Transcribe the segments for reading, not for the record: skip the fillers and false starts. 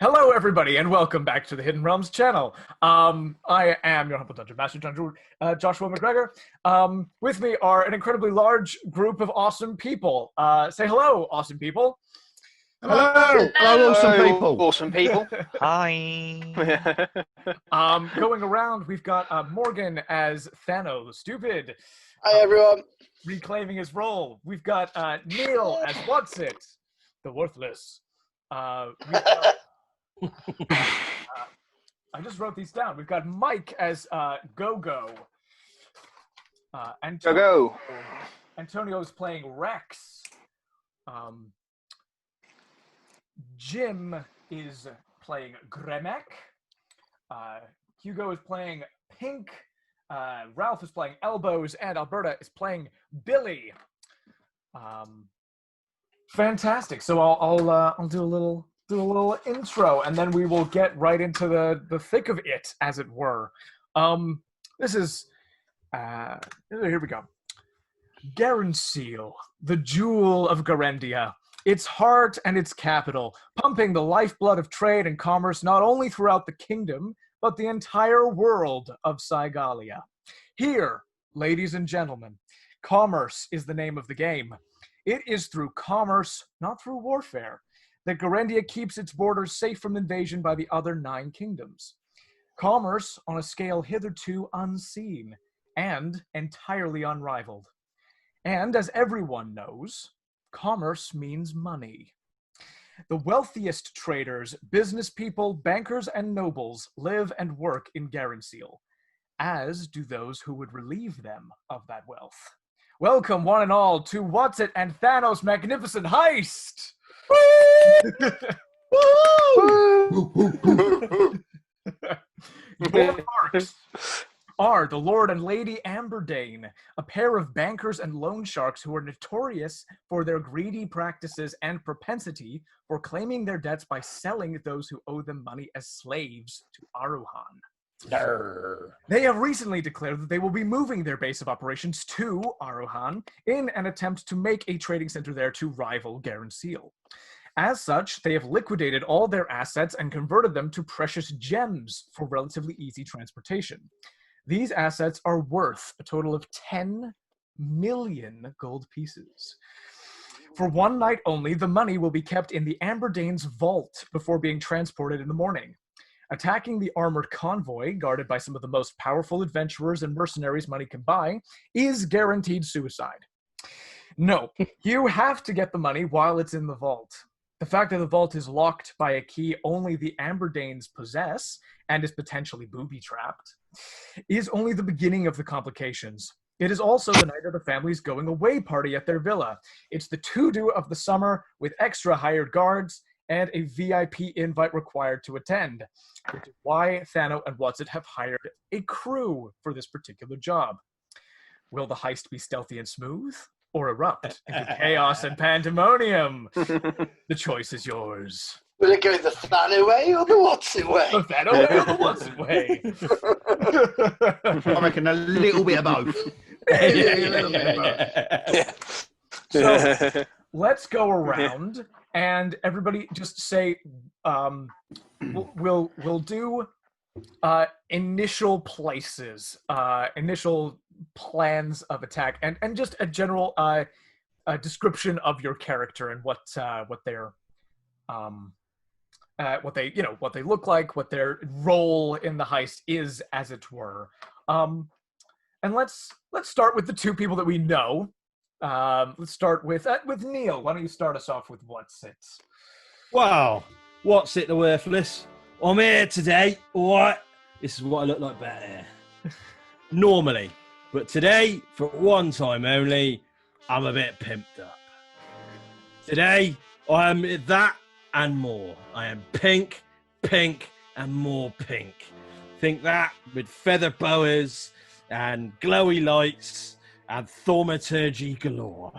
Hello, everybody, and welcome back to the Hidden Realms channel. I am your humble Dungeon Master, Joshua MacGregor. With me are an incredibly large group of awesome people. Say hello, awesome people. Hello, awesome people. Awesome people. Hi. Going around, we've got Morgan as Thano, the stupid. Hi, everyone. Reclaiming his role. We've got Neil as Watsit, the worthless. We've got I just wrote these down. We've got Mike as GoGo. GoGo. Antonio's playing R.E.X. Jim is playing Gremek. Hugo is playing Pink. Ralf is playing Elbows, and Alberta is playing Billy. Fantastic. So I'll do a little intro, and then we will get right into the thick of it, as it were. This is here we go. Garanseal, the jewel of Garandia, its heart and its capital, pumping the lifeblood of trade and commerce not only throughout the kingdom, but the entire world of Cygalia. Here, ladies and gentlemen, commerce is the name of the game. It is through commerce, not through warfare, that Garandia keeps its borders safe from invasion by the other 9 kingdoms. Commerce on a scale hitherto unseen and entirely unrivaled. And as everyone knows, commerce means money. The wealthiest traders, business people, bankers, and nobles live and work in Garanseal, as do those who would relieve them of that wealth. Welcome, one and all, to Watsit and Thano's magnificent heist! Your marks are the Lord and Lady Amberdane, a pair of bankers and loan sharks who are notorious for their greedy practices and propensity for claiming their debts by selling those who owe them money as slaves to Aruhan. They have recently declared that they will be moving their base of operations to Aruhan in an attempt to make a trading center there to rival Garanseal. As such, they have liquidated all their assets and converted them to precious gems for relatively easy transportation. These assets are worth a total of 10 million gold pieces. For one night only, the money will be kept in the Amberdane's vault before being transported in the morning. Attacking the armored convoy, guarded by some of the most powerful adventurers and mercenaries money can buy, is guaranteed suicide. No, you have to get the money while it's in the vault. The fact that the vault is locked by a key only the Amberdanes possess, and is potentially booby-trapped, is only the beginning of the complications. It is also the night of the family's going-away party at their villa. It's the to-do of the summer, with extra hired guards, and a VIP invite required to attend, which is why Thano and Watsit have hired a crew for this particular job. Will the heist be stealthy and smooth, or erupt into chaos and pandemonium? The choice is yours. Will it go the Thano way or the Watsit way? The Thano way or the Watsit way? I reckon a little bit of both. Yeah. So let's go around and everybody just say, we'll do initial places, initial plans of attack, and just a general description of your character and what they look like, what their role in the heist is, as it were. And let's start with the 2 people that we know. Let's start with Neil. Why don't you start us off with Watsit? Wow, Watsit the worthless. I'm here today. What? This is what I look like better here. Normally, but today, for one time only, I'm a bit pimped up. Today, I am that and more. I am pink, and more pink. Think that with feather boas and glowy lights and thaumaturgy galore.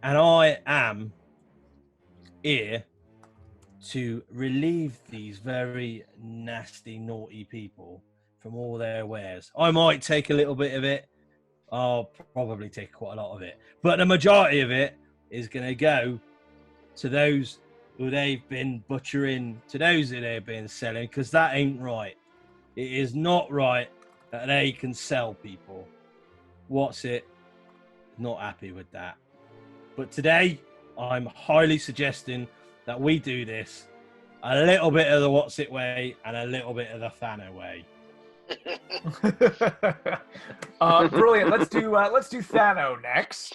And I am here to relieve these very nasty, naughty people from all their wares. I might take a little bit of it. I'll probably take quite a lot of it. But the majority of it is going to go to those who they've been butchering to those who they've been selling, because that ain't right. It is not right that they can sell people. Watsit not happy with that. But today, I'm highly suggesting that we do this a little bit of the Watsit way and a little bit of the Thano way. Brilliant. Let's do Thano next.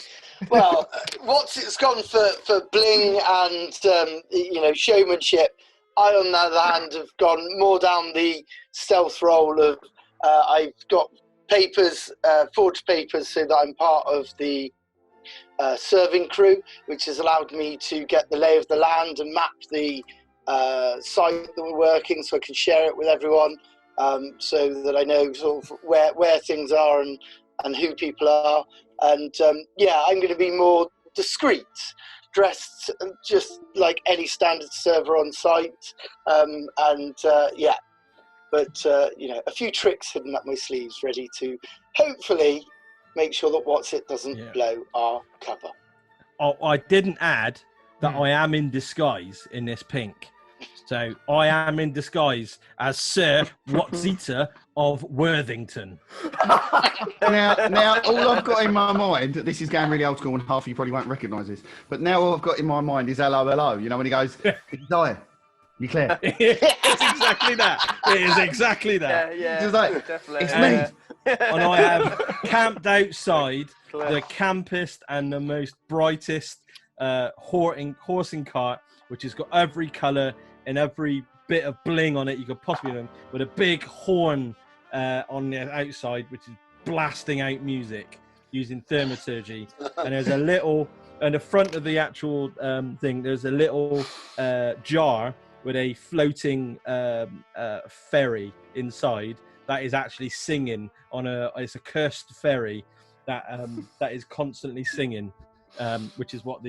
Well, Watsit's gone for bling and showmanship. I, on the other hand, have gone more down the stealth role of I've got papers, forged papers, so that I'm part of the serving crew, which has allowed me to get the lay of the land and map the site that we're working, so I can share it with everyone, so that I know sort of where things are and who people are. And I'm going to be more discreet, dressed just like any standard server on site, but a few tricks hidden up my sleeves, ready to hopefully make sure that Watsit doesn't blow our cover. Oh, I didn't add that I am in disguise in this pink. So I am in disguise as Sir Watsita of Worthington. Now, all I've got in my mind, this is going really old school and half of you probably won't recognise this, but now all I've got in my mind is hello, hello. You know, when he goes, die. You clear? It's exactly that. It is exactly that. Yeah, Just like, definitely. it's me. And I have camped outside the campest and the most brightest horsing cart, which has got every colour and every bit of bling on it you could possibly do, with a big horn on the outside, which is blasting out music using thaumaturgy. And there's a little, on the front of the actual thing, there's a little jar with a floating ferry inside that is actually singing on it's a cursed ferry that is constantly singing, which is what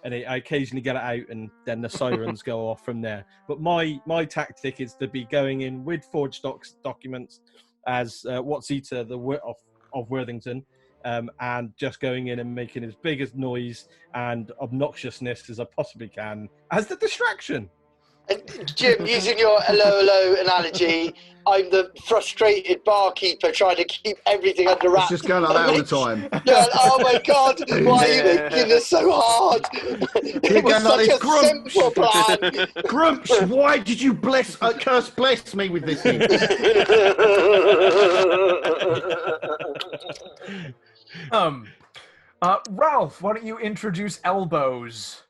and I occasionally get it out and then the sirens go off from there. But my tactic is to be going in with forged documents as Watsita of Worthington, and just going in and making as big as noise and obnoxiousness as I possibly can as the distraction. And Jim, using your hello analogy, I'm the frustrated barkeeper trying to keep everything under wraps. It's just going like that all the time. Yeah, oh my God, why are you making this so hard? It was such a simple plan. Grumps, why did you bless me with this thing? Ralph, why don't you introduce Elbows?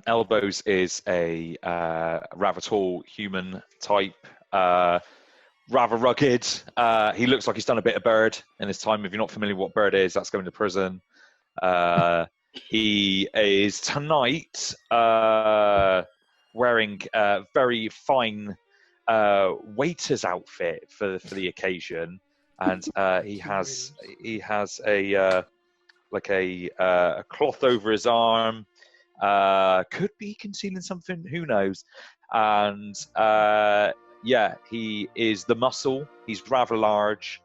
Elbows is a rather tall human type, rather rugged. He looks like he's done a bit of bird in his time. If you're not familiar with what bird is, that's going to prison. He is tonight wearing a very fine waiter's outfit for the occasion, and he has a cloth over his arm. Could be concealing something, who knows. And he is the muscle. He's rather large,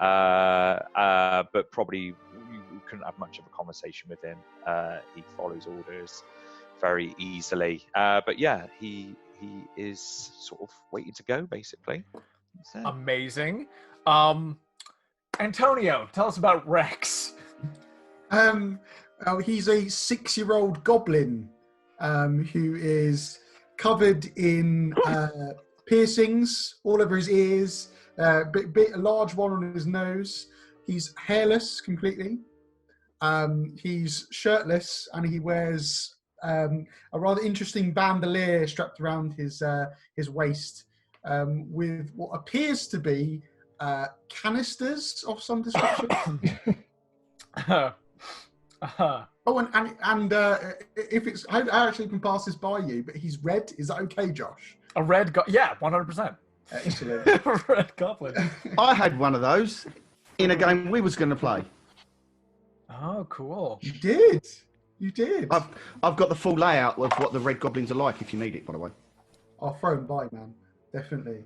but probably you couldn't have much of a conversation with him. He follows orders very easily, but he is sort of waiting to go, basically. Amazing. Antonio, tell us about R.E.X. He's a 6-year-old goblin who is covered in piercings all over his ears, a large one on his nose. He's hairless completely. He's shirtless, and he wears a rather interesting bandolier strapped around his waist, with what appears to be canisters of some description. Oh, and if it's, I actually can pass this by you, but he's red. Is that okay, Josh? A red, 100%. Excellent. Red goblin. I had one of those in a game we was going to play. Oh, cool. You did. I've got the full layout of what the red goblins are like. If you need it, by the way. I'll throw them by, man. Definitely.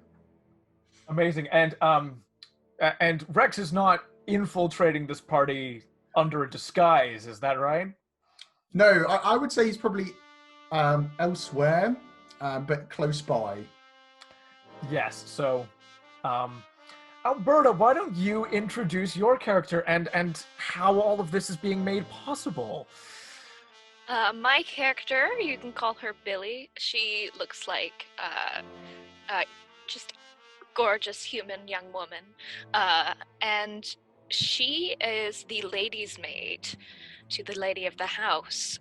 Amazing. And R.E.X is not infiltrating this party under a disguise, is that right? No, I would say he's probably elsewhere, but close by. Yes. So, Alberta, why don't you introduce your character and how all of this is being made possible? My character, you can call her Billy. She looks like just gorgeous human young woman, and she is the lady's maid to the lady of the house.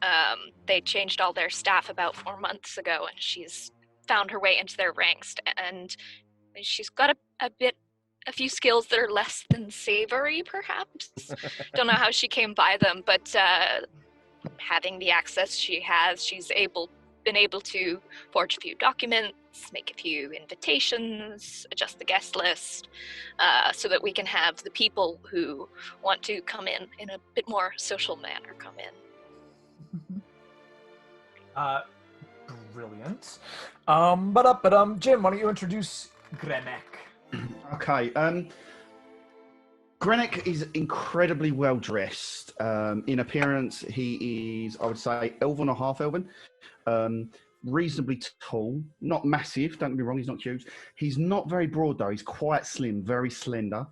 They changed all their staff about 4 months ago, and she's found her way into their ranks, and she's got a few skills that are less than savory, perhaps. Don't know how she came by them, but having the access she has, she's been able to forge a few documents, make a few invitations, adjust the guest list, so that we can have the people who want to come in a bit more social manner come in. Brilliant. Jim, why don't you introduce Gremek? Okay. Gremek is incredibly well dressed. In appearance, he is, I would say, elven or half elven. Reasonably tall, not massive, don't get me wrong, he's not huge. He's not very broad though, he's quite slim, very slender,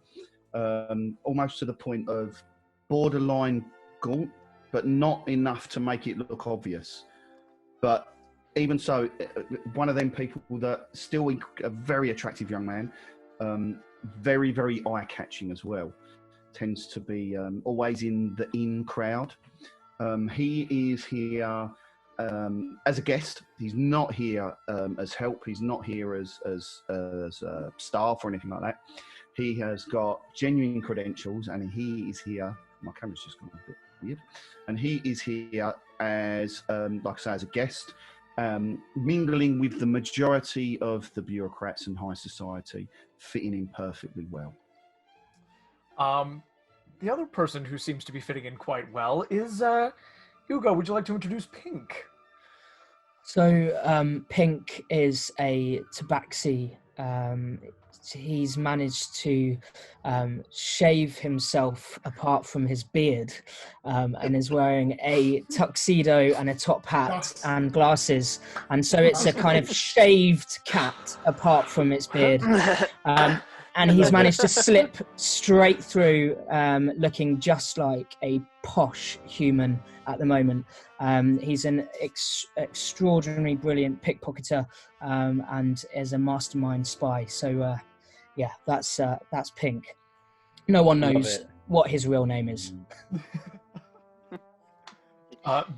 almost to the point of borderline gaunt, but not enough to make it look obvious. But even so, one of them people that still a very attractive young man, very, very eye-catching as well. Tends to be always in the in crowd. He is here as a guest. He's not here as help. He's not here as staff or anything like that. He has got genuine credentials, and he is here. My camera's just gone a bit weird. And he is here as, like I say, as a guest, mingling with the majority of the bureaucrats and high society, fitting in perfectly well. The other person who seems to be fitting in quite well is Hugo. Would you like to introduce Pink? So Pink is a tabaxi. He's managed to shave himself apart from his beard, and is wearing a tuxedo and a top hat and glasses, and so it's a kind of shaved cat apart from its beard. And he's managed to slip straight through, looking just like a posh human at the moment. He's an extraordinarily brilliant pickpocketer, and is a mastermind spy. So, yeah, that's Pink. No one knows what his real name is.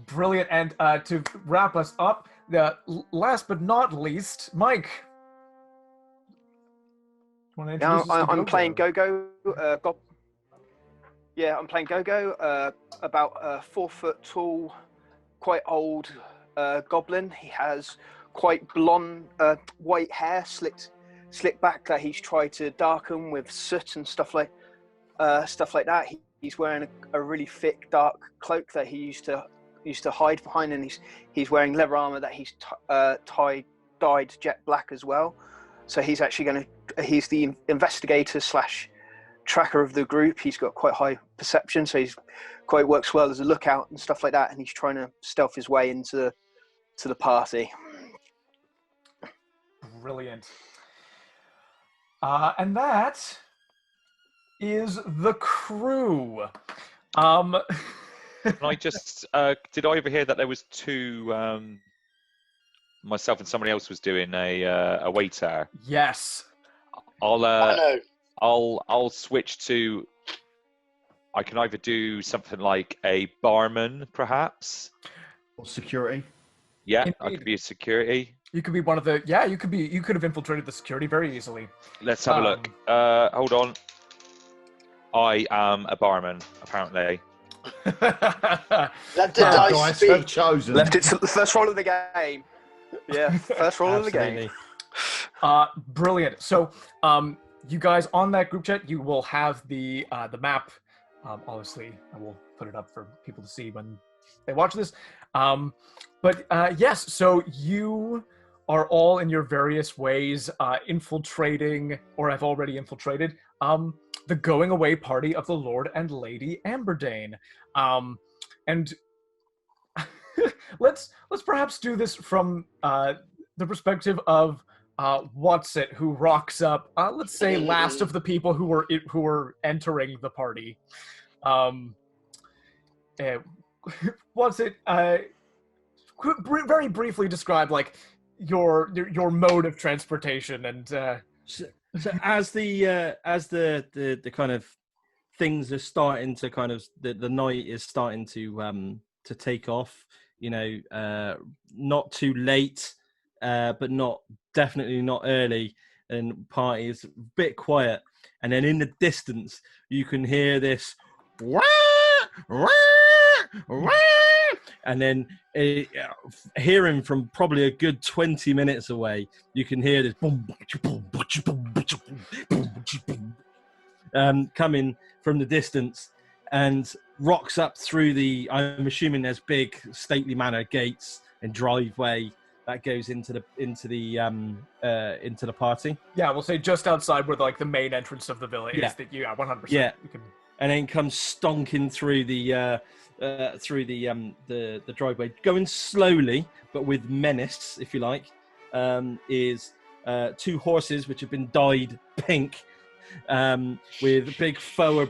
Brilliant. And to wrap us up, last but not least, Mike. Now I'm playing GoGo. I'm playing GoGo. About 4 foot tall, quite old goblin. He has quite blonde, white hair, slicked back that he's tried to darken with soot and stuff like that. He's wearing a really thick, dark cloak that he used to hide behind, and he's wearing leather armor that he's dyed jet black as well. So he's actually he's the investigator / tracker of the group. He's got quite high perception, so he's works well as a lookout and stuff like that, and he's trying to stealth his way into the party. Brilliant. And that is the crew. Can I just did I overhear that there was two myself and somebody else was doing a waiter? Yes. I'll switch to. I can either do something like a barman, perhaps, or security. Yeah, Indeed. I could be a security. You could be one of the. Yeah, you could have infiltrated the security very easily. Let's have a look. Hold on. I am a barman, apparently. Let the dice speak. Have chosen. Left it to the first roll of the game. Yeah, first roll of the game. Brilliant. So, you guys on that group chat, you will have the map. Obviously, I will put it up for people to see when they watch this. But yes, so you are all in your various ways infiltrating, or have already infiltrated, the going away party of the Lord and Lady Amberdane. And let's perhaps do this from the perspective of Watsit, who rocks up. Let's say last of the people who were entering the party. Watsit, very briefly describe like your mode of transportation and. So as the kind of things are starting to kind of the night is starting to take off, not too late, but definitely not early, and party is a bit quiet, and then in the distance you can hear this wah, wah, wah, and then hearing from probably a good 20 minutes away, you can hear this boom, coming from the distance, and rocks up through the. I'm assuming there's big stately manor gates and driveway that goes into the party. Yeah, we'll say just outside where like the main entrance of the villa is. That 100%. Yeah, and then comes stonking through the driveway, going slowly but with menace, if you like. Is 2 horses which have been dyed pink, with big bow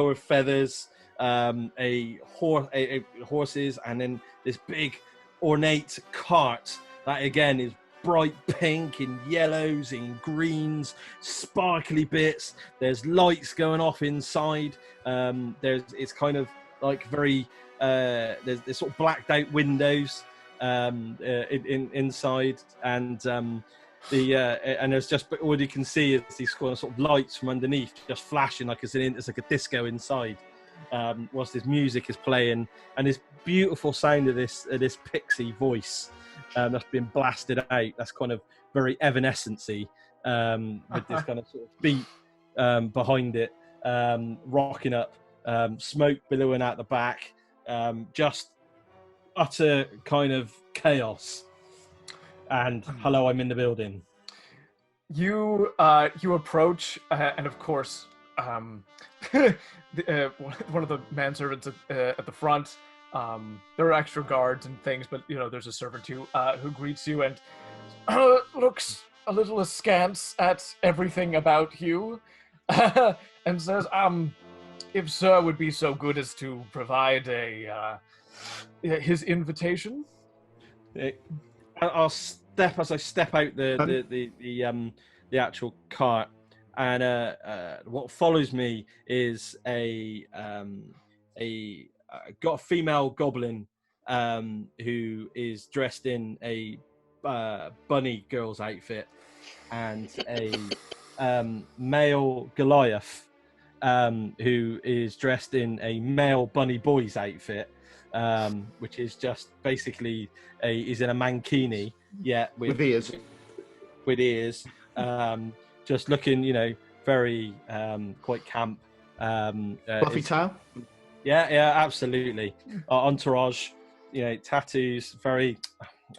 of feathers, horses, and then this big ornate cart that again is bright pink and yellows and greens, sparkly bits. There's lights going off inside. It's kind of like very there's sort of blacked out windows inside, and and there's just all you can see is these sort of lights from underneath just flashing like it's like a disco inside, whilst this music is playing, and this beautiful sound of this pixie voice that's been blasted out. That's kind of very Evanescence-y, with this kind of sort of beat behind it, rocking up, smoke billowing out the back, just utter kind of chaos. And hello, I'm in the building. You approach, and of course, one of the manservants at the front. There are extra guards and things, but there's a servant who greets you and looks a little askance at everything about you, and says, "If sir would be so good as to provide his invitation." I'll step out the actual cart, and what follows me is got a female goblin who is dressed in a bunny girl's outfit, and a male Goliath who is dressed in a male bunny boy's outfit, which is just basically he's in a mankini, with ears, just looking, very quite camp. Fluffy tail. Yeah, absolutely. Entourage, tattoos, very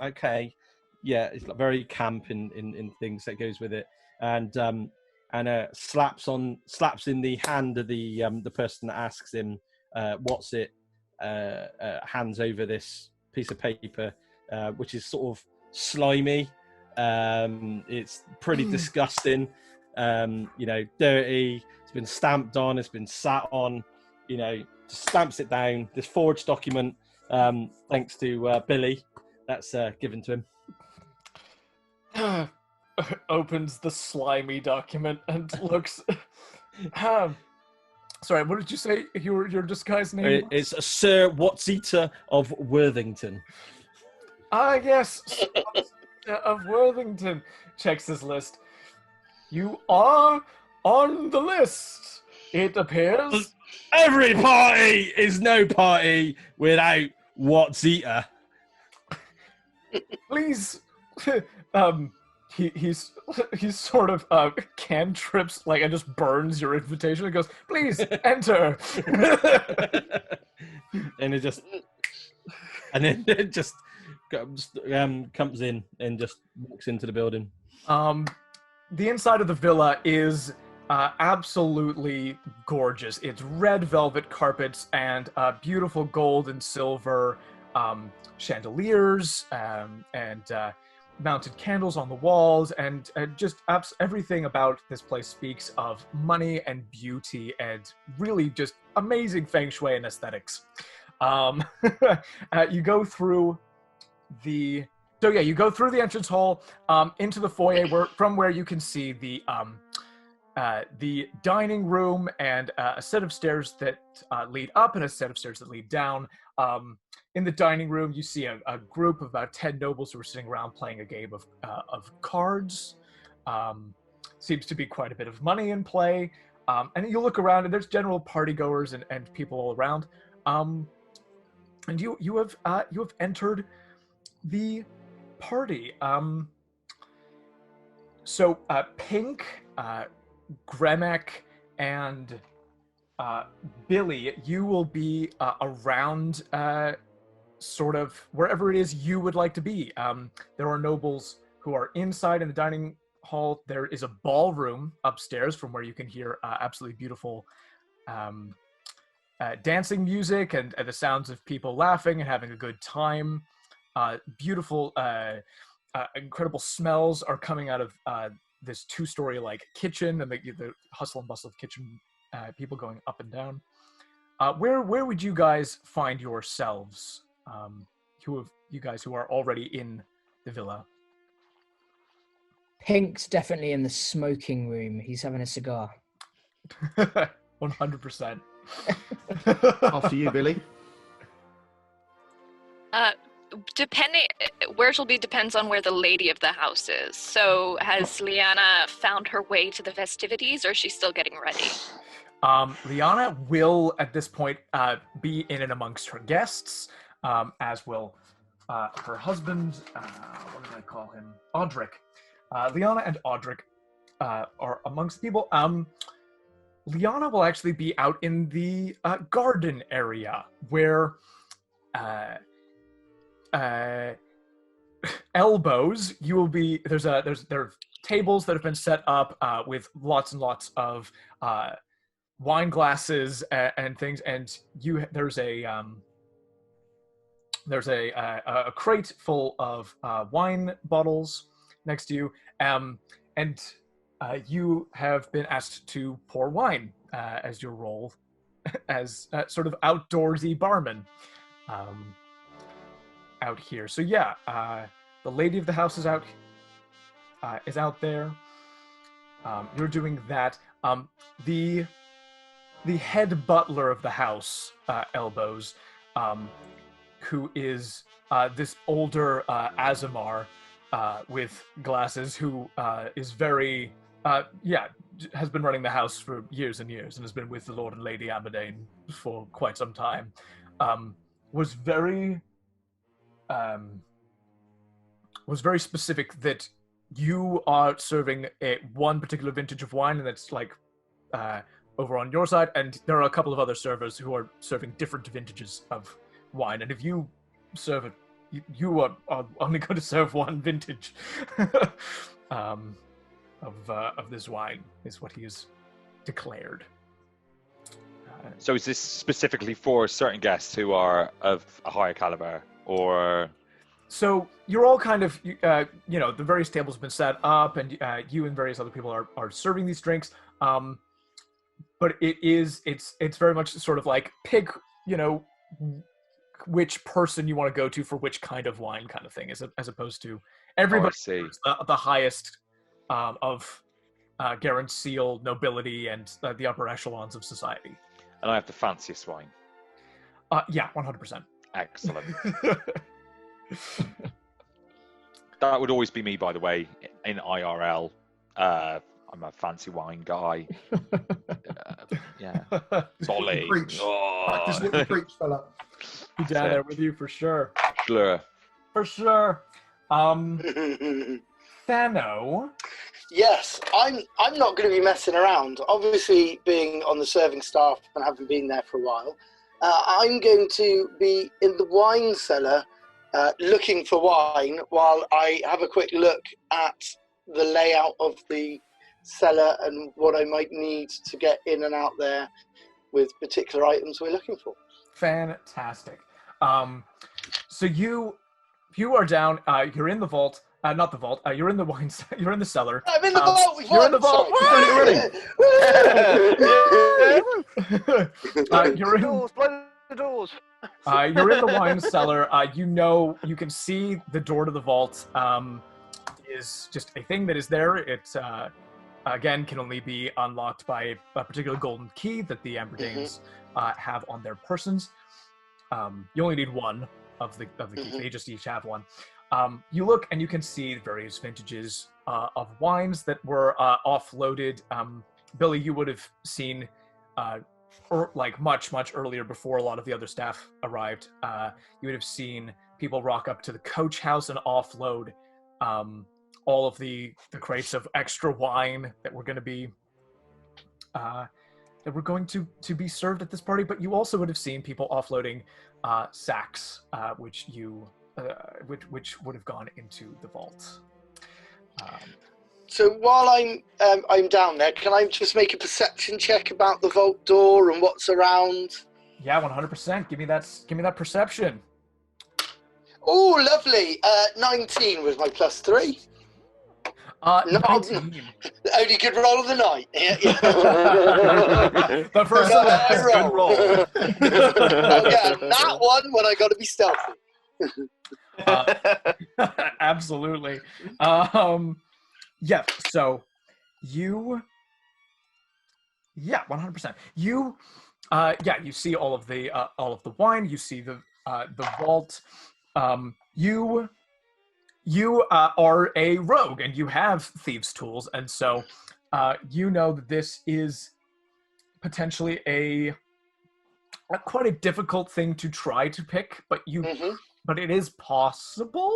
okay. Yeah, it's very camp in things that goes with it, and slaps in the hand of the person that asks him, "What's it?" Hands over this piece of paper, which is sort of slimy. It's pretty disgusting. Dirty. It's been stamped on. It's been sat on. Just stamps it down. This forged document, thanks to Billy, that's given to him. Opens the slimy document and looks. Sorry, what did you say? Your disguise name? It's Sir Watsit of Worthington. Yes, of Worthington. Checks his list. You are on the list. It appears. Every party is no party without Watsit. Please, he's sort of cantrips and just burns your invitation and goes, "Please enter." and it just comes in and just walks into the building. The inside of the villa is absolutely gorgeous. It's red velvet carpets and beautiful gold and silver chandeliers and mounted candles on the walls, and just everything about this place speaks of money and beauty and really just amazing feng shui and aesthetics. You go through the entrance hall into the foyer from where you can see the dining room and a set of stairs that lead up and a set of stairs that lead down. In the dining room, you see a group of about 10 nobles who are sitting around playing a game of cards. Seems to be quite a bit of money in play. And you look around, and there's general partygoers and people all around. And you have entered the party. So Pink, Gremek, and Billy, you will be around sort of wherever it is you would like to be. There are nobles who are inside in the dining hall. There is a ballroom upstairs from where you can hear absolutely beautiful dancing music and the sounds of people laughing and having a good time. Beautiful, incredible smells are coming out of this two-story like kitchen and the hustle and bustle of kitchen, people going up and down. Where would you guys find yourselves? You guys who are already in the villa? Pink's definitely in the smoking room. He's having a cigar. 100%. After you, Billy. Depending where she'll be depends on where the lady of the house is. So has Liana found her way to the festivities, or is she still getting ready? Liana will at this point be in and amongst her guests, as will her husband. What did I call him? Audric. Liana and Audric are amongst the people. Liana will actually be out in the garden area where elbows. You will be there are tables that have been set up with lots and lots of wine glasses and things, and there's a crate full of wine bottles next to you, and you have been asked to pour wine as your role as sort of outdoorsy barman out here. So yeah, the lady of the house is out there. You're doing that. The head butler of the house, Elbows, who is this older Azamar with glasses, who is very has been running the house for years and years and has been with the Lord and Lady Amberdane for quite some time, was very specific that you are serving one particular vintage of wine, and that's like over on your side, and there are a couple of other servers who are serving different vintages of wine, and if you serve it, you are only going to serve one vintage of this wine, is what he has declared. So is this specifically for certain guests who are of a higher caliber, or? So you're all kind of, the various tables have been set up, and you and various other people are serving these drinks. But it's very much sort of like pick, which person you want to go to for which kind of wine kind of thing, as opposed to everybody the highest of Garen Seal nobility and the upper echelons of society. And I have the fanciest wine. Yeah, 100%. Excellent. That would always be me, by the way, in IRL. I'm a fancy wine guy. Yeah. Solid. Preach. Practice what you preach, fella. Be down there with you for sure. Sure. For sure. Thano. Yes, I'm not going to be messing around. Obviously, being on the serving staff and having been there for a while, I'm going to be in the wine cellar looking for wine while I have a quick look at the layout of the cellar and what I might need to get in and out there with particular items we're looking for. Fantastic. So you are down. You're in the vault. Not the vault. You're in the wine. You're in the cellar. I'm in the vault. We've You're won. in the vault. You're in. Doors, blow the doors. You're in the wine cellar. You can see the door to the vault is just a thing that is there. It again can only be unlocked by a particular golden key that the Amberdanes have on their persons. You only need one of the keys. They just each have one. You look and you can see various vintages of wines that were offloaded. Billy, you would have seen much earlier, before a lot of the other staff arrived. You would have seen people rock up to the coach house and offload all of the crates of extra wine that were going to be served at this party. But you also would have seen people offloading sacks, which would have gone into the vault. So while I'm down there, can I just make a perception check about the vault door and what's around? Yeah, 100%. Give me that perception. Oh, lovely. 19 was my +3. 19. Only good roll of the night. Yeah. The first one, good roll. Yeah, that one when I got to be stealthy. Absolutely. Yeah. So you. Yeah, 100%. You. You see all of the wine. You see the vault. You are a rogue and you have thieves' tools, and so you know that this is potentially quite a difficult thing to try to pick, but but it is possible.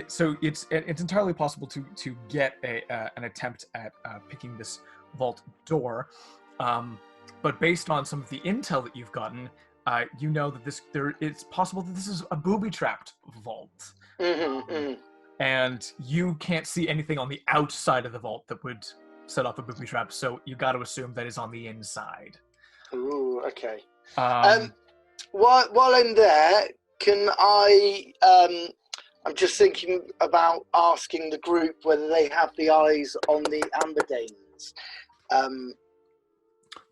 So it's entirely possible to get an attempt at picking this vault door, but based on some of the intel that you've gotten, you know that it's possible that this is a booby-trapped vault. And you can't see anything on the outside of the vault that would set off a booby trap, so you got to assume that is on the inside. Ooh, okay. While I'm there, can I? I'm just thinking about asking the group whether they have the eyes on the Amberdanes.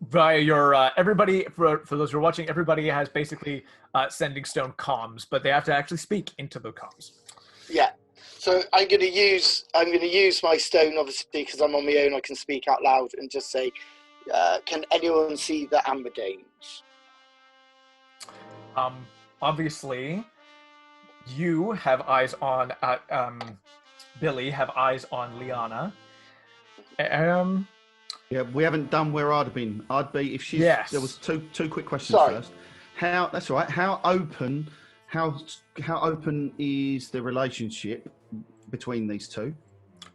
Via your everybody, for those who are watching, everybody has basically sending stone comms, but they have to actually speak into the comms. Yeah. So I'm going to use my stone, obviously, because I'm on my own. I can speak out loud and just say, "Can anyone see the Amberdanes?" Obviously, you have eyes on Billy. Have eyes on Liana. Yeah, we haven't done where I'd have been. I'd be if she's. Yes. There was two quick questions first. That's all right. How open is the relationship between these two?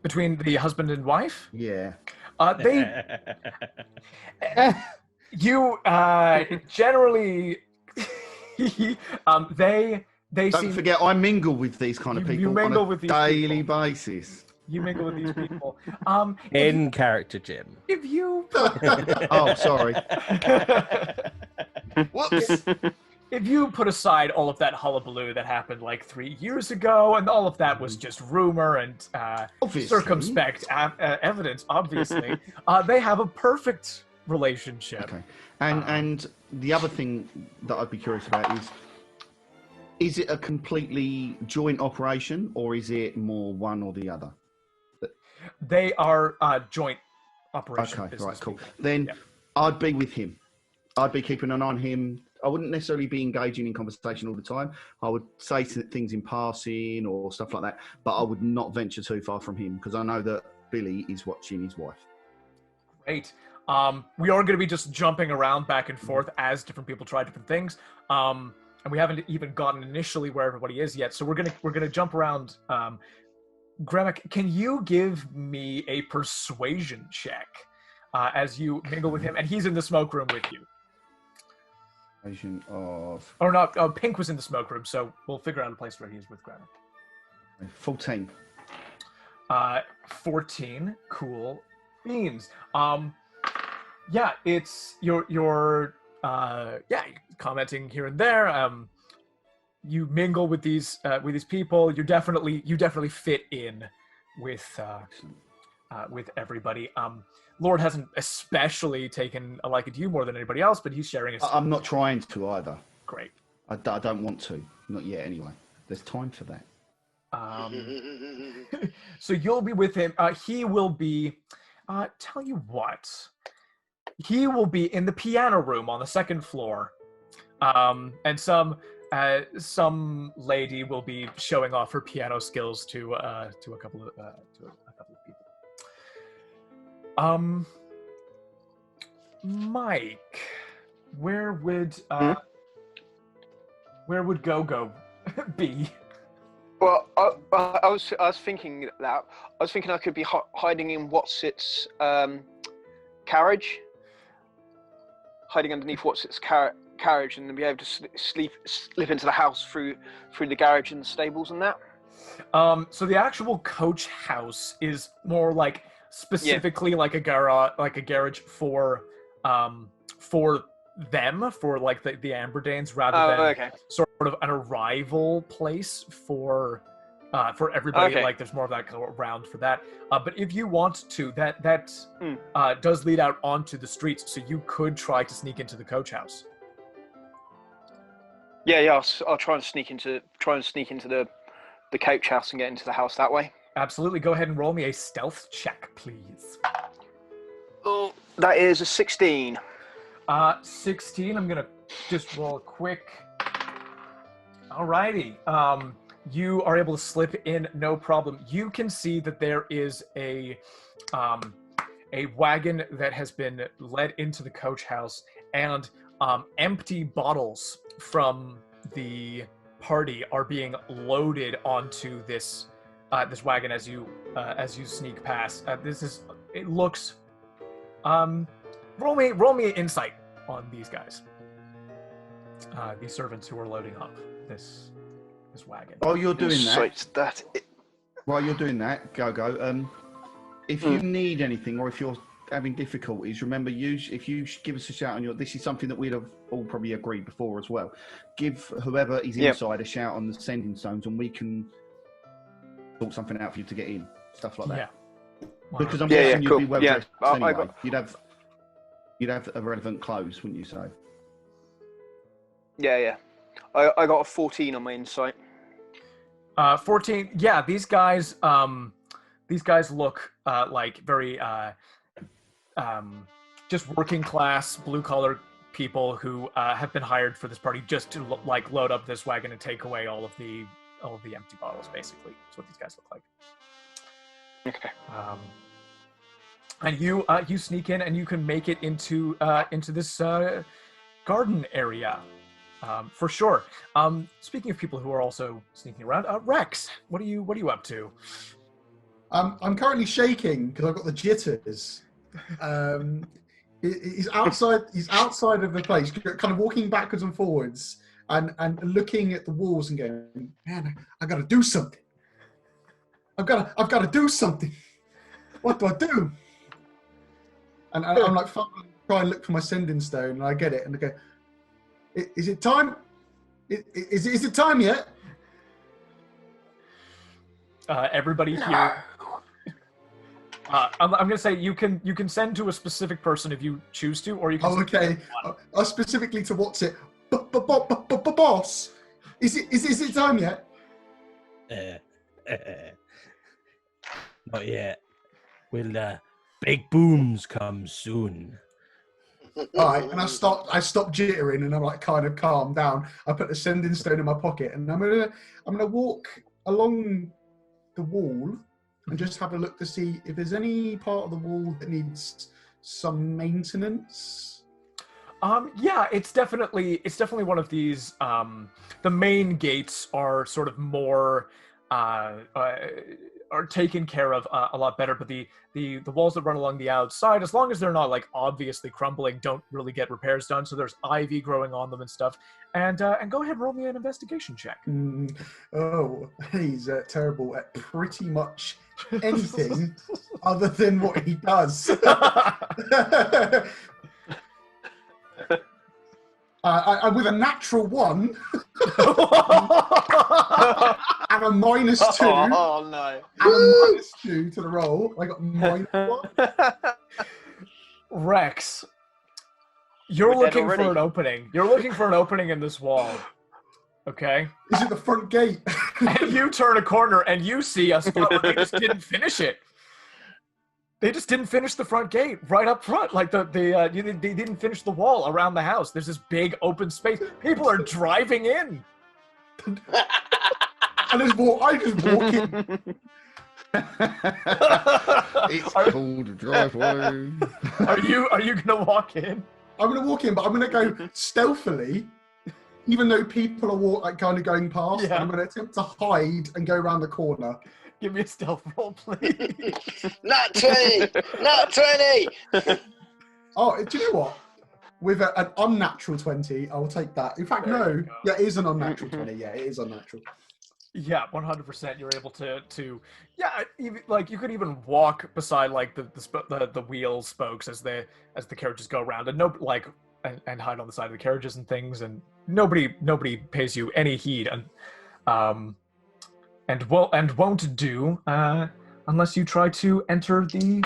Between the husband and wife? Yeah. You generally they Don't forget, I mingle with these kind of people on a daily basis. You mingle with these people. In character, Jim. If you Oh, sorry. Whoops. If you put aside all of that hullabaloo that happened like 3 years ago, and all of that was just rumor and circumspect evidence, obviously, they have a perfect relationship. Okay. And the other thing that I'd be curious about is it a completely joint operation, or is it more one or the other? They are joint operation. Okay, right, cool. Then I'd be with him. I'd be keeping an eye on him. I wouldn't necessarily be engaging in conversation all the time. I would say things in passing or stuff like that, but I would not venture too far from him because I know that Billy is watching his wife. Great. We are going to be just jumping around back and forth as different people try different things. And we haven't even gotten initially where everybody is yet. So we're gonna jump around. Gremek, can you give me a persuasion check as you mingle with him? And he's in the smoke room with you. Persuasion of... Or not, Pink was in the smoke room, so we'll figure out a place where he is with Gremek. 14. 14. Cool beans. Yeah, it's you're commenting here and there. You mingle with these people. You definitely fit in with everybody. Lord hasn't especially taken a liking to you more than anybody else, but he's sharing his. I'm not trying to either. Great. I don't want to. Not yet, anyway. There's time for that. So you'll be with him. He will be. Tell you what. He will be in the piano room on the second floor, and some lady will be showing off her piano skills to a couple of people. Mike, where would GoGo be? Well, I was thinking that. I was thinking I could be hiding in Watsit's carriage, hiding underneath Watsit's carriage, and then be able to slip into the house through the garage and the stables and that. So the actual coach house is more like specifically like a garage for them, for like the Amberdanes, rather than sort of an arrival place for everybody. Okay. Like there's more of that around for that. But if you want to, that does lead out onto the streets, so you could try to sneak into the coach house. Yeah. I'll try and sneak into the coach house and get into the house that way. Absolutely. Go ahead and roll me a stealth check, please. Oh, that is a 16. 16. I'm gonna just roll quick. Alrighty. You are able to slip in, no problem. You can see that there is a wagon that has been led into the coach house, and empty bottles from the party are being loaded onto this wagon as you sneak past. It looks. Roll me insight on these guys. These servants who are loading up this wagon. While you're doing that. While you're doing that, GoGo. If you need anything, or if you're having difficulties, remember, if you give us a shout on this is something that we'd have all probably agreed before as well. Give whoever is inside a shout on the sending stones, and we can sort something out for you to get in. Stuff like that. Yeah. Wow. Because I'm guessing you'd be well dressed anyway. You'd have relevant clothes, wouldn't you say? Yeah. I got a 14 on my insight. 14. Yeah, these guys look like very just working class, blue collar people who have been hired for this party just to load up this wagon and take away all of the empty bottles. Basically, that's what these guys look like. Okay. And you sneak in and you can make it into this garden area. For sure. Speaking of people who are also sneaking around, R.E.X, what are you up to? I'm currently shaking because I've got the jitters. He's outside of the place, kind of walking backwards and forwards, and looking at the walls and going, "Man, I got to do something. I've got to do something. What do I do?" And I'm like, try and look for my sending stone, and I get it, and I go, "Is it time? Is it time yet?" Everybody here. I'm going to say you can send to a specific person if you choose to, or you can. Oh, okay. Specifically to Watsit. Boss, is it time yet? Not yet. Will big booms come soon? All right, and I stop jittering, and I'm like kind of calm down. I put the sending stone in my pocket, and I'm gonna walk along the wall and just have a look to see if there's any part of the wall that needs some maintenance. Yeah, it's definitely one of these. The main gates are sort of more are taken care of a lot better, but the walls that run along the outside, as long as they're not like obviously crumbling, don't really get repairs done. So there's ivy growing on them and stuff. And go ahead, roll me an investigation check. Oh, he's terrible at pretty much anything other than what he does. I with a natural 1 and a -2. Oh no! And a -2 to the roll. I got -1. Rex, you're We're dead looking already. for an opening. You're looking for an opening in this wall. Okay? Is it the front gate? And you turn a corner and you see a spot where they just didn't finish it. They just didn't finish the front gate right up front. Like they didn't finish the wall around the house. There's this big open space. People are driving in. I just walk in. It's called a driveway. Are you gonna walk in? I'm going to walk in, but I'm going to go stealthily, even though people are kind of going past. Yeah. I'm going to attempt to hide and go around the corner. Give me a stealth roll, please. Nat 20! Nat 20! Oh, do you know what? With an unnatural 20, I'll take that. In fact, There no. you go. Yeah, it is an unnatural 20. Yeah, it is unnatural. Yeah, 100%. You're able to yeah, even, like you could even walk beside like the wheel spokes as the carriages go around, and and hide on the side of the carriages and things, and nobody pays you any heed, and won't do unless you try to enter the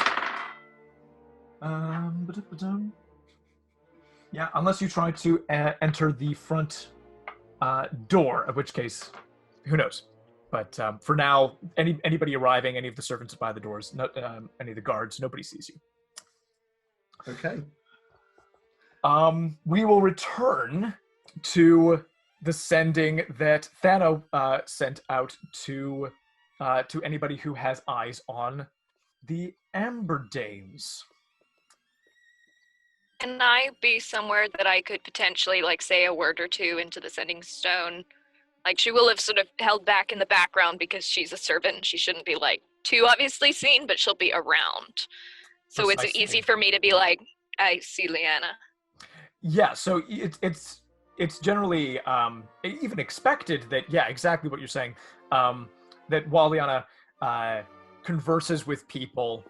unless you try to enter the front door, in which case, who knows? But for now, anybody arriving, any of the servants by the doors, any of the guards, nobody sees you. Okay. We will return to the sending that Thano sent out to anybody who has eyes on the Amberdanes. Can I be somewhere that I could potentially, like, say a word or two into the sending stone? Like, she will have sort of held back in the background because she's a servant. She shouldn't be, like, too obviously seen, but she'll be around. So it's Precisely. easy for me to be like, I see Leanna. Yeah, so it's generally even expected that, yeah, exactly what you're saying, that while Liana converses with people,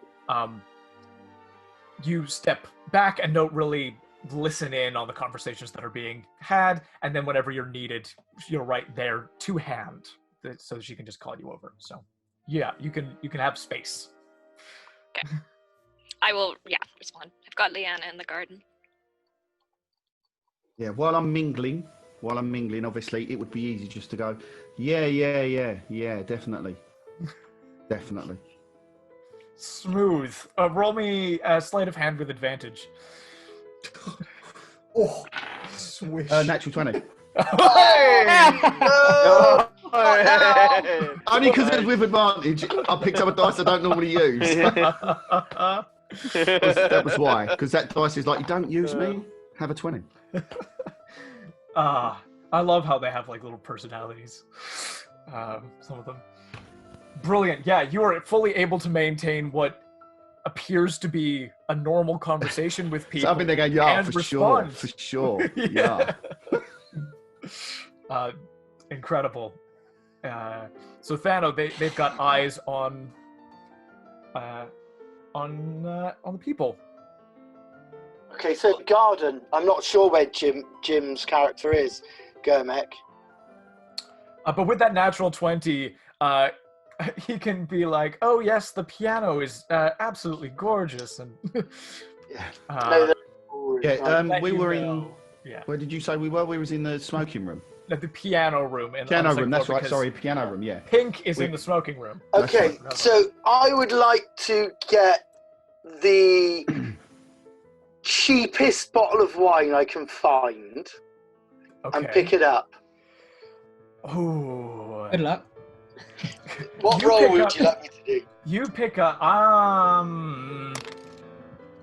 you step back and don't really listen in on the conversations that are being had, and then whenever you're needed, you're right there to hand, so that she can just call you over. So yeah, you can have space. Okay. I will, respond. I've got Leanna in the garden. Yeah, while I'm mingling, obviously, it would be easy just to go, yeah, definitely. Definitely. Smooth. Roll me a sleight of hand with advantage. Oh, swish. Natural 20. Hey! Only because it's with advantage, I picked up a dice I don't normally use. That was why. Because that dice is like, you don't use me, have a 20. I love how they have like little personalities. Some of them. Brilliant. Yeah, you are fully able to maintain what appears to be a normal conversation with people. So I think they're going, yeah, and for respond. sure. Yeah. Incredible. So Thano, they've got eyes on the people. Okay, so garden. I'm not sure where Jim's character is. Gremek. But with that natural 20, he can be like, "Oh yes, the piano is absolutely gorgeous," and we were in. Yeah. Where did you say we were? We was in the smoking room. The piano room. Piano room. That's right. Sorry, piano room. Yeah. Pink is in the smoking room. Okay, so I would like to get the cheapest bottle of wine I can find and pick it up. Oh. Good luck. What role would you like me to do? You pick a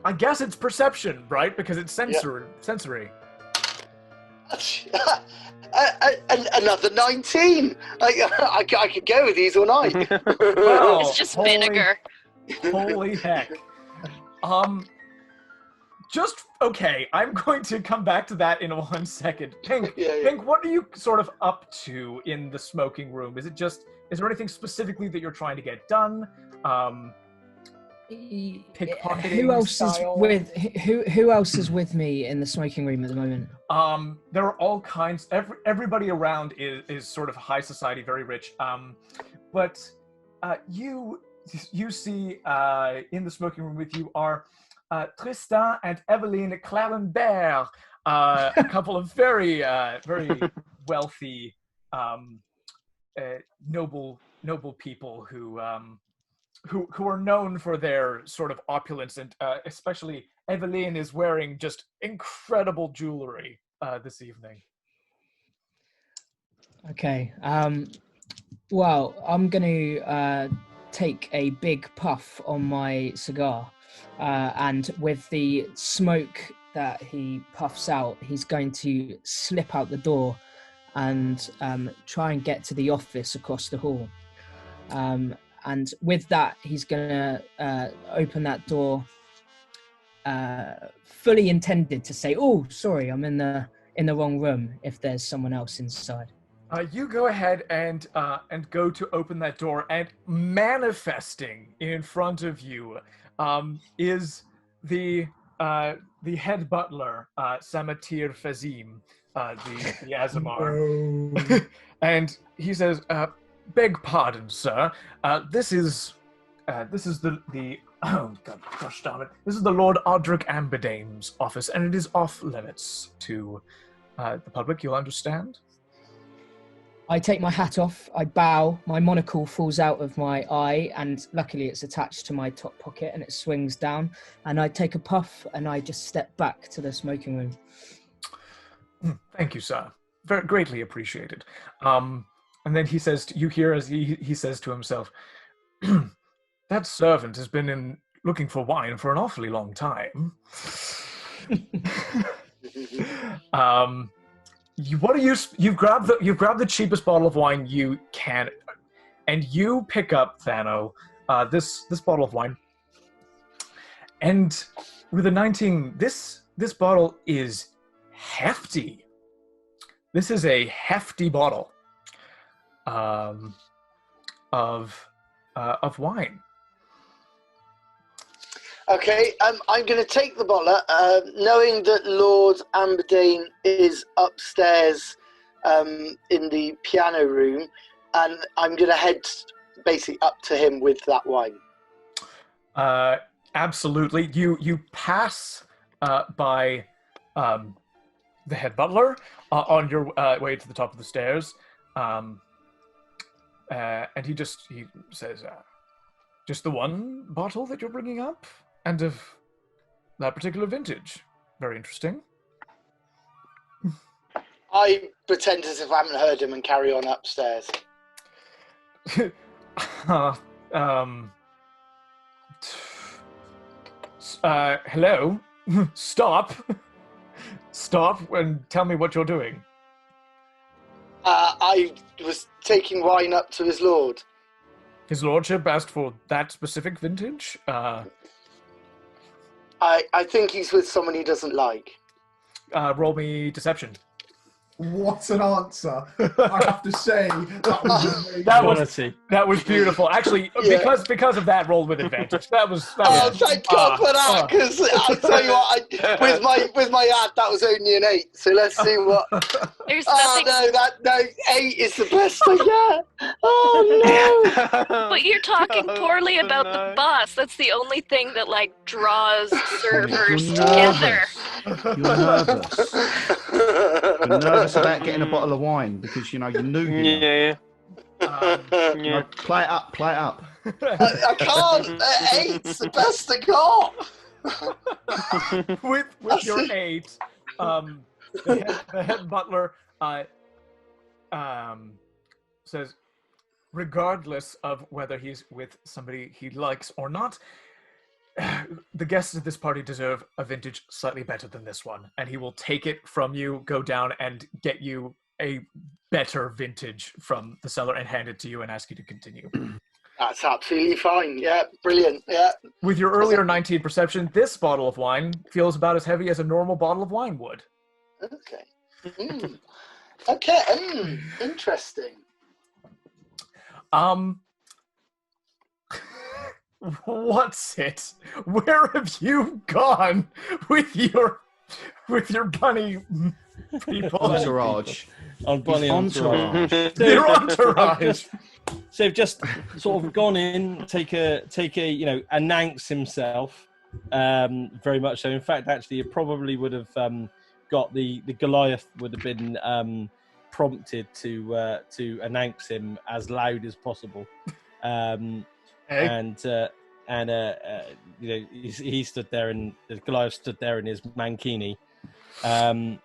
I guess it's perception, right? Because it's sensory. Another 19. I could go with these all night. Well, It's just vinegar. Holy heck. just okay. I'm going to come back to that in 1 second. Pink, Yeah. Pink, what are you sort of up to in the smoking room? Is there anything specifically that you're trying to get done? Pickpocketing Who else style? is with who else is with me in the smoking room at the moment? There are all kinds. Everybody around is sort of high society, very rich. But you see in the smoking room with you are Tristan and Eveline Clarenberg, a couple of very wealthy, noble people who are known for their sort of opulence, and especially Eveline is wearing just incredible jewelry this evening. Okay. Well, I'm going to take a big puff on my cigar, and with the smoke that he puffs out, he's going to slip out the door and try and get to the office across the hall. And with that, he's going to open that door, fully intended to say, "Oh, sorry, I'm in the wrong room," if there's someone else inside. You go ahead and go to open that door, and manifesting in front of you is the head butler, Samatir Fazim, the Azamar. No. And he says, "Beg pardon, sir. This is the oh God, gosh darn it! This is the Lord R.E.X. Amberdane's office, and it is off limits to the public. You'll understand." I take my hat off, I bow, my monocle falls out of my eye, and luckily it's attached to my top pocket and it swings down, and I take a puff and I just step back to the smoking room. Thank you, sir. Very greatly appreciated. And then he says, you hear as he says to himself, "That servant has been looking for wine for an awfully long time." You've grabbed the cheapest bottle of wine you can, and you pick up, Thano, this bottle of wine. And with a 19, this bottle is hefty. This is a hefty bottle of wine. Okay, I'm going to take the bottle, knowing that Lord Amberdane is upstairs in the piano room, and I'm going to head basically up to him with that wine. Absolutely. You pass by the head butler on your way to the top of the stairs, and he says, "Just the one bottle that you're bringing up? And of that particular vintage? Very interesting." I pretend as if I haven't heard him and carry on upstairs. Hello? Stop and tell me what you're doing. I was taking wine up to his lord. His lordship asked for that specific vintage? I think he's with someone he doesn't like. Roll me deception. What an answer! I have to say that was amazing. That was beautiful. Actually, Yeah. because of that, roll with advantage. That was Thank God for that! Because I'll tell you what, with my ad, that was only an 8. So let's see what. There's Oh nothing. no, 8 is the best I get. Oh no! But you're talking poorly about the boss. That's the only thing that draws servers together. You're nervous. You're nervous about getting a bottle of wine because you knew him. Yeah. No, play it up. I can't. 8's the best I got. with your 8, the head butler says, regardless of whether he's with somebody he likes or not, the guests at this party deserve a vintage slightly better than this one, and he will take it from you, go down and get you a better vintage from the cellar and hand it to you and ask you to continue. That's absolutely fine. Yeah, brilliant. Yeah. With your earlier 19 perception, this bottle of wine feels about as heavy as a normal bottle of wine would. Okay. Okay. Interesting. What's it? Where have you gone with your bunny people? Entourage. On bunny entourage. Your entourage. So they've just sort of gone in, take a, announce himself. Very much so. In fact, actually, it probably would have got the Goliath would have been prompted to announce him as loud as possible. And he stood there, and the Goliath stood there in his mankini, and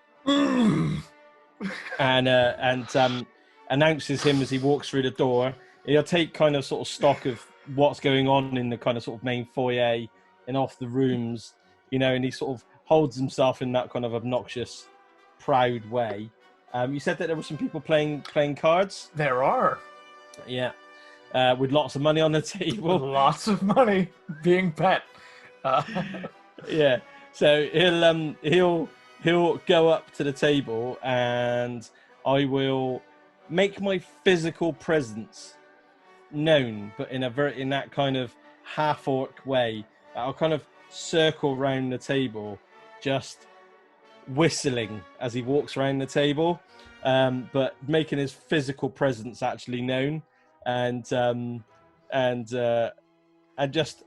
announces him as he walks through the door. He'll take kind of sort of stock of what's going on in the kind of sort of main foyer and off the rooms, and he sort of holds himself in that kind of obnoxious, proud way. You said that there were some people playing cards? There are. Yeah. With lots of money on the table. Lots of money being bet. Yeah. So he'll go up to the table, and I will make my physical presence known, but in that kind of half-orc way. I'll kind of circle around the table, just whistling as he walks around the table, but making his physical presence actually known. And just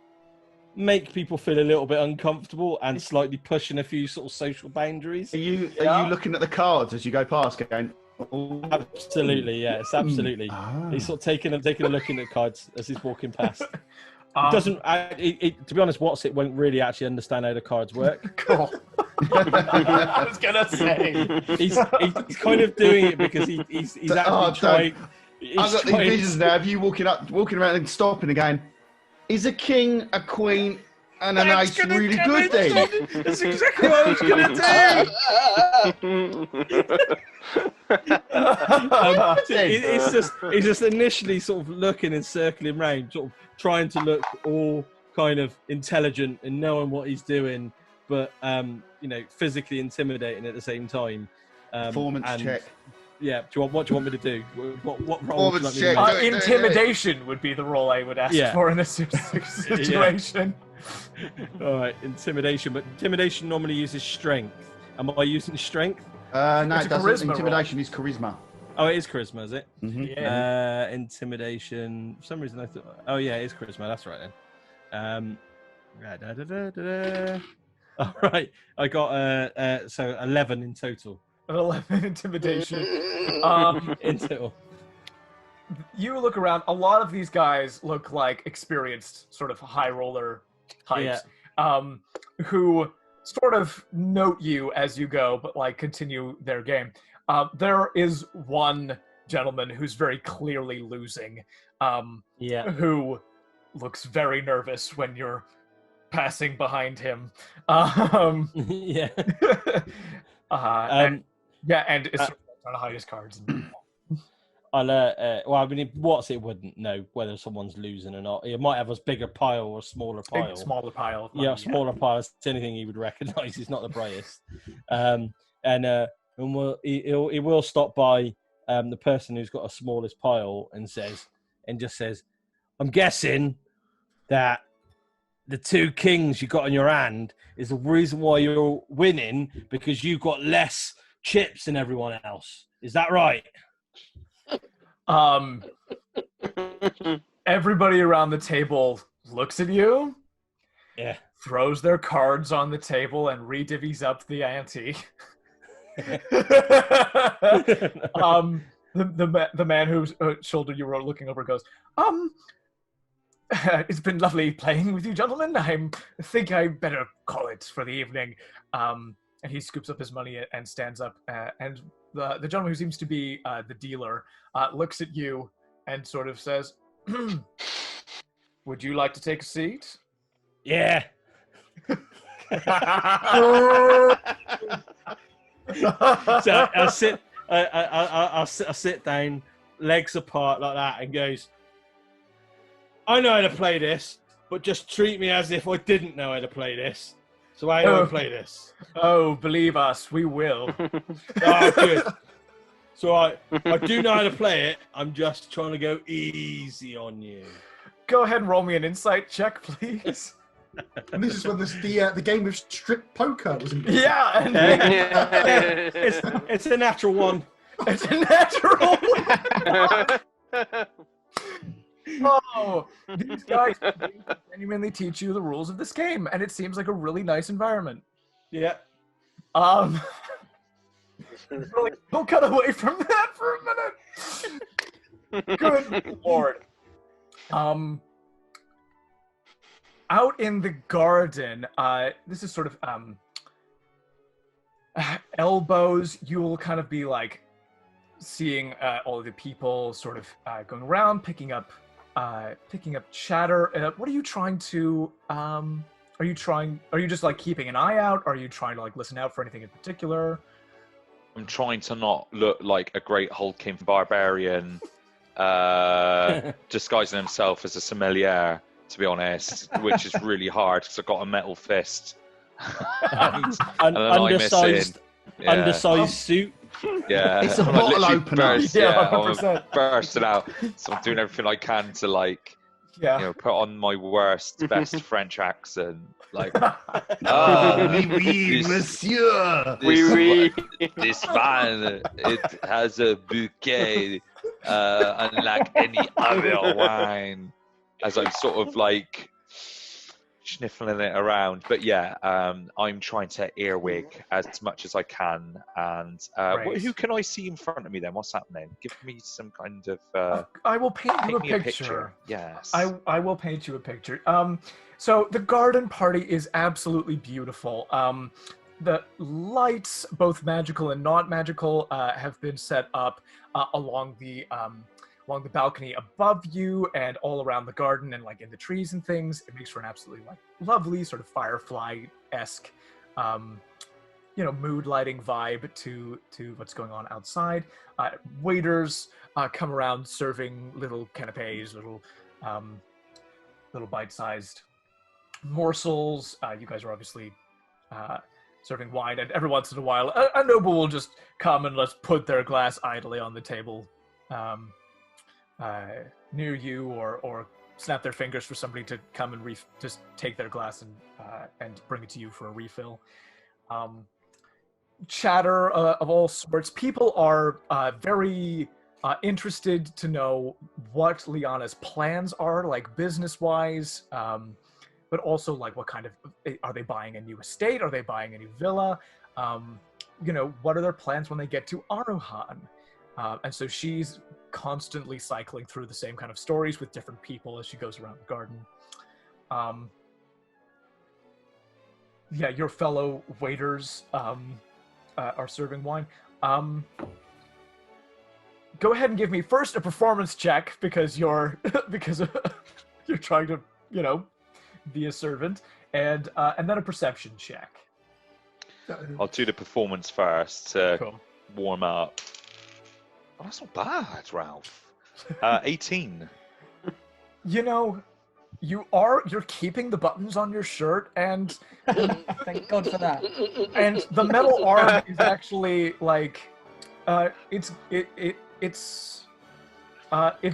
make people feel a little bit uncomfortable and slightly pushing a few sort of social boundaries. Are you looking at the cards as you go past, going? Oh. Absolutely, yes, absolutely. He's sort of taking a look in at cards as he's walking past. To be honest, Watsit won't really actually understand how the cards work. Cool. I was gonna say he's kind of doing it because he's actually trying. I've got these visions now of you walking around and stopping and going, is a king, a queen, and an ace really good then? That's exactly what I was going to do. He's just initially sort of looking and circling around, sort of trying to look all kind of intelligent and knowing what he's doing, but physically intimidating at the same time. Performance check. Yeah, what do you want me to do? What role would you check. like me to Intimidation would be the role I would ask for in this situation. All right, intimidation. But intimidation normally uses strength. Am I using strength? No, it doesn't. Charisma Intimidation is charisma. Oh, it is charisma, is it? Mm-hmm. Yeah. Intimidation. For some reason I thought. Oh, yeah, it is charisma. That's right then. All right, I got so 11 in total. 11 intimidation. In total. You look around. A lot of these guys look like experienced, sort of high roller types, who sort of note you as you go, but like continue their game. There is one gentleman who's very clearly losing, who looks very nervous when you're passing behind him. And it's sort of trying to hide his cards. Watsit wouldn't know whether someone's losing or not. He might have a bigger pile or a smaller pile. Smaller pile. Smaller pile. It's anything he would recognise. He's not the brightest. He will stop by the person who's got the smallest pile and just says, I'm guessing that the two kings you got in your hand is the reason why you're winning, because you've got less chips than everyone else. Is that right? Everybody around the table looks at you. Yeah. Throws their cards on the table and redivvies up the ante. The man whose shoulder you were looking over goes, it's been lovely playing with you, gentlemen. I think I better call it for the evening. And he scoops up his money and stands up. And the gentleman who seems to be the dealer looks at you and sort of says, would you like to take a seat? Yeah. So I'll sit down, legs apart like that, and goes, I know how to play this, but just treat me as if I didn't know how to play this. So how do I play this? Oh, believe us, we will. Oh, good. So I do know how to play it. I'm just trying to go easy on you. Go ahead and roll me an insight check, please. And this is when the game of strip poker was involved. Yeah, It's a natural one. It's a natural one. Oh, these guys genuinely teach you the rules of this game, and it seems like a really nice environment. Yeah. Really, don't cut away from that for a minute. Good Lord. Out in the garden, this is sort of elbows. You'll kind of be like seeing all of the people sort of going around, picking up chatter. What are you trying to? Are you just like keeping an eye out? Are you trying to like listen out for anything in particular? I'm trying to not look like a great hulking barbarian, disguising himself as a sommelier, to be honest, which is really hard because I've got a metal fist. and an undersized suit. Yeah, It's a bottle opener. Yeah, I'm 100%. bursting out. So I'm doing everything I can to like, put on my worst, best French accent. Like, Oui, oui, monsieur. This wine, it has a bouquet, unlike any other wine. As I'm sort of like sniffling it around, but I'm trying to earwig as much as I can. And who can I see in front of me then? What's happening? Give me some kind of. I will paint you a me picture. Yes. I will paint you a picture. So the garden party is absolutely beautiful. The lights, both magical and not magical, have been set up along the balcony above you and all around the garden and like in the trees and things. It makes for an absolutely like lovely sort of Firefly-esque, mood lighting vibe to what's going on outside. Waiters come around serving little canapes, little bite-sized morsels. You guys are obviously serving wine, and every once in a while, a noble will just come and let's put their glass idly on the table near you, or snap their fingers for somebody to come and just take their glass and bring it to you for a refill. Chatter of all sorts. People are very interested to know what Liana's plans are, like business-wise, but also like what kind of, are they buying a new estate? Are they buying a new villa? What are their plans when they get to Aruhan? And so she's constantly cycling through the same kind of stories with different people as she goes around the garden. Your fellow waiters are serving wine. Go ahead and give me first a performance check because you're you're trying to be a servant, and then a perception check. I'll do the performance first to Cool. warm up. Oh, that's not bad, Ralph. 18. You're keeping the buttons on your shirt, and Thank God for that. and the metal arm is actually like it's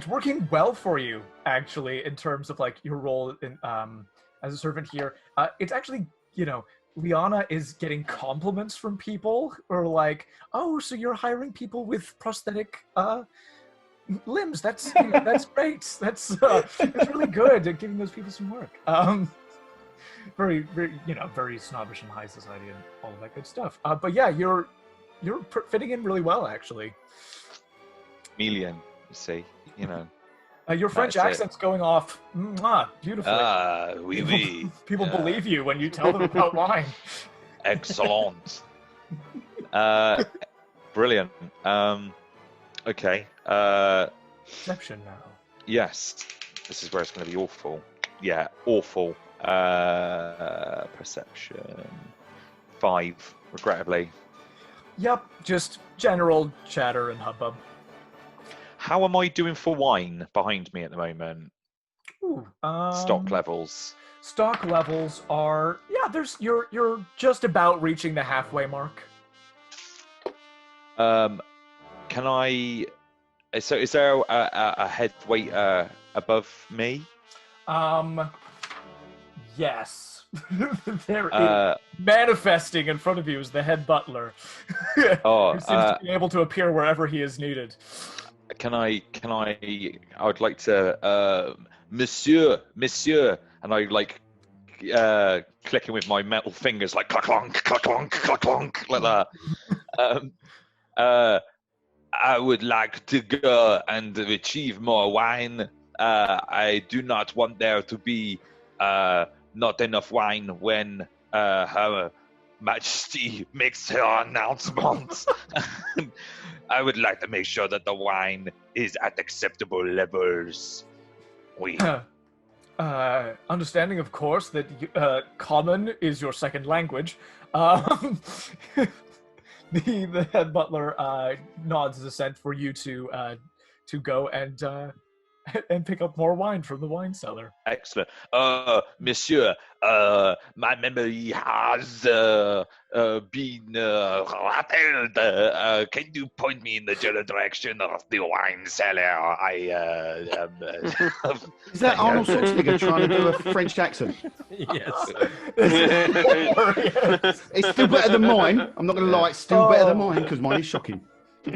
working well for you, actually, in terms of like your role in as a servant here. It's actually, Liana is getting compliments from people who are like, oh, so you're hiring people with prosthetic limbs. That's great. That's really good at giving those people some work. Very, very, very snobbish and high society and all of that good stuff. But yeah, you're fitting in really well, actually. Chameleon, you see, Your French accent's going off beautifully. Oui, oui. People believe you when you tell them about wine. Excellent. Brilliant. Okay. Perception now. Yes. This is where it's going to be awful. Yeah, awful. Perception. 5, regrettably. Yep, just general chatter and hubbub. How am I doing for wine behind me at the moment? Ooh, Stock levels. Stock levels are you're just about reaching the halfway mark. Can I? So is there a head waiter above me? Yes. There is manifesting in front of you is the head butler. Who seems to be able to appear wherever he is needed. I would like to, Monsieur, and I like clicking with my metal fingers like clack clonk, clack clonk, clack clonk, like that. I would like to go and retrieve more wine. I do not want there to be not enough wine when Her Majesty makes her announcement. I would like to make sure that the wine is at acceptable levels. Understanding, of course, that common is your second language. The head butler nods his assent for you to go and pick up more wine from the wine cellar. Excellent. Monsieur, my memory has been rattled. Can you point me in the general direction of the wine cellar? Is that Arnold Schwarzenegger trying to do a French accent? Yes. It's still better than mine. I'm not going to lie, it's still better than mine because mine is shocking.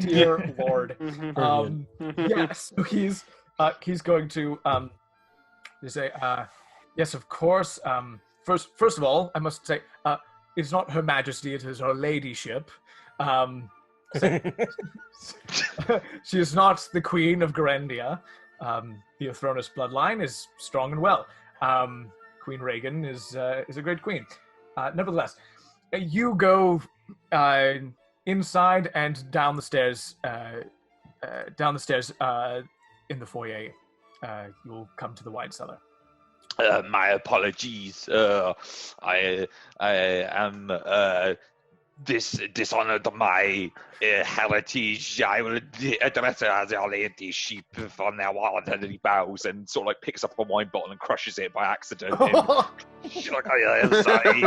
Dear Lord. Yes, so he's going to say, yes, of course. First of all, I must say, it's not Her Majesty, it is Her Ladyship. She is not the Queen of Garandia. The Athronus bloodline is strong and well. Queen Reagan is a great queen. Nevertheless, you go inside and down the stairs. In the foyer, you'll come to the wine cellar. My apologies. I am dishonored my heritage. I will address her as our ladyship from now on. And he bows and sort of like picks up a wine bottle and crushes it by accident. She's like, oh, yeah, I'm sorry.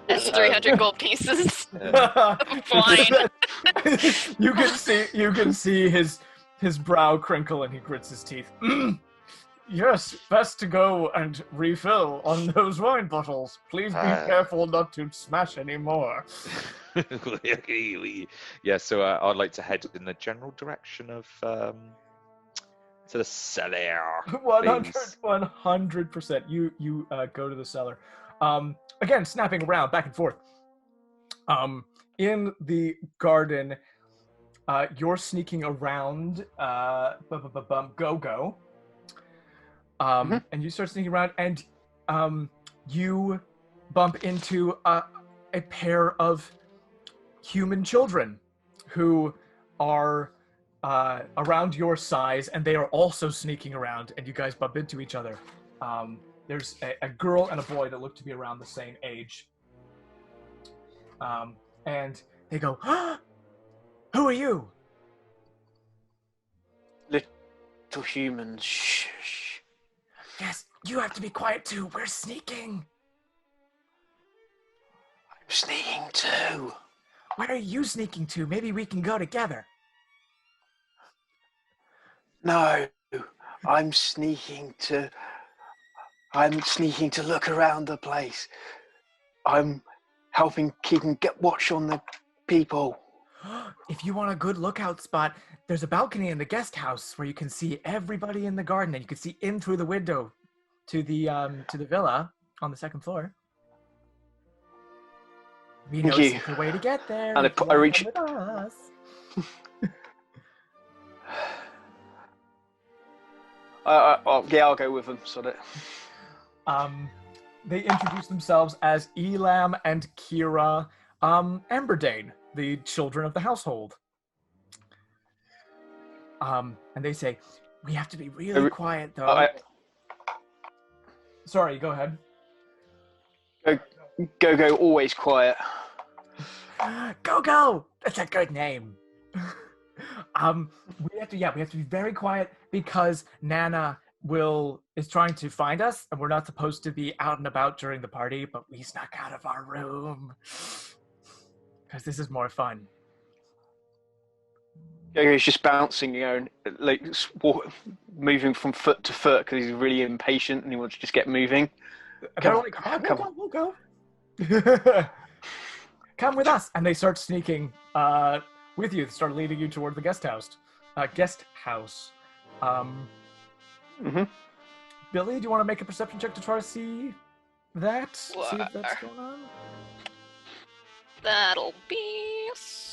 That's 300 gold pieces of wine. You can see his brow crinkle and he grits his teeth. Yes, best to go and refill on those wine bottles. Please be careful not to smash any more. Yeah, so I'd like to head in the general direction of to the cellar. 100%. You go to the cellar. Again, snapping around back and forth. In the garden, you're sneaking around GoGo. And you start sneaking around, and you bump into a pair of human children who are around your size, and they are also sneaking around, and you guys bump into each other. There's a girl and a boy that look to be around the same age. And they go, "Who are you?" Little humans. Shh. Yes, you have to be quiet too. We're sneaking. I'm sneaking too. Where are you sneaking to? Maybe we can go together. No, I'm sneaking to look around the place. I'm helping get watch on the people. If you want a good lookout spot, there's a balcony in the guest house where you can see everybody in the garden, and you can see in through the window to the villa on the second floor. We know a secret way to get there. And I reach. With us. I'll go with them. Sod it. They introduce themselves as Elam and Kira Amberdane, the children of the household. And they say, we have to be really quiet, though. Sorry, go ahead. GoGo, always quiet. GoGo! That's a good name. we have to be very quiet because Nana is trying to find us, and we're not supposed to be out and about during the party, but we snuck out of our room because this is more fun. He's just bouncing, like moving from foot to foot because he's really impatient and he wants to just get moving. They're like, we'll go. Come with us. And they start sneaking with you. They start leading you toward the guest house. Billy, do you want to make a perception check to try to see that? See if that's going on? That'll be...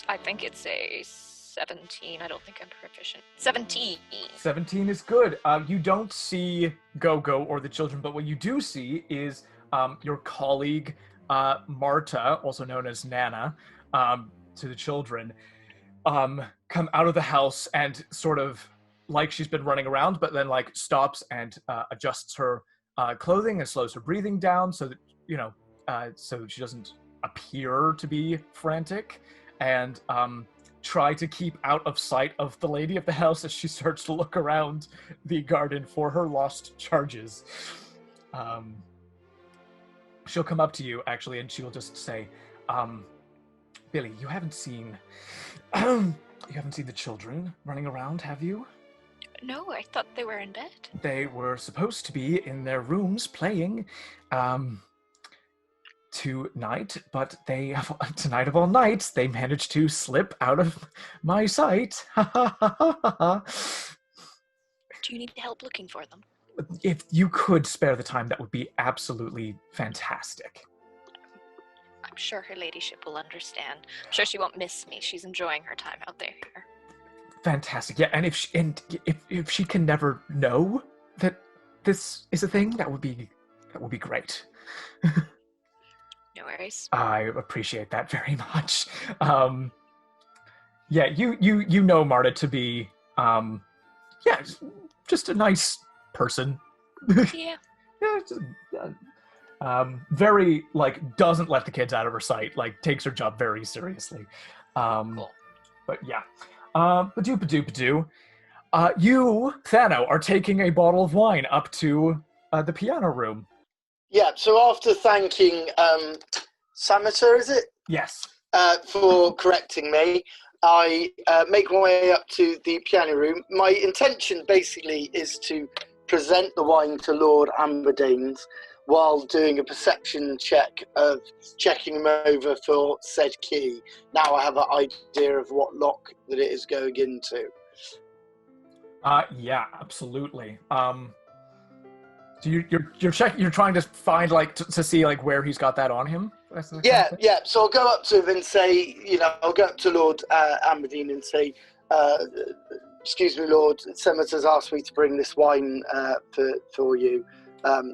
I think it's a 17. I don't think I'm proficient. 17. 17 is good. You don't see GoGo or the children, but what you do see is your colleague, Marta, also known as Nana, to the children, come out of the house and sort of like she's been running around, but then like stops and adjusts her clothing and slows her breathing down so that, so she doesn't appear to be frantic, and try to keep out of sight of the lady of the house as she starts to look around the garden for her lost charges. She'll come up to you, actually, and she'll just say, Billy, you haven't seen the children running around, have you? No, I thought they were in bed. They were supposed to be in their rooms playing tonight, but tonight of all nights, they managed to slip out of my sight. Do you need help looking for them? If you could spare the time, that would be absolutely fantastic. I'm sure her ladyship will understand. I'm sure she won't miss me. She's enjoying her time out there. Fantastic. Yeah, and if she can never know that this is a thing, that would be great. No worries. I appreciate that very much. Yeah, you know Marta to be just a nice person. Yeah. Very like doesn't let the kids out of her sight, like takes her job very seriously. Cool. But yeah. Badoo. You, Thano, are taking a bottle of wine up to the piano room. Yeah, so after thanking Sameter, is it? Yes. For correcting me, I make my way up to the piano room. My intention basically is to present the wine to Lord Amberdane's while doing a perception check of checking him over for said key. Now I have an idea of what lock that it is going into. Yeah, absolutely. So you're trying to find to see like where he's got that on him? Yeah. So I'll go up to him and say, I'll go up to Lord Amberdane and say, excuse me, Lord, Senator's asked me to bring this wine for you.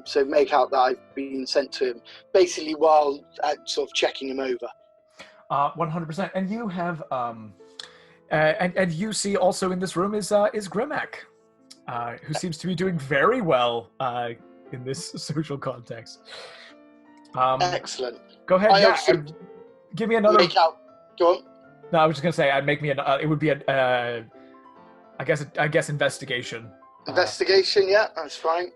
So make out that I've been sent to him, basically while sort of checking him over. 100%. And you have, and you see also in this room is Gremek, who seems to be doing very well in this social context. Excellent. Go ahead. Give me another. Make out. Go on. No, I was just gonna say I'd make me it would be I guess investigation. Investigation, yeah, that's fine.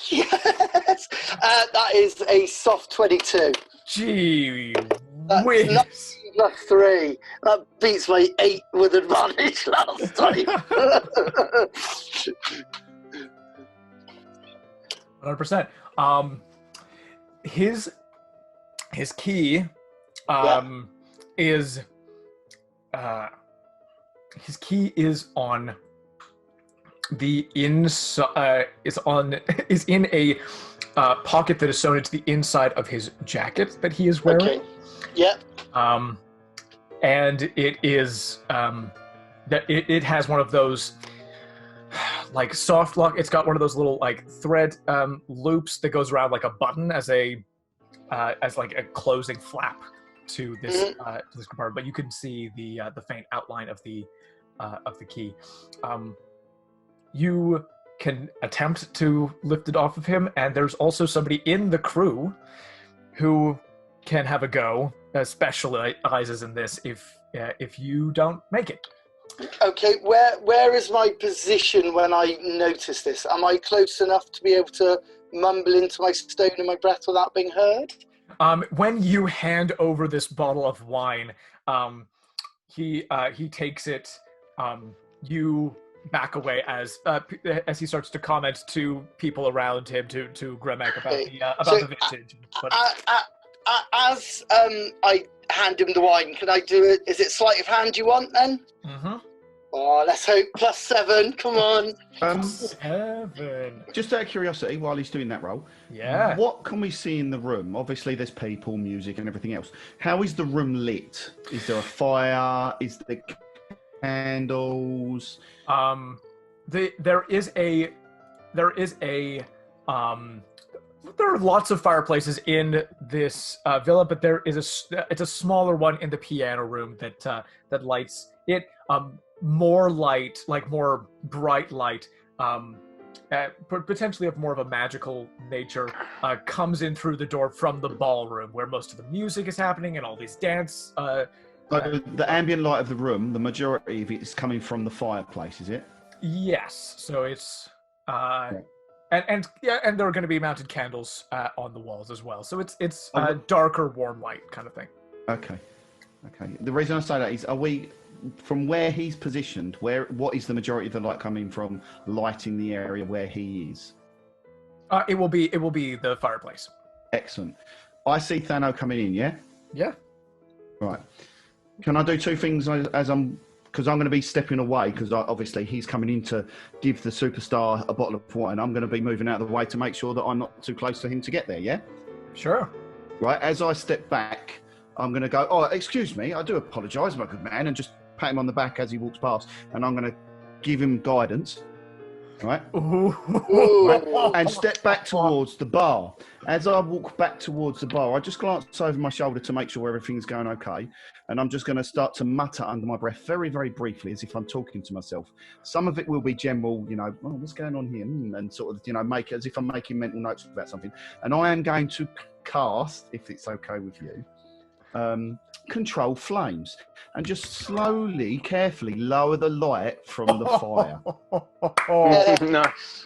Yes, that is a soft 22. Gee That's whiz. 19 plus 3. That beats my 8 with advantage last time. 100%. His key is his key is on the inside is in a pocket that is sewn into the inside of his jacket that he is wearing. Okay. Yeah. And it is that it has one of those like soft lock. It's got one of those little like thread loops that goes around like a button as like a closing flap to this this compartment. But you can see the faint outline of the key. You can attempt to lift it off of him, and there's also somebody in the crew who can have a go. Specializes in this if you don't make it. Okay, where is my position when I notice this? Am I close enough to be able to mumble into my stone in my breath without being heard? When you hand over this bottle of wine, he takes it. You back away as he starts to comment to people around him, to Gremek about the vintage. But as I hand him the wine, can I do it? Is it sleight of hand you want then? Mm-hmm. Oh, let's hope +7. Come on. 7. Just out of curiosity, while he's doing that role, Yeah. what can we see in the room? Obviously, there's people, music, and everything else. How is the room lit? Is there a fire? Is there candles? There are lots of fireplaces in this villa, but it's a smaller one in the piano room that lights it. More light, like more bright light, potentially of more of a magical nature, comes in through the door from the ballroom where most of the music is happening and all these dance. Like the ambient light of the room, the majority of it is coming from the fireplace, is it? Yes. So it's and there are going to be mounted candles on the walls as well. So it's darker, warm light kind of thing. Okay. The reason I say that is, are we, from where he's positioned, what is the majority of the light coming from, lighting the area where he is? It will be the fireplace. Excellent. I see Thano coming in. Yeah. Yeah. Right. Can I do two things because I'm going to be stepping away because obviously he's coming in to give the superstar a bottle of wine. I'm going to be moving out of the way to make sure that I'm not too close to him to get there. Yeah. Sure. Right. As I step back, I'm going to go, oh, excuse me, I do apologise, my good man, and just pat him on the back as he walks past, and I'm going to give him guidance, right? Right? And step back towards the bar. As I walk back towards the bar, I just glance over my shoulder to make sure everything's going okay, and I'm just going to start to mutter under my breath very, very briefly as if I'm talking to myself. Some of it will be general, oh, what's going on here? And sort of, make it as if I'm making mental notes about something. And I am going to cast, if it's okay with you, control flames and just slowly, carefully lower the light from the fire. Nice.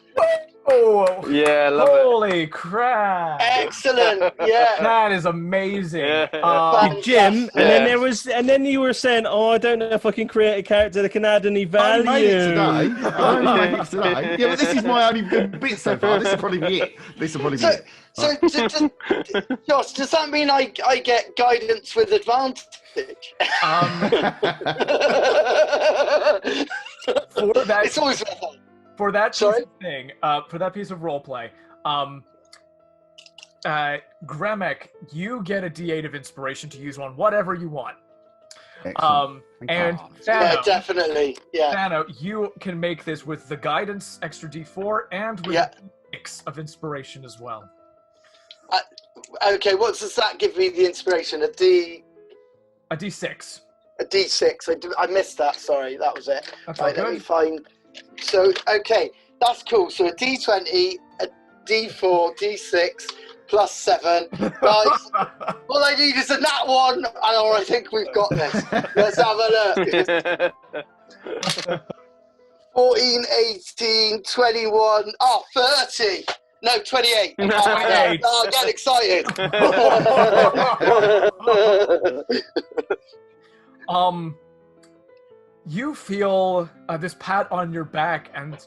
Oh, yeah, love holy crap! Excellent. Yeah, that is amazing. Jim, and then you were saying, "Oh, I don't know if I can create a character that can add any value." I made it today. Yeah, but this is my only good bit so far. This will probably be it. So, Josh, does that mean I get guidance with advantage? For that, it's always fun. For that piece of thing, for that piece of roleplay, Gremek, you get a D8 of inspiration to use on whatever you want. And Thano, yeah, definitely. Yeah. Thano, you can make this with the guidance extra D4 and with D6 of inspiration as well. Okay, what does that give me the inspiration? A D6. A D6. I missed that. Sorry, that was it. That's right, let me find. So, okay, that's cool. So a D20, a D4, D6, +7. Guys, all I need is a nat 1, and I think we've got this. Let's have a look. 14, 18, 21, 30. No, 28. Oh, get excited. You feel this pat on your back, and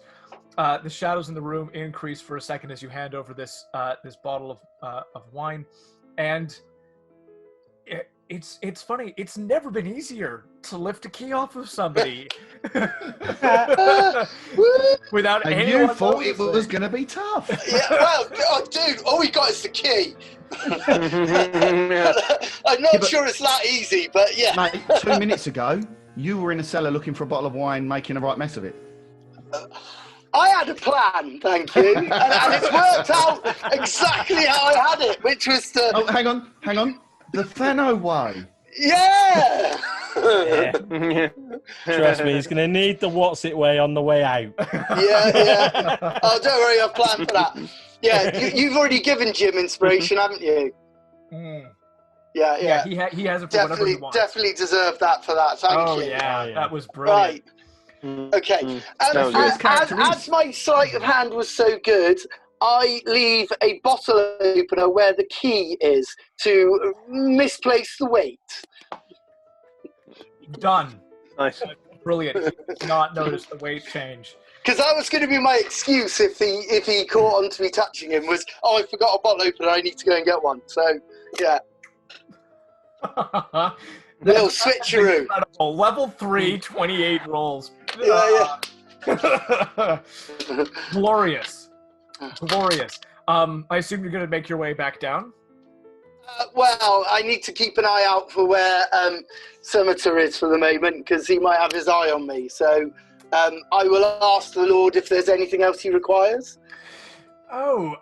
the shadows in the room increase for a second as you hand over this bottle of wine, and it's funny. It's never been easier to lift a key off of somebody without anyone. You thought it was going to be tough. Yeah, well, dude, all we got is the key. I'm not sure it's that easy, but yeah. Mate, 2 minutes ago, you were in a cellar looking for a bottle of wine, making a right mess of it. I had a plan, thank you, and it's worked out exactly how I had it, which was to... Oh, hang on. The Thano way. Yeah! Trust me, he's going to need the Watsit way on the way out. Yeah. Oh, don't worry, I've planned for that. Yeah, you've already given Jim inspiration, haven't you? Yeah. He has it for whatever he wants. Definitely deserve that for that. Thank you. Yeah, that was brilliant. Right. Okay. Smells good. As my sleight of hand was so good, I leave a bottle opener where the key is to misplace the weight. Done. Nice. Brilliant. You did not notice the weight change. Because that was going to be my excuse if he caught on to me touching him was, I forgot a bottle opener, I need to go and get one. So, yeah. Little switcheroo. Incredible. Level 3, 28 rolls. Yeah. Glorious. Glorious. I assume you're going to make your way back down? Well, I need to keep an eye out for where Scimitar is for the moment, because he might have his eye on me. So I will ask the Lord if there's anything else he requires. Oh,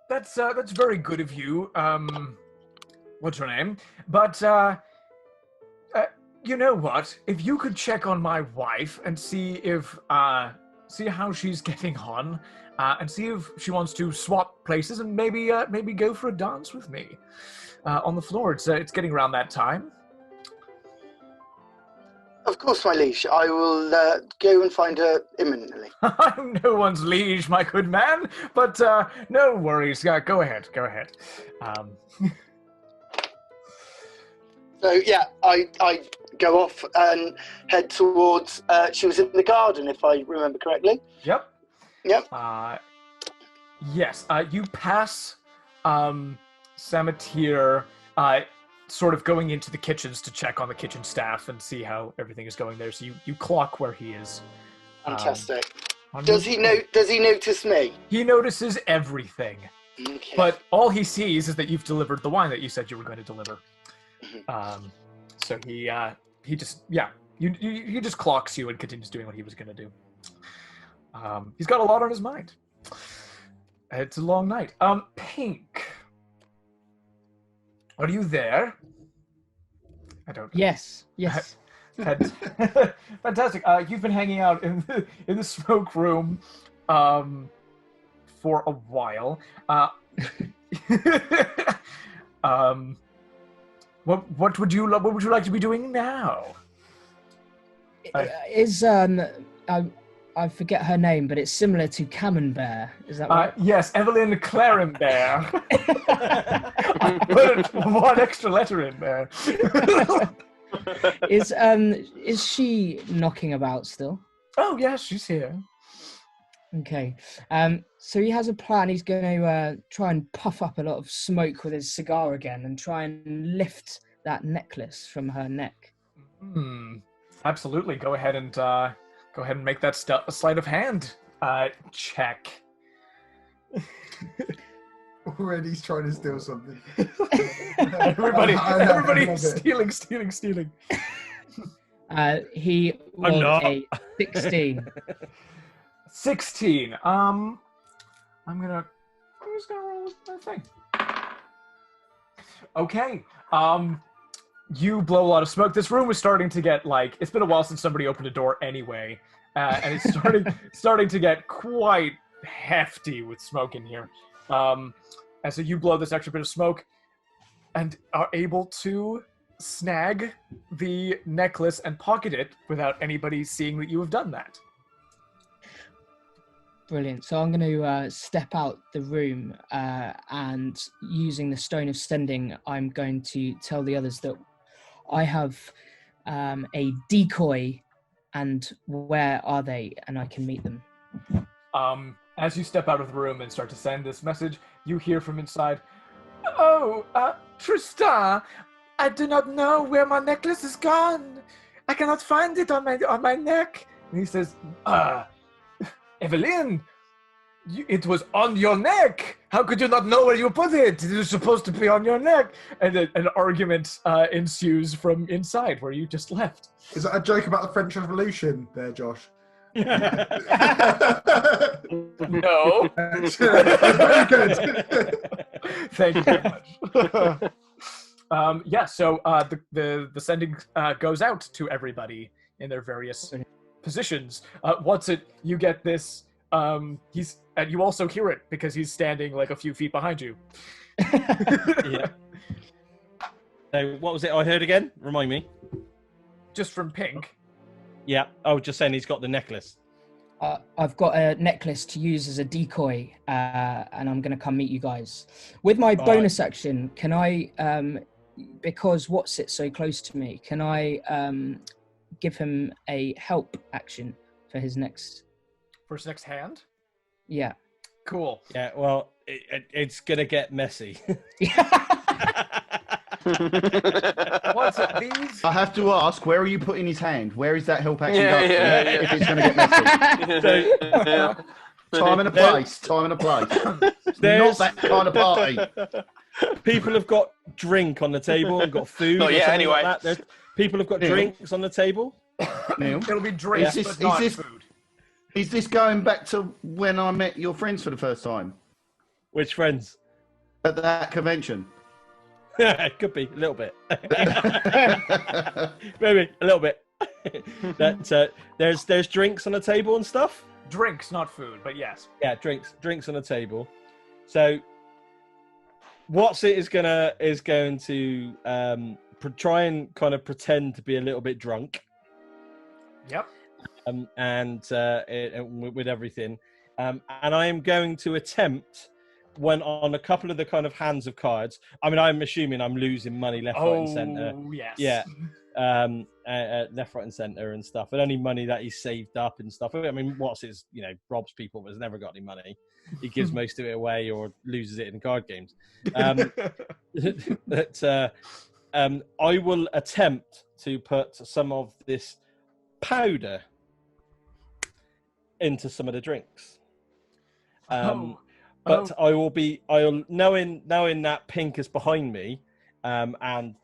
that's very good of you. What's her name? But you know what? If you could check on my wife and see how she's getting on, and see if she wants to swap places and maybe go for a dance with me on the floor. It's getting around that time. Of course, my liege. I will go and find her imminently. I'm no one's liege, my good man. But no worries. Go ahead. Go ahead. So yeah, I go off and head towards. She was in the garden, if I remember correctly. Yep. Yep. Yes. You pass Scimitar, sort of going into the kitchens to check on the kitchen staff and see how everything is going there. So you clock where he is. Fantastic. Does he notice me? He notices everything. Okay. But all he sees is that you've delivered the wine that you said you were going to deliver. So he just he just clocks you and continues doing what he was going to do. He's got a lot on his mind. It's a long night. Pink, are are I don't know. Yes. Fantastic. You've been hanging out in the smoke room for a while. What would you like to be doing now? I forget her name, but it's similar to Camembert. Is that right? Yes, Evelyn Clarembert. I put one extra letter in there. Is she knocking about still? Oh yes, she's here. Okay. So he has a plan. He's going to try and puff up a lot of smoke with his cigar again and try and lift that necklace from her neck. Absolutely. Go ahead and make that sleight of hand check. Already he's trying to steal something. Everybody stealing. He rolled a 16. 16. I'm just gonna roll that thing. Okay. You blow a lot of smoke. This room is starting to get it's been a while since somebody opened a door anyway, and it's starting to get quite hefty with smoke in here. And so you blow this extra bit of smoke, and are able to snag the necklace and pocket it without anybody seeing that you have done that. Brilliant. So I'm going to step out the room and using the Stone of Sending, I'm going to tell the others that I have a decoy and where are they, and I can meet them. As you step out of the room and start to send this message, you hear from inside, "Oh, Tristan, I do not know where my necklace is gone. I cannot find it on my neck." And he says, "Evelyn, it was on your neck. How could you not know where you put it? It was supposed to be on your neck." And an argument ensues from inside where you just left. Is that a joke about the French Revolution there, Josh? No. Very good. Thank you very much. So the sending goes out to everybody in their various positions. Watsit, you get this. And you also hear it because he's standing a few feet behind you. Yeah. So what was it I heard again? Remind me. Just from Pink. Yeah. Oh, just saying he's got the necklace. I've got a necklace to use as a decoy, and I'm going to come meet you guys. With my bonus action, can I, because Watsit so close to me, can I give him a help action for his next... For his next hand? Yeah. Cool. Yeah, well, it's going to get messy. What's it, these? I have to ask, where are you putting his hand? Where is that help action Yeah, going? yeah. If it's going to get messy. Time and a place. Time and a place. It's not that kind of party. People have got drink on the table and got food. Oh, or yeah, something anyway. like that. People have got Neil. drinks on the table. Neil, It'll be drinks, Is but this- not is this- food. is this going back to when I met your friends for the first time Which friends? at that convention? It could be a little bit. Maybe a little bit. That there's drinks on the table and stuff. Drinks, not food, but yes. Yeah, drinks on the table. So Watsit is going to try and kind of pretend to be a little bit drunk. Yep. With everything, and I am going to attempt when on a couple of the kind of hands of cards. I mean, I'm assuming I'm losing money left, right, and centre. Oh, yes. Yeah, left, right, and centre and stuff. But only money that he's saved up and stuff. I mean, Watts robs people, but has never got any money. He gives most of it away or loses it in card games. I will attempt to put some of this powder into some of the drinks. But I'll knowing that Pink is behind me, and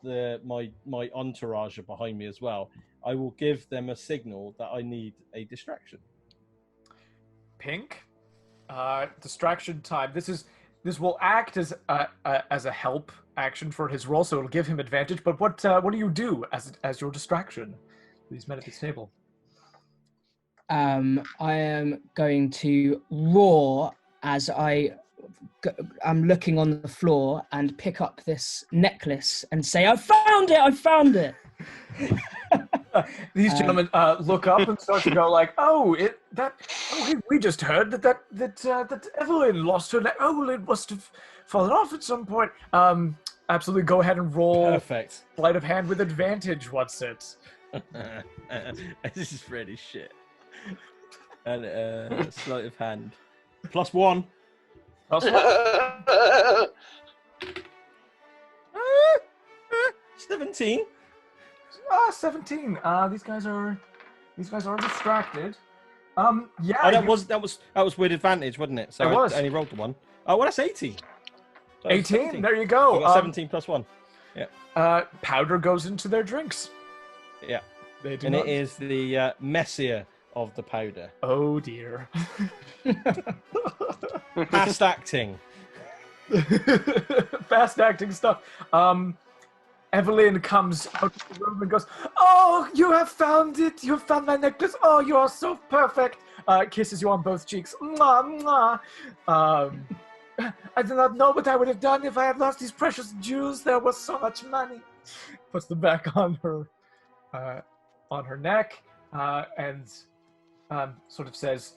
my entourage are behind me as well. I will give them a signal that I need a distraction. Pink, distraction time. This will act as a help action for his role, so it'll give him advantage. But what do you do as your distraction? These men at this table. I am going to roar as I'm looking on the floor and pick up this necklace and say, "I found it! I found it!" These gentlemen look up and start to go like, we just heard that Evelyn lost her neck. Oh, it must have fallen off at some point. Absolutely, go ahead and roll. Perfect. Sleight of hand with advantage. What's it? This is really shit. And sleight of hand. +1. +1. 17. 17. These guys are distracted. Oh, that was with advantage, wasn't it? So It was. I only rolled the one. Oh, well, that's 18. So 18. There you go. I got 17 +1. Yeah. Powder goes into their drinks. Yeah. They do And not. it is the messier of the powder. Oh dear. Fast acting. Fast acting stuff. Evelyn comes out of the room and goes, "Oh, you have found it! You have found my necklace! Oh, you are so perfect!" Kisses you on both cheeks. Mwah, mwah. I do not know what I would have done if I had lost these precious jewels. There was so much money. Puts them back on her neck, and sort of says,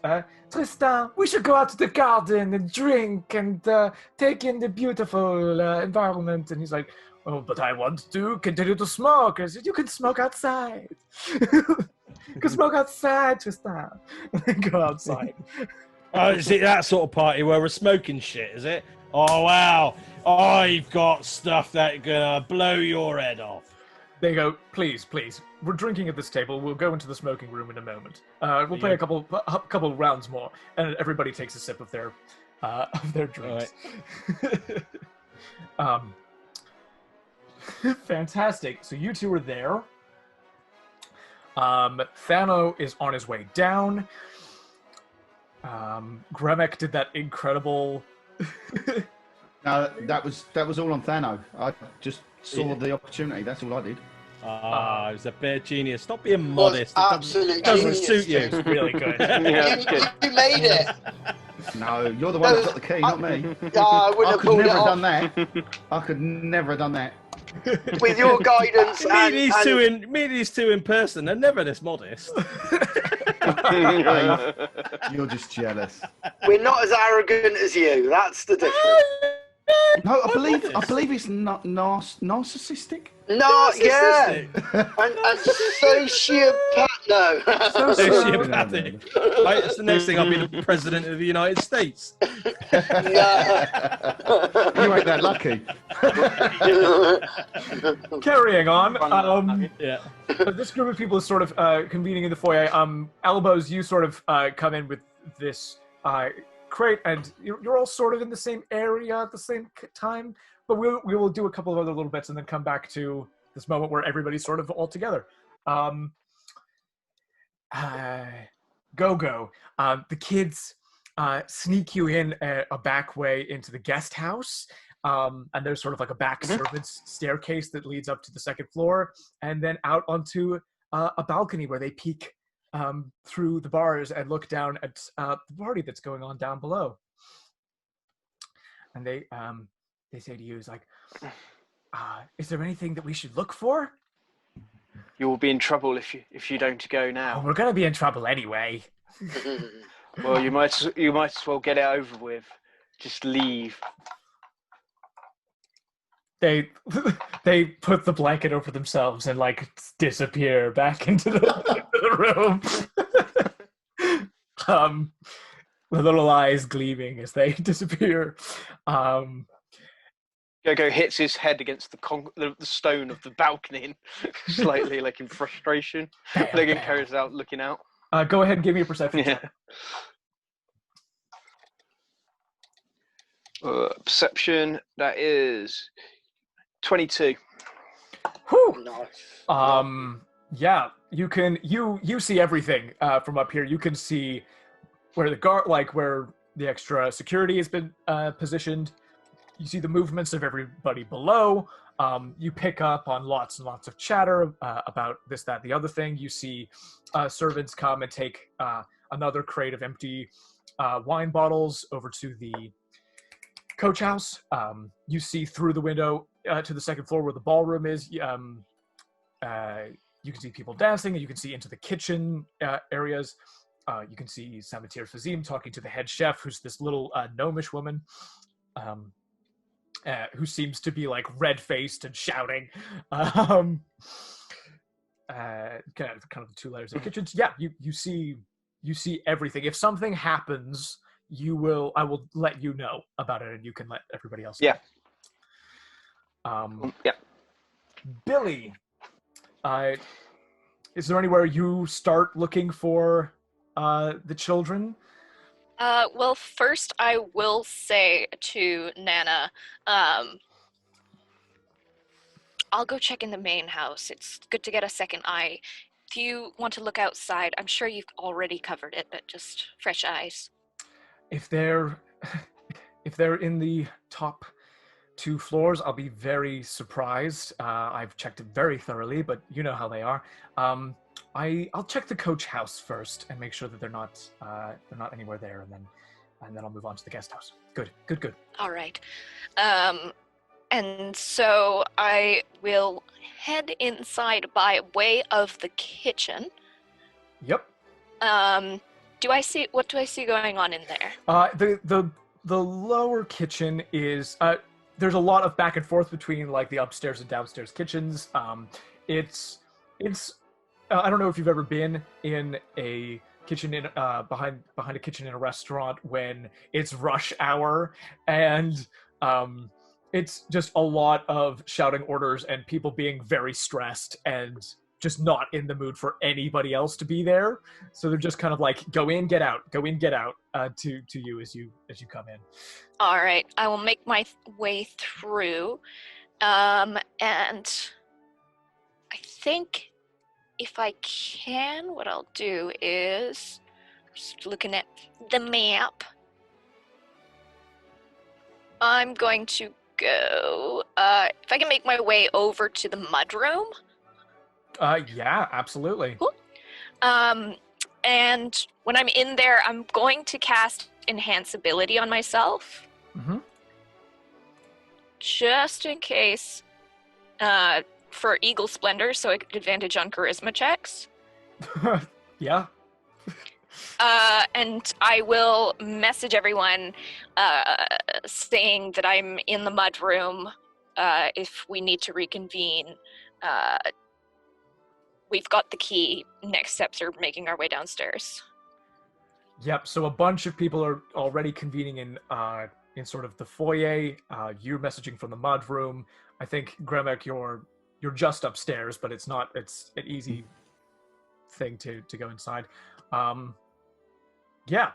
"Tristan, we should go out to the garden and drink and take in the beautiful environment." And he's like, "Oh, but I want to continue to smoke." I said, "You can smoke outside." You can smoke outside, Tristan. And then go outside. Oh, is it that sort of party where we're smoking shit, is it? Oh, wow. I've got stuff that's gonna blow your head off. They go, "Please, please. We're drinking at this table. We'll go into the smoking room in a moment. We'll play a couple rounds more." And everybody takes a sip of their drinks. Right. Fantastic. So you two are there. Thano is on his way down. Gremek did that incredible. No, that was all on Thano. I just saw the opportunity. That's all I did. Ah, it was a bit of genius. Stop being Was modest. absolute It doesn't genius. suit you. It's really good. Yeah, it's good. You made it. No, you're the one that got the key, not me. I wouldn't I have could pulled it never have off. done that. I could never have done that. with your guidance meet these two in person. They're never this modest. You're just jealous. we're not as arrogant as you. That's the difference. No, I believe it's not narcissistic. No, yeah, and sociopath. No, Sociopathic. Right, it's the next thing. I'll be the president of the United States. no. You ain't that lucky. Carrying on. Yeah. This group of people is sort of convening in the foyer. Elbows, you sort of come in with this crate, and you're all sort of in the same area at the same time. But we will do a couple of other little bits and then come back to this moment where everybody's sort of all together. GoGo. The kids sneak you in a back way into the guest house. And there's sort of like a back servant's staircase that leads up to the second floor, and then out onto a balcony where they peek through the bars and look down at the party that's going on down below. And they say to you, "Is like, is there anything that we should look for?" You will be in trouble if you don't go Oh, now. we're gonna be in trouble anyway. Well, you might as well get it over with. Just leave. They put the blanket over themselves and like disappear back into the room. The little eyes gleaming as they disappear. GoGo hits his head against the stone of the balcony, slightly like in frustration. Logan carries out, looking out. Go ahead and give me a perception check. Perception, that is 22. Whew. Nice. Yeah, you see everything from up here. You can see where where the extra security has been positioned. You see the movements of everybody below. You pick up on lots and lots of chatter about this, that, the other thing. You see servants come and take another crate of empty wine bottles over to the coach house. You see through the window to the second floor where the ballroom is. You can see people dancing, and you can see into the kitchen areas. You can see Samatier Fazim talking to the head chef, who's this little gnomish woman. Who seems to be like red-faced and shouting. Kind of the two layers of kitchens. Yeah, you see everything. If something happens, I will let you know about it, and you can let everybody else know. Yeah. Billy, is there anywhere you start looking for the children? Well, first I will say to Nana, I'll go check in the main house. It's good to get a second eye. Do you want to look outside? I'm sure you've already covered it, but just fresh eyes. If they're in the top 2 floors, I'll be very surprised. I've checked it very thoroughly, but you know how they are. I'll check the coach house first and make sure that they're not anywhere there, and then I'll move on to the guest house. Good. All right. And so I will head inside by way of the kitchen. Yep. What do I see going on in there? The lower kitchen is there's a lot of back and forth between like the upstairs and downstairs kitchens. It's I don't know if you've ever been in a kitchen behind a kitchen in a restaurant when it's rush hour, and it's just a lot of shouting orders and people being very stressed and just not in the mood for anybody else to be there. So they're just kind of like, go in, get out, to you as you come in. All right, I will make my way through, and I think if I can, what I'll do is, just looking at the map, I'm going to go, if I can make my way over to the mudroom. Yeah, absolutely. Cool. And when I'm in there, I'm going to cast Enhance Ability on myself. Mm-hmm. Just in case for Eagle Splendor, so I get advantage on charisma checks. Yeah. And I will message everyone saying that I'm in the mud room. If we need to reconvene, we've got the key. Next steps are making our way downstairs. Yep. So a bunch of people are already convening in sort of the foyer. You're messaging from the mud room. I think Gremek, you're just upstairs, but it's not. It's an easy thing to go inside. Yeah.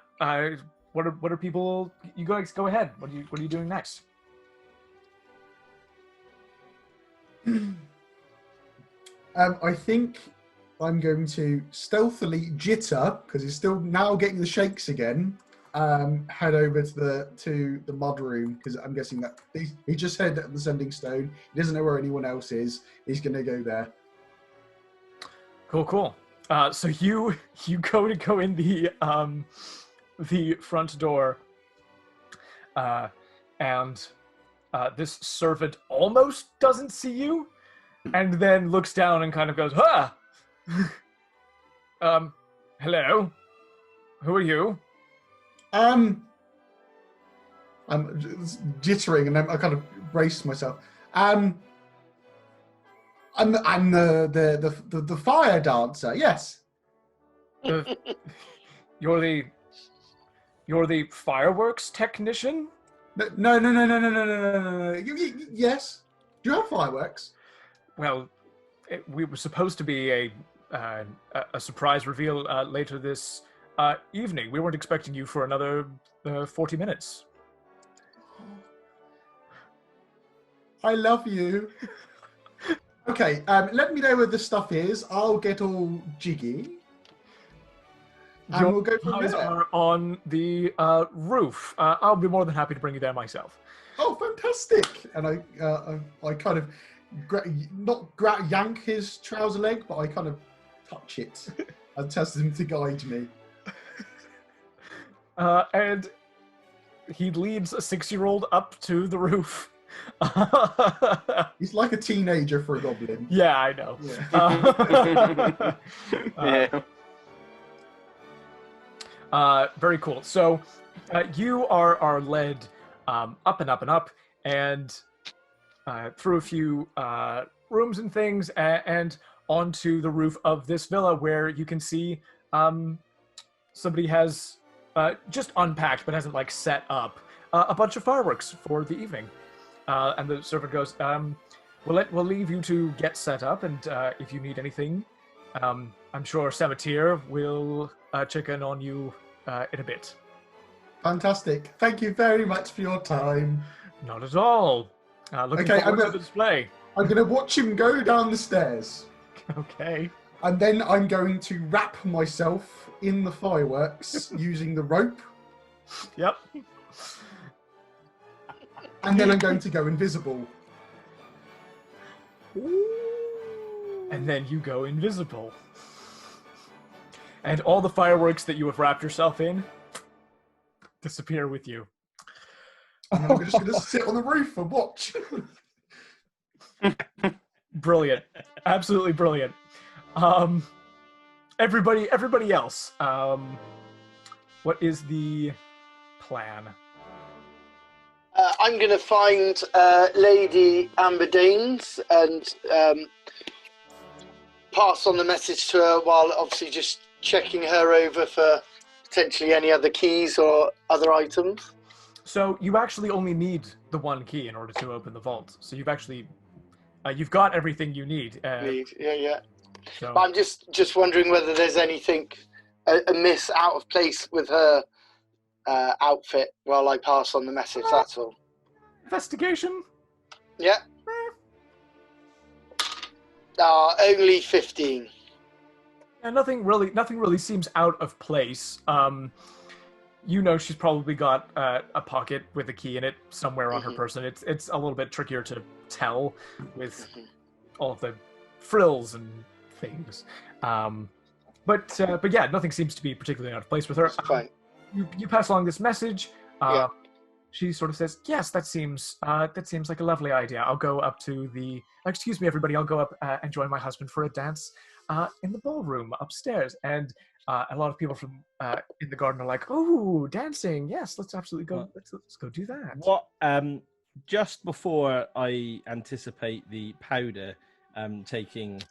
What are people? You guys go ahead. What are you doing next? I think I'm going to stealthily jitter because he's still now getting the shakes again. Head over to the mud room because I'm guessing that he just heard at the sending stone. He doesn't know where anyone else is. He's going to go there. Cool. So you go in the front door, and this servant almost doesn't see you, and then looks down and kind of goes, "Huh, hello, who are you?" I'm jittering and I kind of brace myself. I'm the fire dancer. Yes. You're the fireworks technician? No. Yes. Do you have fireworks? Well, we were supposed to be a surprise reveal later this evening. We weren't expecting you for another 40 minutes. I love you. Okay, let me know where the stuff is. I'll get all jiggy. And we'll go from Eyes there. are on the roof. I'll be more than happy to bring you there myself. Oh, fantastic! And I kind of yank his trouser leg, but I kind of touch it and test him to guide me. And he leads a 6-year-old up to the roof. He's like a teenager for a goblin. Yeah, I know. Yeah. Very cool. So you are led up and up and up, and through a few rooms and things, and onto the roof of this villa, where you can see somebody has just unpacked, but hasn't like set up a bunch of fireworks for the evening. And the servant goes, we'll leave you to get set up, and if you need anything, I'm sure Samatier will check in on you in a bit. Fantastic. Thank you very much for your time. Not at all. Looking forward to the display. I'm going to watch him go down the stairs. Okay. And then I'm going to wrap myself in the fireworks using the rope. Yep. And then I'm going to go invisible. And then you go invisible. And all the fireworks that you have wrapped yourself in disappear with you. And I'm just going to sit on the roof and watch. Brilliant. Absolutely brilliant. Everybody else, what is the plan? I'm going to find Lady Amberdane and pass on the message to her while obviously just checking her over for potentially any other keys or other items. So you actually only need the one key in order to open the vault. So you've actually, you've got everything you need. Yeah. So. But I'm just wondering whether there's anything amiss, out of place with her outfit while I pass on the message, that's all. Investigation? Yeah. Only 15. And nothing really seems out of place. You know, she's probably got a pocket with a key in it somewhere on her person. It's a little bit trickier to tell with all of the frills and things. But yeah, nothing seems to be particularly out of place with her. Fine. You pass along this message. she sort of says, "Yes, that seems like a lovely idea. I'll go up to the. Excuse me, everybody. I'll go up and join my husband for a dance in the ballroom upstairs." And a lot of people from in the garden are like, "Oh, dancing! Yes, let's absolutely go. Let's go do that." What? Just before I anticipate the powder taking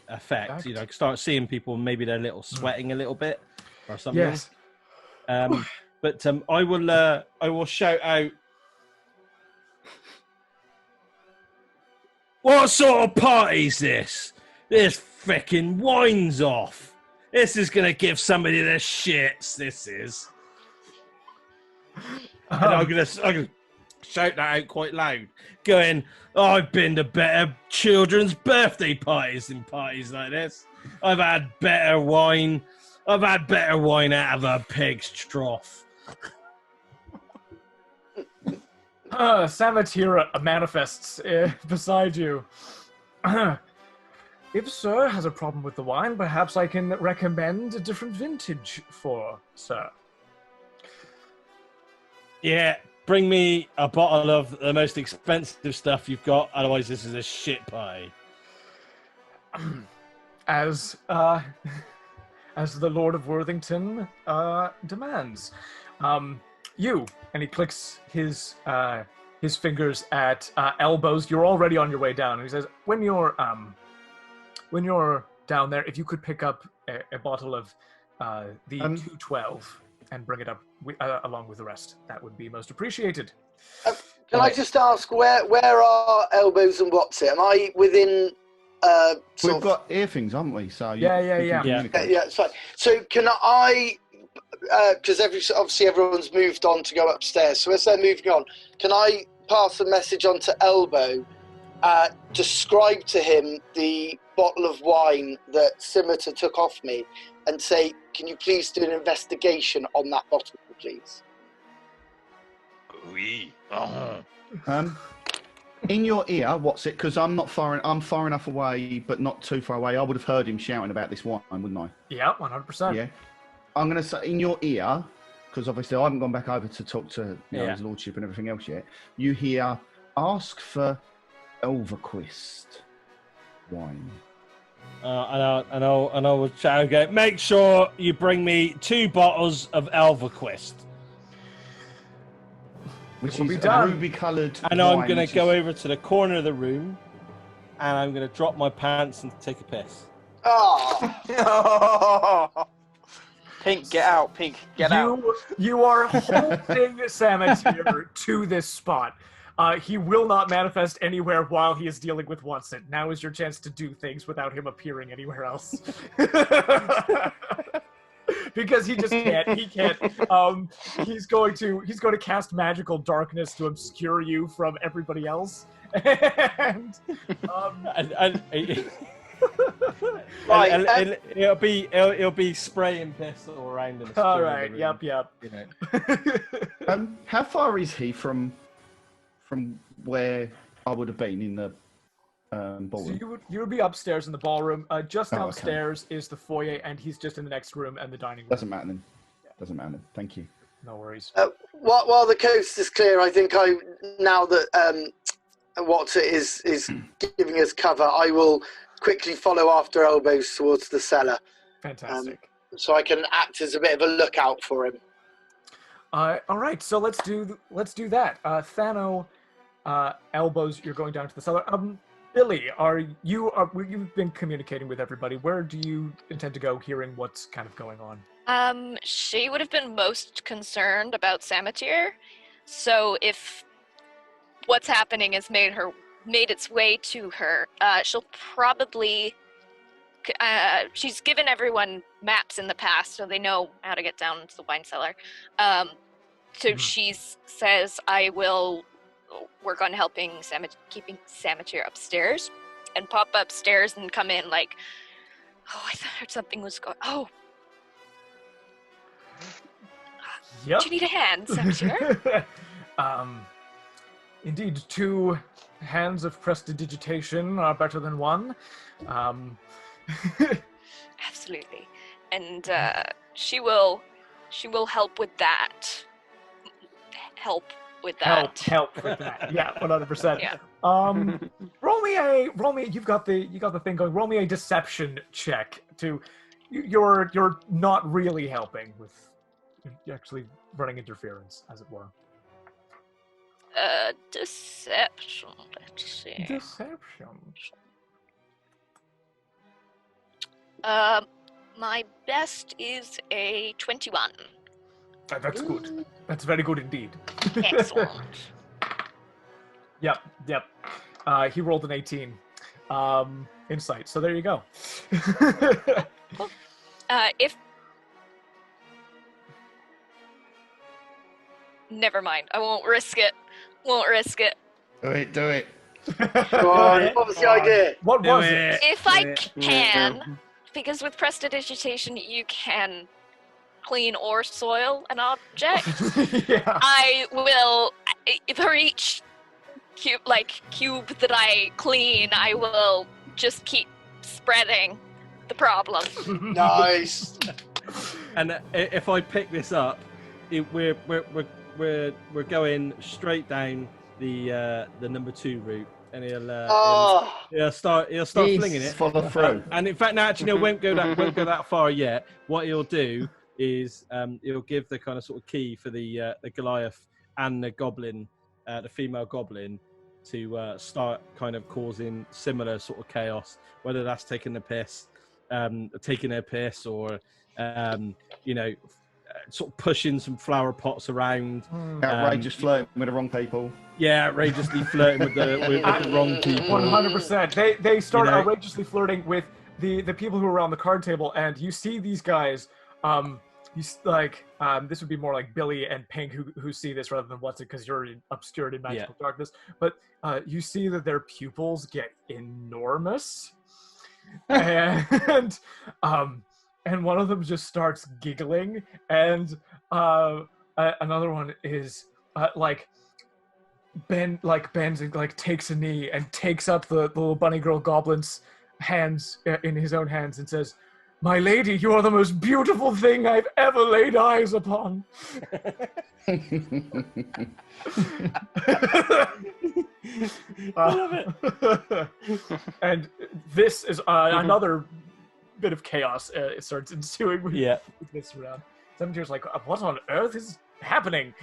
effect, you know, I start seeing people, maybe they're a little sweating a little bit or something. Yes. But I will shout out, what sort of party's this? This frickin' wine's off. This is gonna give somebody the shits. This is. And I'm gonna shout that out quite loud, going, I've been to better children's birthday parties than parties like this. I've had better wine. I've had better wine out of a pig's trough. Samatira manifests beside you. If Sir has a problem with the wine, perhaps I can recommend a different vintage for Sir. Yeah, bring me a bottle of the most expensive stuff you've got, otherwise this is a shit pie. As the Lord of Worthington demands. You, and he clicks his fingers at elbows. You're already on your way down. And he says, when you're down there, if you could pick up a bottle of the 212 and bring it up along with the rest, that would be most appreciated. Can I just ask, where are Elbows and Watsit? Am I within... We've got ear things, haven't we? So yeah. It's fine. So can I... Because obviously everyone's moved on to go upstairs, so as they're moving on, can I pass a message on to Elbow, describe to him the bottle of wine that Scimitar took off me, and say, can you please do an investigation on that bottle, please? Oui. In your ear, what's it? Because I'm far enough away, but not too far away. I would have heard him shouting about this wine, wouldn't I? Yeah, 100%. Yeah. I'm going to say in your ear, because obviously I haven't gone back over to talk to his lordship and everything else yet. You hear, ask for Elverquist wine. And I will shout and go, make sure you bring me 2 bottles of Elverquist. Which will is be done. ruby-coloured And wine, I'm going to go over to the corner of the room, and I'm going to drop my pants and take a piss. Oh! Pink, get out. Pink, get out. You are holding Samatira to this spot. He will not manifest anywhere while he is dealing with Watsit. Now is your chance to do things without him appearing anywhere else. Because he just can't. He can't. He's going to cast magical darkness to obscure you from everybody else. And it'll be spraying piss all around in the all right. Yep. You know. how far is he from where I would have been in the ballroom? So you would be upstairs in the ballroom. Just Oh, okay. downstairs is the foyer, and he's just in the next room and the dining room. Doesn't matter then. Doesn't matter then. Thank you. No worries. While the coast is clear, I think now that Watsit is giving us cover, I will quickly follow after Elbows towards the cellar. Fantastic. So I can act as a bit of a lookout for him. All right, so let's do that. Thano, Elbows, you're going down to the cellar. Billy, you've been communicating with everybody. Where do you intend to go, hearing what's kind of going on? She would have been most concerned about Samatira. So if what's happening has made its way to her, she'll probably. She's given everyone maps in the past, so they know how to get down to the wine cellar. So she says, I will work on helping keeping Samatira upstairs, and pop upstairs and come in like, I thought something was going. Oh, Yep. do you need a hand, Samatira? Indeed, 2 hands of prestidigitation are better than 1. Absolutely. And she will she will help with that. Help with that. Help with that. Yeah, 100%. Yeah. Roll me. You've got the thing going. Roll me a deception check to. You're not really helping with. You're actually running interference, as it were. Deception. Let's see. Deception. My best is a 21. That's good. That's very good indeed. Excellent. Yep. He rolled an 18. Insight. So there you go. If never mind, I won't risk it. Do it. Go on, what was the idea? What was it? If I can, because with prestidigitation you can clean or soil an object. Yeah. I will, for each cube that I clean, I will just keep spreading the problem. Nice. And if I pick this up, we're going straight down the number 2 route, and he'll start flinging it. Follow through. And in fact, no, actually, no, won't go that far yet. What he'll do is he'll give the kind of sort of key for the Goliath and the goblin, the female goblin, to start kind of causing similar sort of chaos, whether that's taking her piss, or sort of pushing some flower pots around. Outrageous flirting with the wrong people. Yeah, outrageously flirting with the wrong people. 100%. They start outrageously flirting with the people who are around the card table, and you see these guys. This would be more like Billy and Pink who see this rather than Watsit, because you're obscured in magical darkness. But you see that their pupils get enormous, and one of them just starts giggling, and another one is bends and takes a knee and takes up the little bunny girl goblin's hands in his own hands and says, "My lady, you are the most beautiful thing I've ever laid eyes upon." I love it. And this is another bit of chaos starts ensuing with this round. Seventeer's like, what on earth is happening?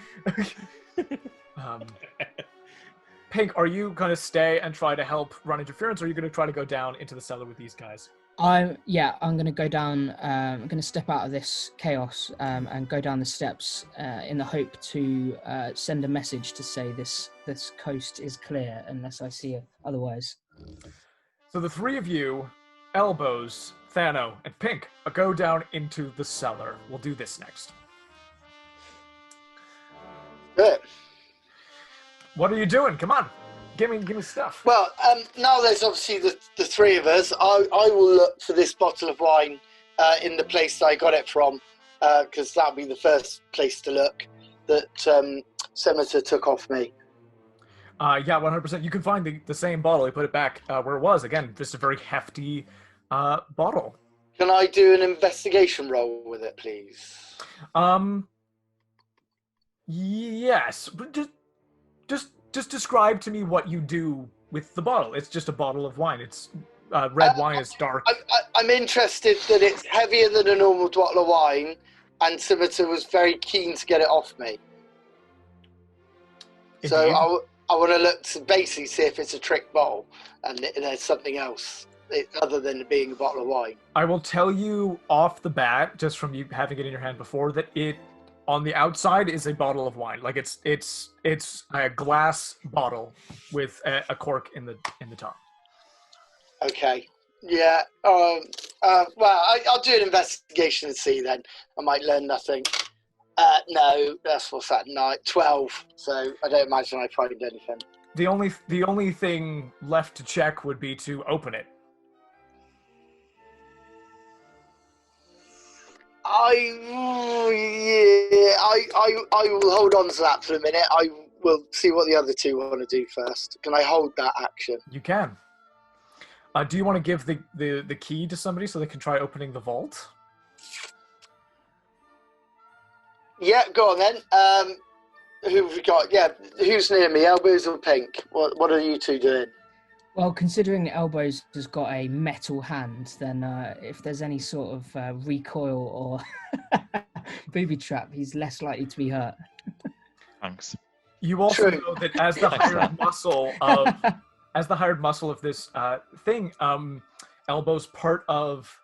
Pink, are you going to stay and try to help run interference, or are you going to try to go down into the cellar with these guys? I'm going to go down. I'm going to step out of this chaos and go down the steps in the hope to send a message to say this coast is clear unless I see it otherwise. So the three of you, Elbows, Thano, and Pink, go down into the cellar. We'll do this next. Good. What are you doing? Come on. Give me stuff. Well, now there's obviously the three of us. I will look for this bottle of wine in the place that I got it from, because that'll be the first place to look that Senator took off me. Yeah, 100%. You can find the same bottle. You put it back where it was. Again, just a very hefty bottle. Can I do an investigation roll with it, please? Yes. Just describe to me what you do with the bottle. It's just a bottle of wine. It's red wine is dark. I'm interested that it's heavier than a normal bottle of wine, and Senator was very keen to get it off me. Indeed. So I want to look to basically see if it's a trick bottle and there's something else other than it being a bottle of wine. I will tell you off the bat, just from you having it in your hand before, that it on the outside is a bottle of wine. Like it's a glass bottle with a cork in the top. Okay. Yeah. Well, I'll do an investigation and see then. I might learn nothing. No, that's what's that night. 12. So I don't imagine I find anything. The only thing left to check would be to open it. I will hold on to that for a minute. I will see what the other two want to do first. Can I hold that action? You can. Do you want to give the key to somebody so they can try opening the vault? Yeah, go on then. Who have we got? Yeah, who's near me? Elbows or Pink? What are you two doing? Well, considering Elbows has got a metal hand, then if there's any sort of recoil or booby trap, he's less likely to be hurt. Thanks. You also True. know that as the hired muscle of this thing, Elbows, part of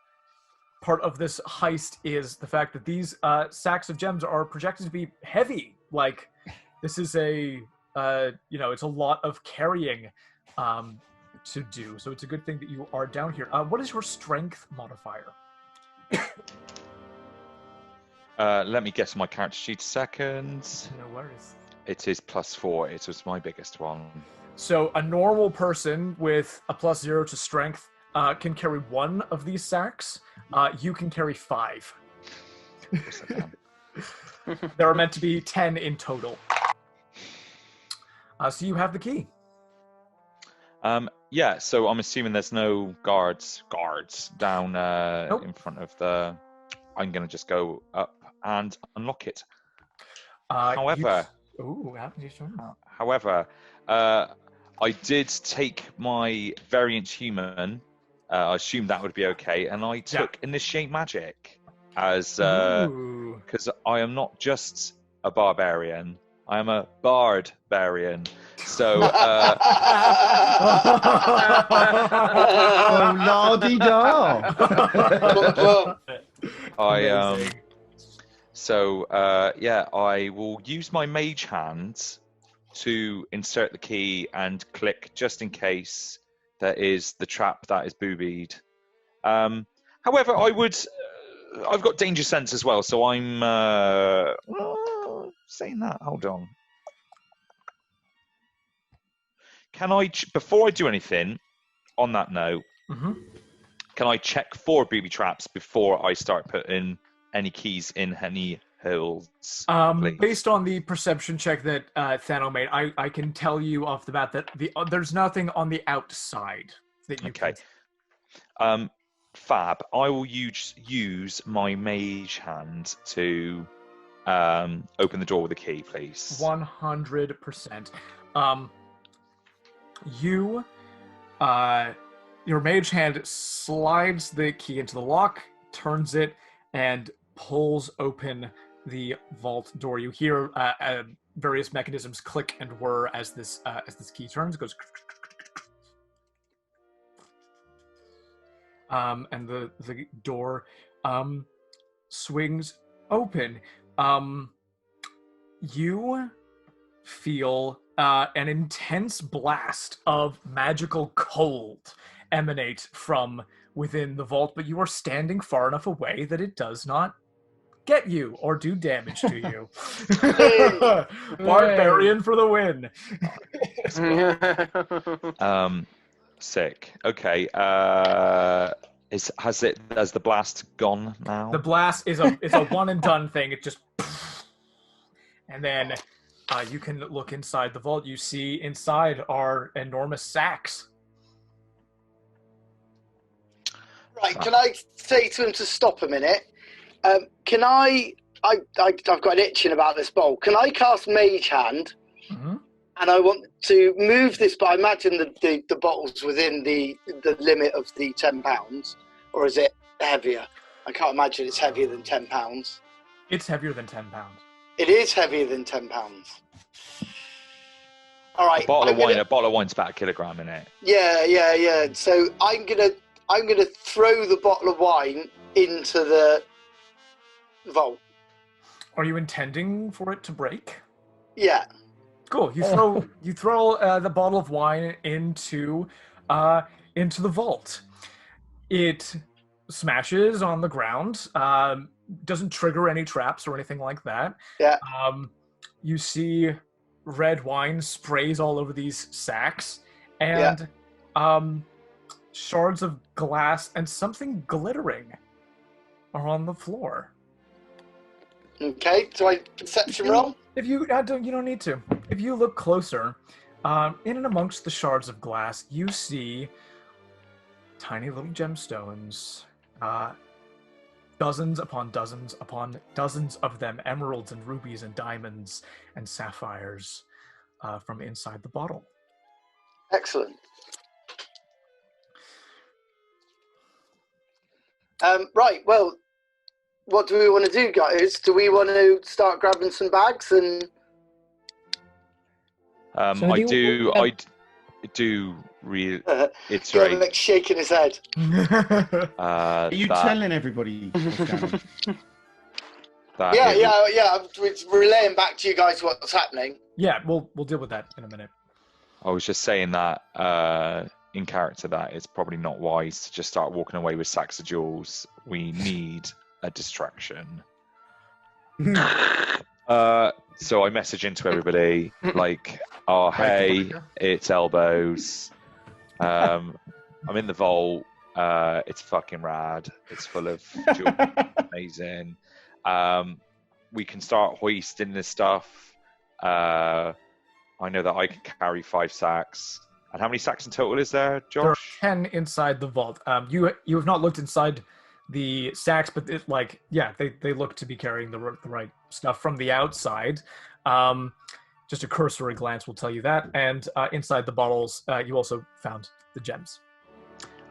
this heist is the fact that these sacks of gems are projected to be heavy. Like, this is it's a lot of carrying to do. So it's a good thing that you are down here. What is your strength modifier? Let me get to my character sheet a second. No worries. It is +4. It was my biggest one. So a normal person with a +0 to strength can carry 1 of these sacks. You can carry 5. Of course I can. There are meant to be 10 in total. So you have the key. Yeah, so I'm assuming there's no guards down Nope. in front of the... I'm going to just go up and unlock it. However, I did take my variant human. I assumed that would be okay, and I took initiate magic as because I am not just a barbarian. I am a bard-barian. So, Oh, la-di-da. I will use my mage hand to insert the key and click just in case there is the trap that is boobied. However, I've got danger sense as well, so I'm saying that. Hold on. Can I, before I do anything, on that note, can I check for booby traps before I start putting any keys in any holes? Based on the perception check that Thano made, I can tell you off the bat that there's nothing on the outside that you can. Fab. I will use my mage hand to open the door with a key, please. 100%. Your mage hand slides the key into the lock, turns it, and pulls open the vault door. You hear various mechanisms click and whir as this key turns. It goes, and the door swings open. You feel an intense blast of magical cold emanate from within the vault, but you are standing far enough away that it does not get you or do damage to you. Barbarian for the win. Sick. Okay. Has the blast gone now? The blast is a one and done thing. It just, and then you can look inside the vault. You see inside are enormous sacks. Right, can I say to him to stop a minute? Can I've got an itching about this bowl. Can I cast Mage Hand? Mm-hmm. And I want to move this, but I imagine the bottle's within the limit of the £10, or is it heavier? I can't imagine it's heavier than £10. It's heavier than £10. It is heavier than £10. All right. A bottle of wine's about a kilogram in it. Yeah. So I'm gonna throw the bottle of wine into the vault. Are you intending for it to break? Yeah. Cool. You throw the bottle of wine into the vault. It smashes on the ground. Doesn't trigger any traps or anything like that. Yeah. You see red wine sprays all over these sacks, and shards of glass and something glittering are on the floor. Okay. Do I perception roll? If you don't need to. If you look closer, in and amongst the shards of glass, you see tiny little gemstones, dozens upon dozens of them, emeralds and rubies and diamonds and sapphires from inside the bottle. Excellent. Right, well, what do we want to do, guys? Do we want to start grabbing some bags and... I do reiterate. Gremek shaking his head. Are you telling everybody what's going on? Yeah. I'm relaying back to you guys what's happening. Yeah, we'll deal with that in a minute. I was just saying that in character that it's probably not wise to just start walking away with sacks of jewels. We need a distraction. So I message into everybody like, "Oh, hey, it's Elbows. I'm in the vault. It's fucking rad. It's full of jewels. Amazing. We can start hoisting this stuff. I know that I can carry 5 sacks. And how many sacks in total is there, Josh? There are 10 inside the vault. You have not looked inside the sacks, but they look to be carrying the right stuff from the outside. Just a cursory glance will tell you that. And inside the bottles, you also found the gems.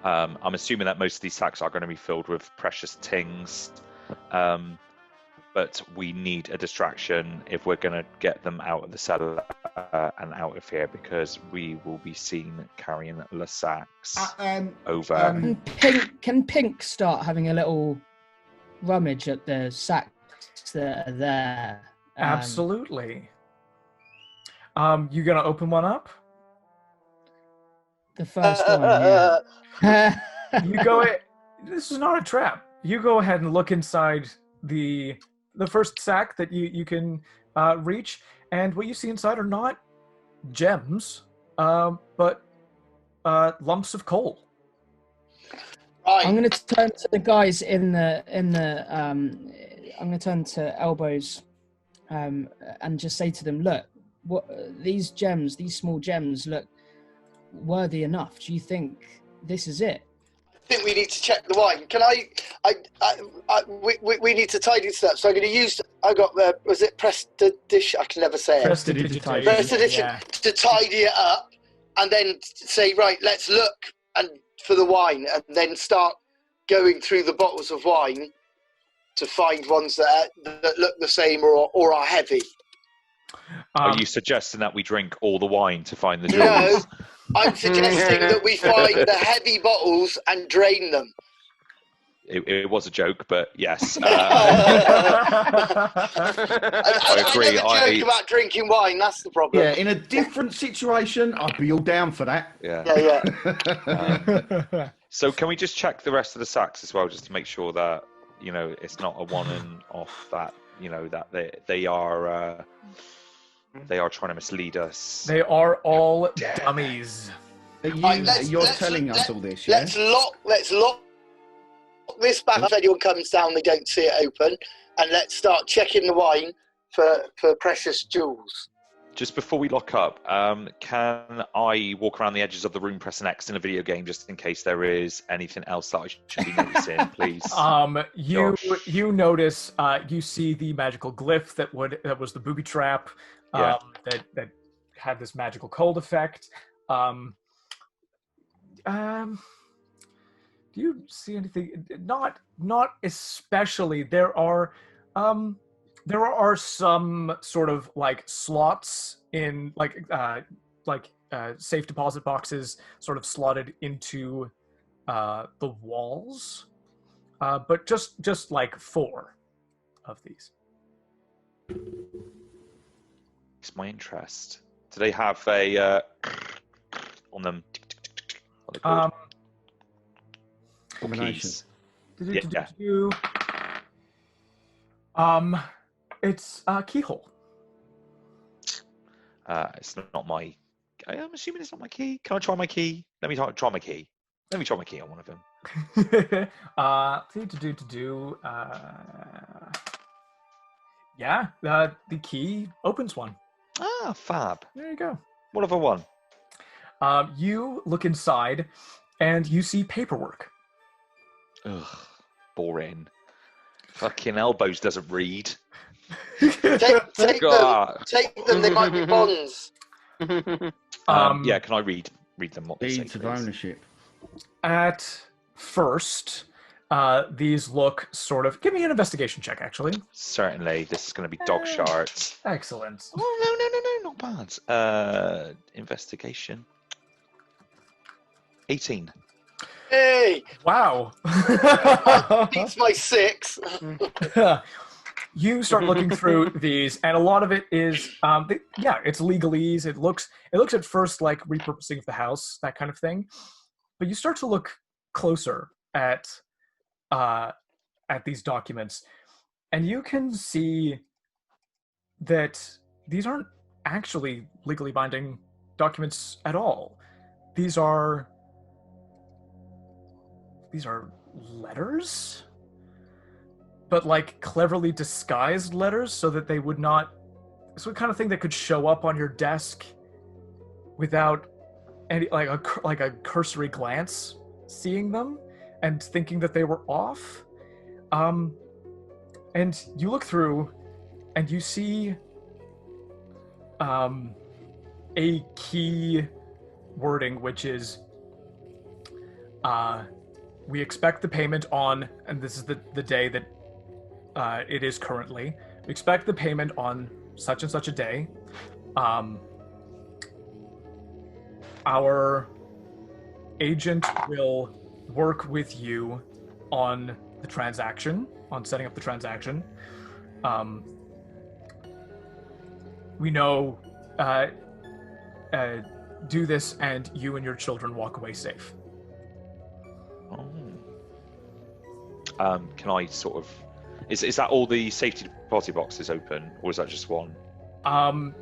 I'm assuming that most of these sacks are going to be filled with precious things. But we need a distraction if we're going to get them out of the cellar and out of here, because we will be seen carrying the sacks over. Can Pink start having a little rummage at the sacks that are there? Absolutely. You going to open one up? The first one, yeah. You go. This is not a trap. You go ahead and look inside the first sack that you can reach, and what you see inside are not gems, but lumps of coal. I'm going to turn to the guys in the. I'm going to turn to Elbows, and just say to them, "Look, what these gems, these small gems, look worthy enough. Do you think this is it?" I think we need to check the wine. Can we need to tidy this up. So I'm going to use, I got, was it prestidigitation? I can never say it. Prestidigitation to tidy it up, and then say, right, let's look for the wine, and then start going through the bottles of wine to find ones that look the same or are heavy. Are you suggesting that we drink all the wine to find the jewels? No. I'm suggesting that we find the heavy bottles and drain them. It was a joke, but yes. I agree. I never joke about drinking wine. That's the problem. Yeah, in a different situation, I'd be all down for that. Yeah. So can we just check the rest of the sacks as well, just to make sure that it's not a one and off, that that they are. They are trying to mislead us. They are all dummies. You're telling us all this, yeah? Let's lock this back. If anyone comes down, they don't see it open. And let's start checking the wine for precious jewels. Just before we lock up, can I walk around the edges of the room pressing X in a video game, just in case there is anything else that I should be noticing, please? You notice, you see the magical glyph that was the booby trap. That had this magical cold effect. Do you see anything? Not especially. There are some sort of like slots in safe deposit boxes, sort of slotted into the walls, but just like 4 of these. It's my interest. Do they have a on them? Combinations. It's a keyhole. It's not my. I'm assuming it's not my key. Can I try my key? Let me try my key. Let me try my key on one of them. Yeah, the key opens one. Ah, fab. There you go. What have I won? You look inside, and you see paperwork. Ugh, boring. Fucking elbows doesn't read. Take God. them. Take them. They might be bonds. Yeah, can I read them? What they say, Deeds of please? ownership. At first, these look sort of. Give me an investigation check, actually. Certainly, this is going to be dog shards. Excellent. Oh, no, not bad. Investigation. 18. Hey, Wow. beats my 6. You start looking through these, and a lot of it is, it's legalese. It looks at first like repurposing of the house, that kind of thing. But you start to look closer at these documents, and you can see that these aren't actually legally binding documents at all. These are letters, but like cleverly disguised letters so that they would not. It's the kind of thing that could show up on your desk without any like a cursory glance seeing them and thinking that they were off. And you look through and you see a key wording, which is we expect the payment on, and this is the day that it is currently. We expect the payment on such and such a day. Our agent will work with you on the transaction, on setting up the transaction. We know, do this and you and your children walk away safe. Can I sort of... Is that all the safety deposit boxes open, or is that just one?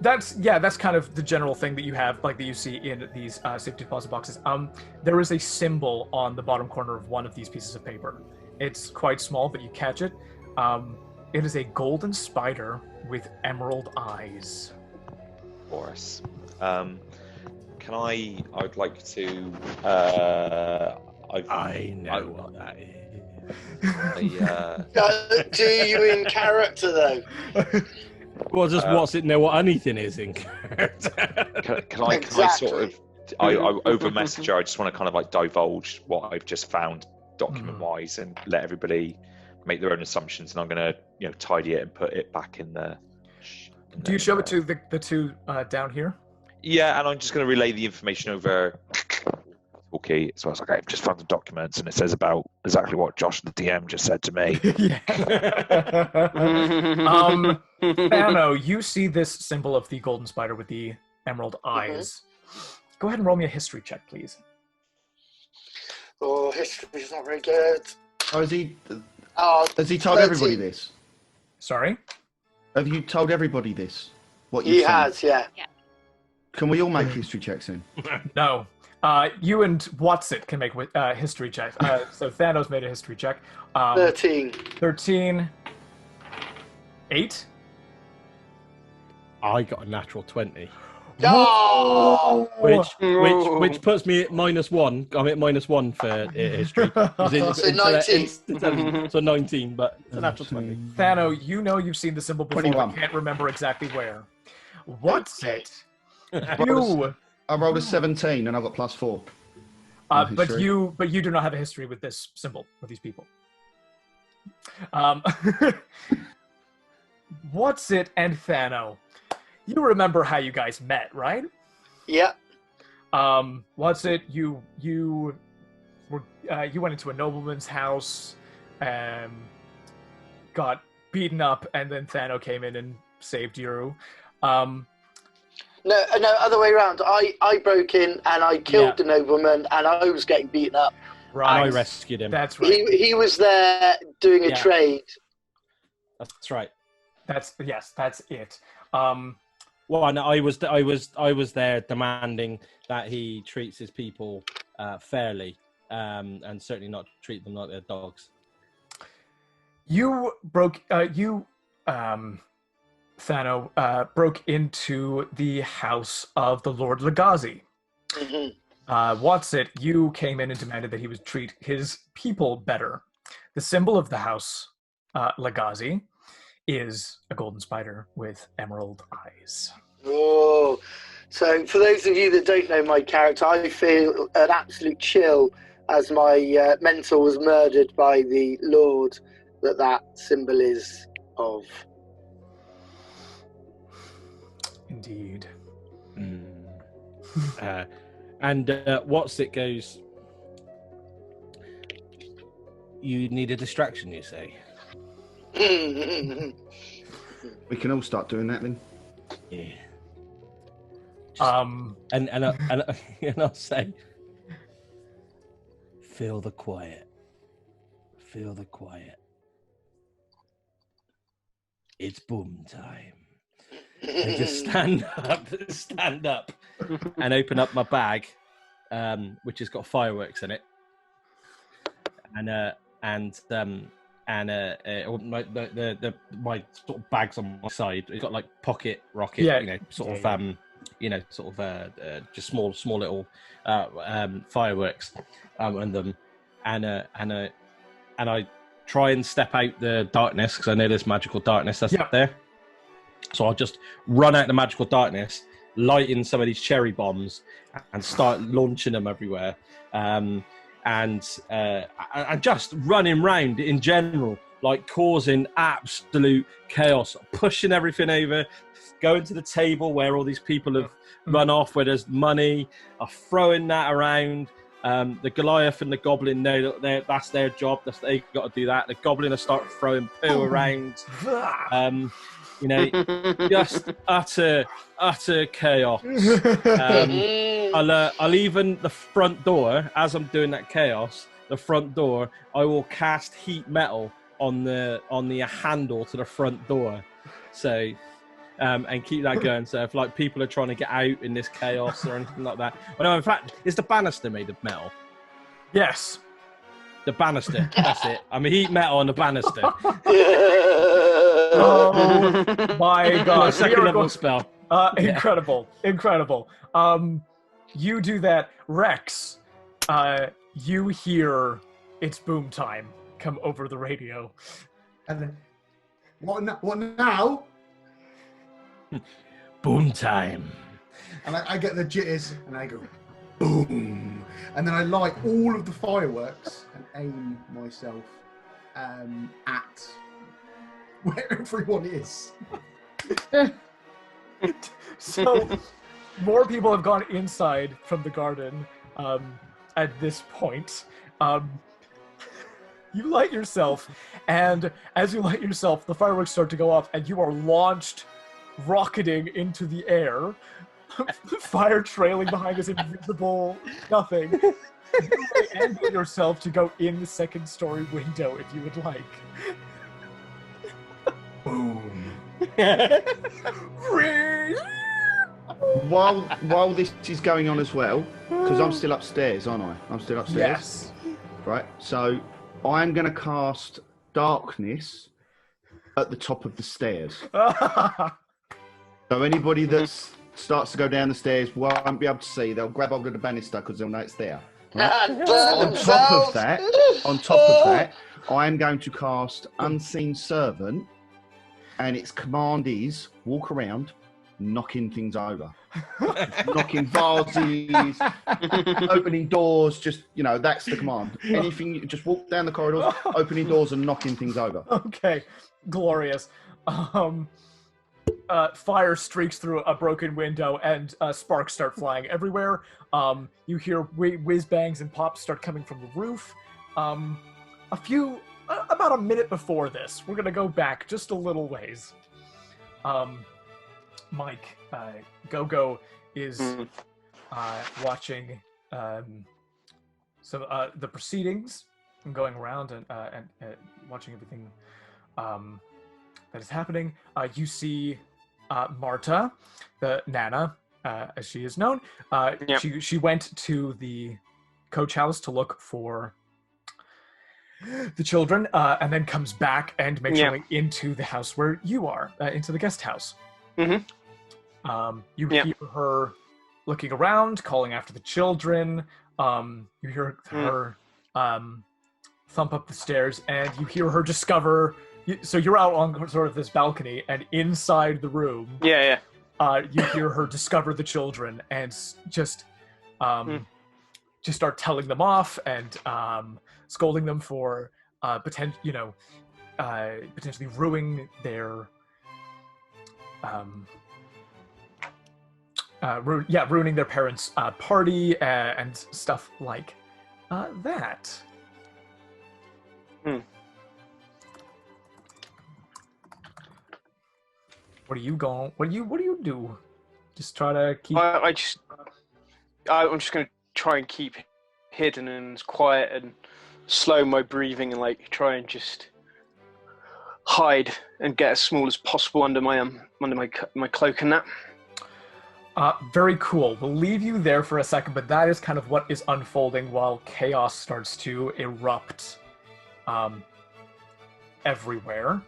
That's kind of the general thing that you have, like that you see in these safety deposit boxes. There is a symbol on the bottom corner of one of these pieces of paper. It's quite small, but you catch it. It is a golden spider with emerald eyes. Of course. I'd like to... I know what that is. Do you in character though? Well, just Watsit know what anything is in character. Can I sort of... I over messenger, I just want to kind of like divulge what I've just found document-wise and let everybody make their own assumptions, and I'm going to tidy it and put it back in the... Do you show it to the two down here? Yeah, and I'm just going to relay the information over... Okay, so I was like, I've just found the documents, and it says about exactly what Josh, the DM, just said to me. Thano, you see this symbol of the golden spider with the emerald eyes. Go ahead and roll me a history check, please. Oh, history's not very good. Oh, has he told 13. everybody this? Sorry? Have you told everybody this? What He you've seen? has, yeah. Can we all make history checks in? No. You and Watsit can make history checks. So Thanos made a history check. 13. 13. 8. I got a natural 20. Oh! Which puts me at -1. I'm at -1 for history. So 19. So 19, but it's a natural 20. Thano, you know you've seen the symbol before, 21. but can't remember exactly where. What's it? You... I rolled a 17 and I got +4. But you do not have a history with this symbol, with these people. Watsit and Thano, you remember how you guys met, right? Yeah. Watsit, you went into a nobleman's house, got beaten up, and then Thano came in and saved you. No, other way around. I broke in and I killed the nobleman, and I was getting beaten up. Right. I rescued him. That's right. He was there doing a trade. That's right. That's it. Well, no, I was there demanding that he treats his people fairly, and certainly not treat them like they're dogs. You broke. Thano broke into the house of the Lord Legazi. Watsit, you came in and demanded that he would treat his people better. The symbol of the house Legazi is a golden spider with emerald eyes. Oh, so for those of you that don't know my character, I feel an absolute chill as my mentor was murdered by the Lord that symbol is of. Indeed. And Watsit goes, you need a distraction, you say? We can all start doing that then. Yeah. And I'll say, feel the quiet. Feel the quiet. It's boom time. And just stand up, and open up my bag, which has got fireworks in it, and my sort of bags on my side. It's got like pocket rocket, just small little fireworks on them, and I try and step out the darkness because I know there's magical darkness that's up there. So I'll just run out the magical darkness, light in some of these cherry bombs, and start launching them everywhere. And just running round in general, like causing absolute chaos, pushing everything over, going to the table where all these people have run off, where there's money, throwing that around. The Goliath and the Goblin know that that's their job. They've got to do that. The Goblin will start throwing poo around. Just utter chaos. I'll even the front door, as I'm doing that chaos, the front door, I will cast heat metal on the handle to the front door. So, and keep that going. So if like people are trying to get out in this chaos or anything like that. Well, no, in fact, is the banister made of metal? Yes. The banister, that's it. I'm a heat metal on the banister. Oh my god. Second level spell. Incredible. You do that. Rex, you hear it's boom time come over the radio. And then, what now? Boom time. And I get the jitters and I go, boom. And then I light all of the fireworks and aim myself at where everyone is. So, more people have gone inside from the garden at this point. You light yourself, and as you light yourself, the fireworks start to go off, and you are launched, rocketing into the air. Fire trailing behind this invisible nothing. You may angle yourself to go in the second story window if you would like. Boom. While this is going on as well, because I'm still upstairs, aren't I? I'm still upstairs. Yes. Right. So I'm going to cast darkness at the top of the stairs. So anybody that starts to go down the stairs won't be able to see. They'll grab hold of the banister because they'll know it's there. Right? On top of that, I am going to cast Unseen Servant, and its command is walk around, knocking things over, knocking vases, opening doors. Just that's the command. Anything, just walk down the corridors, opening doors and knocking things over. Okay, glorious. Fire streaks through a broken window, and sparks start flying everywhere. You hear whiz bangs and pops start coming from the roof. About a minute before this, we're gonna go back just a little ways. Mike, GoGo is watching the proceedings and going around and watching everything that is happening. You see Marta, the Nana, as she is known. She went to the coach house to look for the children, and then comes back and makes her way into the house where you are, into the guest house. Mm-hmm. You hear her looking around, calling after the children. You hear her thump up the stairs, and you hear her discover So you're out on sort of this balcony, and inside the room, Yeah. you hear her discover the children and just start telling them off and scolding them for potentially ruining their ruining their parents' party and stuff like that. What do you do? Just try to keep. I'm just gonna try and keep hidden and quiet and slow my breathing and like try and just hide and get as small as possible under my cloak and that. Very cool. We'll leave you there for a second, but that is kind of what is unfolding while chaos starts to erupt everywhere.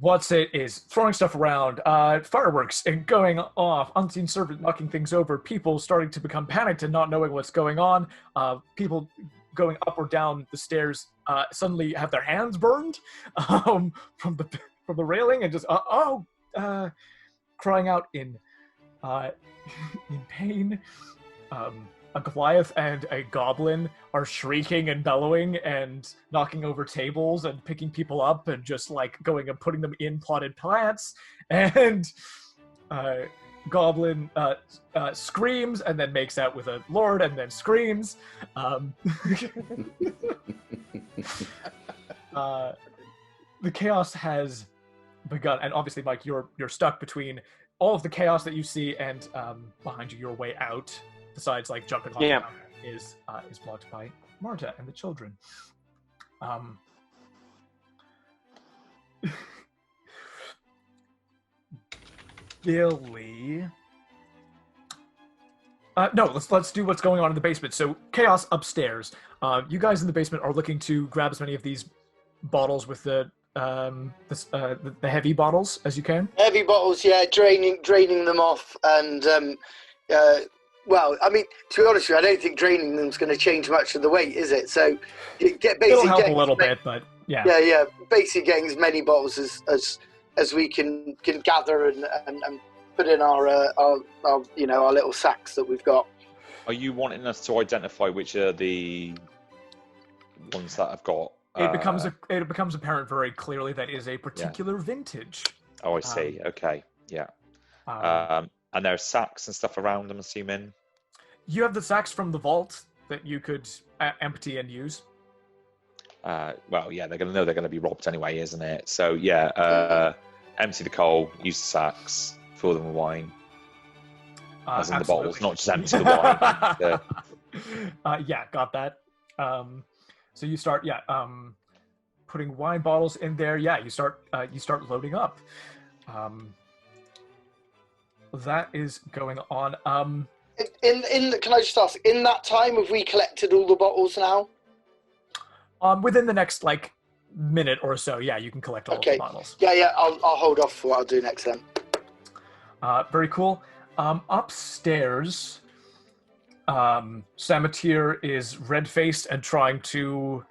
Watsit is throwing stuff around, fireworks and going off, unseen servant knocking things over, people starting to become panicked and not knowing what's going on, people going up or down the stairs suddenly have their hands burned from the railing and just crying out in pain. A Goliath and a goblin are shrieking and bellowing and knocking over tables and picking people up and just like going and putting them in potted plants. And goblin screams and then makes out with a lord and then screams. The chaos has begun, and obviously, Mike, you're stuck between all of the chaos that you see and behind you, your way out. Besides, like jumping off the mountain, is blocked by Marta and the children. Billy. No, let's do what's going on in the basement. So chaos upstairs. You guys in the basement are looking to grab as many of these bottles with the heavy bottles as you can. Heavy bottles, yeah, draining them off, and well, I mean, to be honest with you, I don't think draining them is going to change much of the weight, is it? So you get basically it'll help a little bit, but yeah. Yeah. Basically, getting as many bottles as we can gather and put in our little sacks that we've got. Are you wanting us to identify which are the ones that have got? It becomes apparent very clearly that is a particular vintage. Oh, I see. Okay, yeah. And there are sacks and stuff around, I'm assuming? You have the sacks from the vault that you could empty and use. Well, yeah, they're going to know they're going to be robbed anyway, isn't it? So, yeah, empty the coal, use the sacks, fill them with wine. As in absolutely. the bottles, not just empty the wine. Yeah, got that. So you start, putting wine bottles in there. Yeah, you start loading up. That is going on. Can I just ask? In that time, have we collected all the bottles now? Within the next minute or so, yeah, you can collect all of the bottles. Yeah. I'll hold off for what I'll do next then. Very cool. Upstairs, Samatier is red-faced and trying to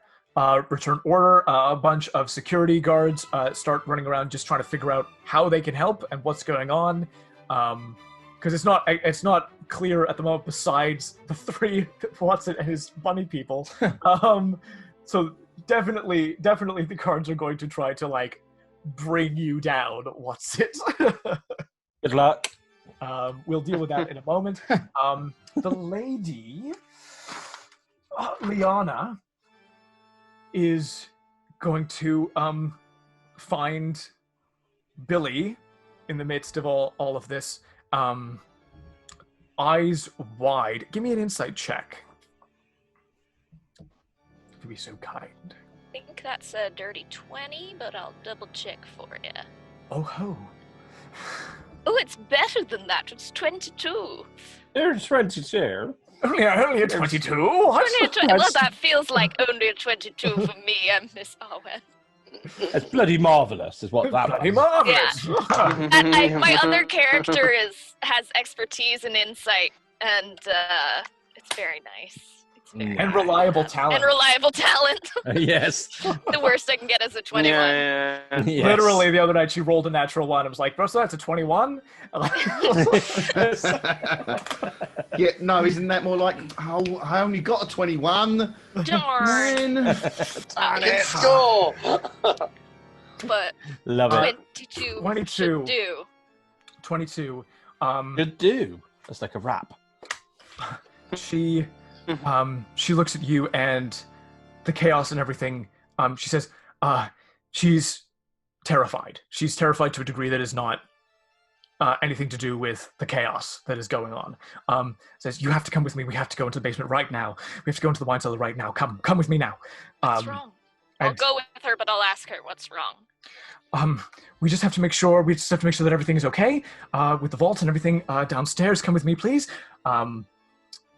return order. A bunch of security guards start running around just trying to figure out how they can help and what's going on. Because it's not clear at the moment besides the three Watsit and his bunny people. So definitely the guards are going to try to bring you down, Watsit. Good luck. We'll deal with that in a moment. The lady, Liana, is going to find Billy in the midst of all of this, eyes wide. Give me an insight check. To be so kind. I think that's a dirty 20, but I'll double check for you. Oh ho. Oh, it's better than that. It's 22. There's 22. Only a 22? Well, that feels like only a 22 for me and Miss Owen. It's bloody marvellous, is what that bloody was. marvellous. Yeah. My other character has expertise and insight, and it's very nice. It's And reliable talent. And reliable talent. Yes. The worst I can get is a 21. Yeah. Yes. Literally, the other night she rolled a natural 1. I was like, bro, so that's a 21? Yeah, no, isn't that more like, oh, I only got a 21? Darn. Man. I can score. But Love it. 22 22. should do. 22. Good do. That's like a rap. She looks at you and the chaos and everything. She says, she's terrified. She's terrified to a degree that is not anything to do with the chaos that is going on. Says, you have to come with me. We have to go into the basement right now. We have to go into the wine cellar right now. Come with me now. What's wrong? I'll go with her, but I'll ask her what's wrong. We just have to make sure that everything is okay with the vault and everything downstairs. Come with me, please.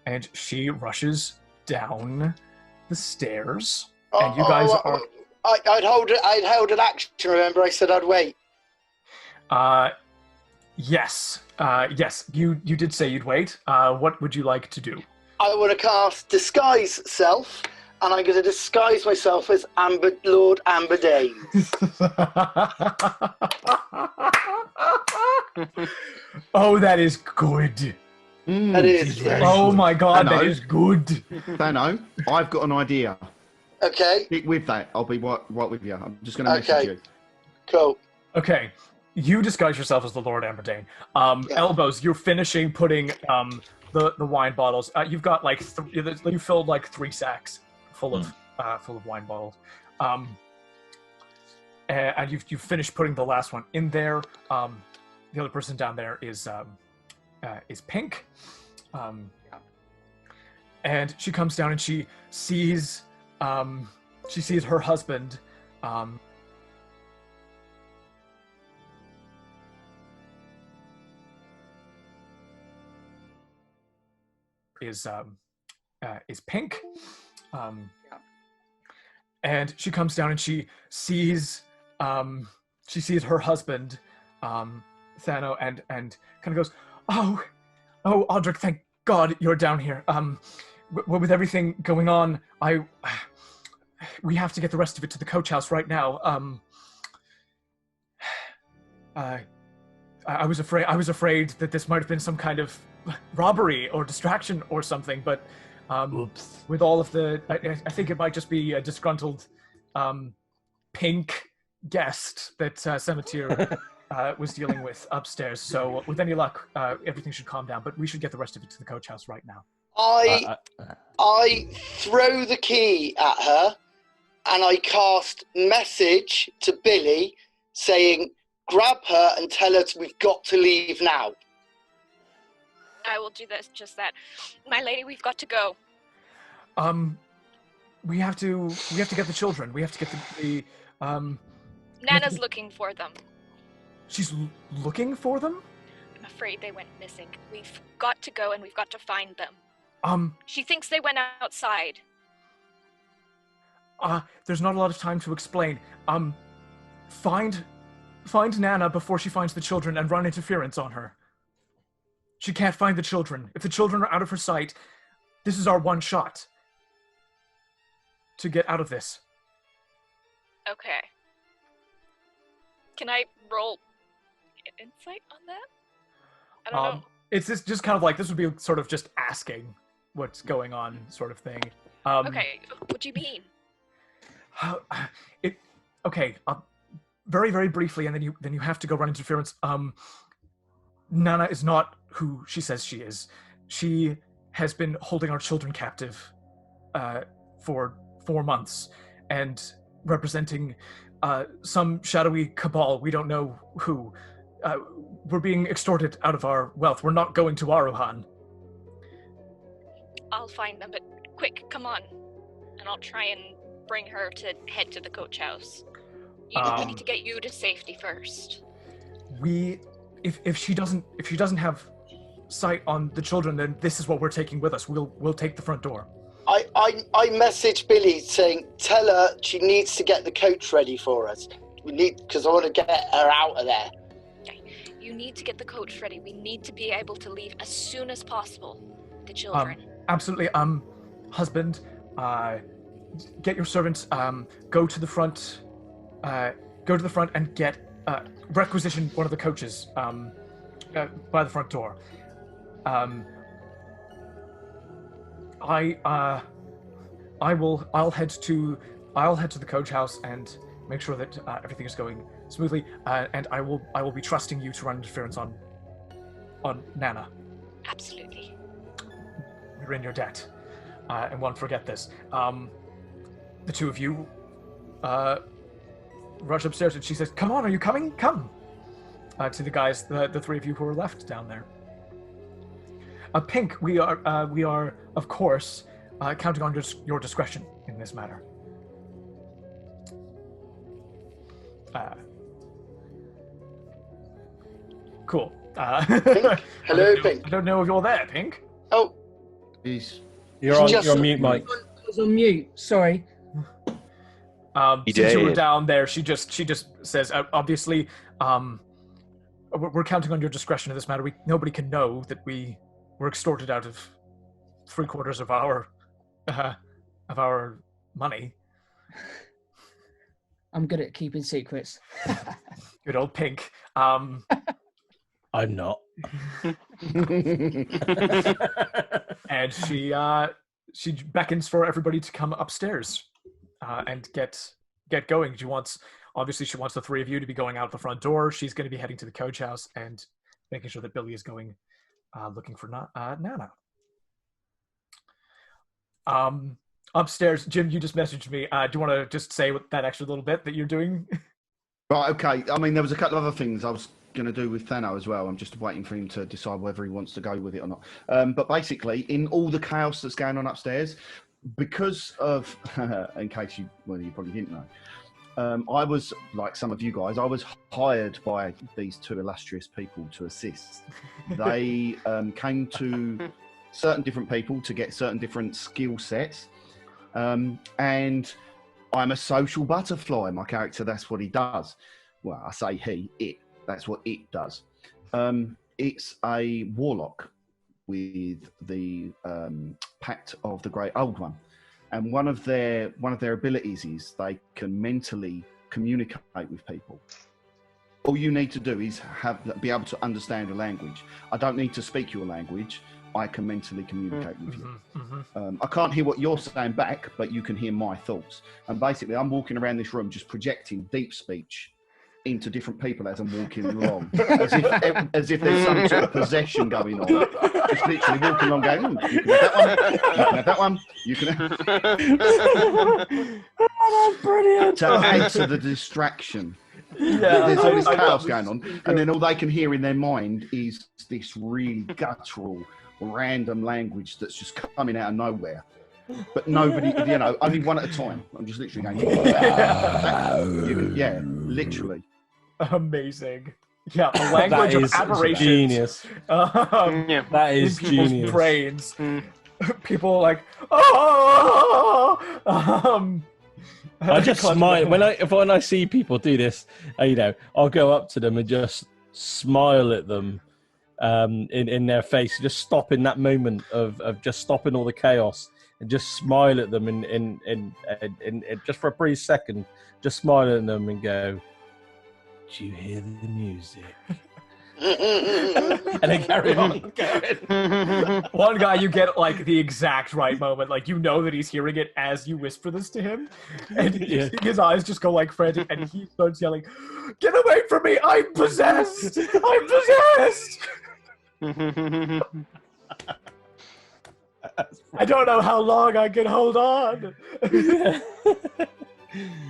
And she rushes down the stairs, and you guys are. I'd held an action. Remember, I said I'd wait. Yes. You did say you'd wait. What would you like to do? I want to cast disguise self, and I'm going to disguise myself as Lord Amberdane. Oh, that is good. That is. Oh my God, Thano. that is good. Thano, I've got an idea. Okay. Stick with that. I'll be right with you. I'm just going to message you. Cool. Okay, you disguise yourself as the Lord Amberdane. Elbows, you're finishing putting the wine bottles. You've got like you filled like 3 sacks full of wine bottles, and you've finished putting the last one in there. The other person down there is Pink, and she comes down and she sees her husband. Is Pink, and she comes down and she sees her husband, Thano, and kind of goes, oh, Audric, thank God you're down here. With everything going on, we have to get the rest of it to the coach house right now. I was afraid that this might have been some kind of robbery or distraction or something, but with all of the, I think it might just be a disgruntled Pink guest that Cemeteer was dealing with upstairs. So with any luck, everything should calm down, but we should get the rest of it to the coach house right now. I throw the key at her, and I cast message to Billy saying, grab her and tell her we've got to leave now. I will do just that. My lady, we've got to go. We have to get the children. We have to get the Nana's looking for them. She's looking for them? I'm afraid they went missing. We've got to go and we've got to find them. She thinks they went outside. There's not a lot of time to explain. Find Nana before she finds the children and run interference on her. She can't find the children. If the children are out of her sight, this is our one shot to get out of this. Okay. Can I roll insight on that? I don't know. It's just kind of like, this would be sort of just asking what's going on sort of thing. Okay, what do you mean? Very, very briefly, and then you have to go run interference. Nana is not who she says she is. She has been holding our children captive for 4 months and representing some shadowy cabal. We don't know who. We're being extorted out of our wealth. We're not going to Aruhan. I'll find them, but quick, come on. And I'll try and bring her to head to the coach house. We need to get you to safety first. If she doesn't have sight on the children, then this is what we're taking with us. We'll take the front door. I messaged Billy saying, tell her she needs to get the coach ready for us. Because I want to get her out of there. Okay. You need to get the coach ready. We need to be able to leave as soon as possible. The children. Absolutely. husband, get your servants, go to the front, and get requisition one of the coaches by the front door. I'll head to the coach house and make sure that everything is going smoothly, and I will be trusting you to run interference on Nana. Absolutely. You're in your debt, and won't forget this. The two of you rush upstairs, and she says, "Come on, are you coming? Come!" To the guys, the three of you who are left down there. Pink, we are of course counting on your discretion in this matter. Cool. Pink? Hello, Pink. I don't know if you're there, Pink. Oh, You're on mute, Mike. I was on mute. Sorry. Since you were down there, she just says, obviously, we're counting on your discretion in this matter. Nobody can know that we were extorted out of 3/4 of our money. I'm good at keeping secrets. Good old Pink. I'm not. And she beckons for everybody to come upstairs and get going. She wants the three of you to be going out the front door. She's going to be heading to the coach house and making sure that Billy is going looking for Nana. Upstairs, Jim, you just messaged me. Do you want to just say that extra little bit that you're doing? Right, okay. I mean, there was a couple of other things I was going to do with Thano as well. I'm just waiting for him to decide whether he wants to go with it or not. But basically, in all the chaos that's going on upstairs, because of, in case you probably didn't know, I was, like some of you guys, I was hired by these two illustrious people to assist. They came to certain different people to get certain different skill sets. And I'm a social butterfly. My character, that's what he does. Well, I say it. That's what it does. It's a warlock with the Pact of the Great Old One. And one of their abilities is they can mentally communicate with people. All you need to do is be able to understand a language. I don't need to speak your language. I can mentally communicate with you. I can't hear what you're saying back, but you can hear my thoughts. And basically, I'm walking around this room just projecting deep speech into different people as I'm walking along, as if there's some sort of possession going on. Just literally walking along going, you can have that one, you can have that one, That's brilliant. To add to the distraction. Yeah, there's all this chaos going on, and then all they can hear in their mind is this really guttural, random language that's just coming out of nowhere. But nobody, only one at a time. I'm just literally going, yeah, literally. Amazing. Yeah, a language of aberrations. Genius. That is people's genius. brains. People are like, oh. I just smile when I see people do this. I'll go up to them and just smile at them in their face, just stop in that moment of just stopping all the chaos and just smile at them in just for a brief second, just smile at them and go, "Do you hear the music?" And then carry on going. One guy, you get like the exact right moment, like you know that he's hearing it as you whisper this to him, and his eyes just go like frantic, and he starts yelling, "Get away from me! I'm possessed! I'm possessed!" I don't know how long I can hold on.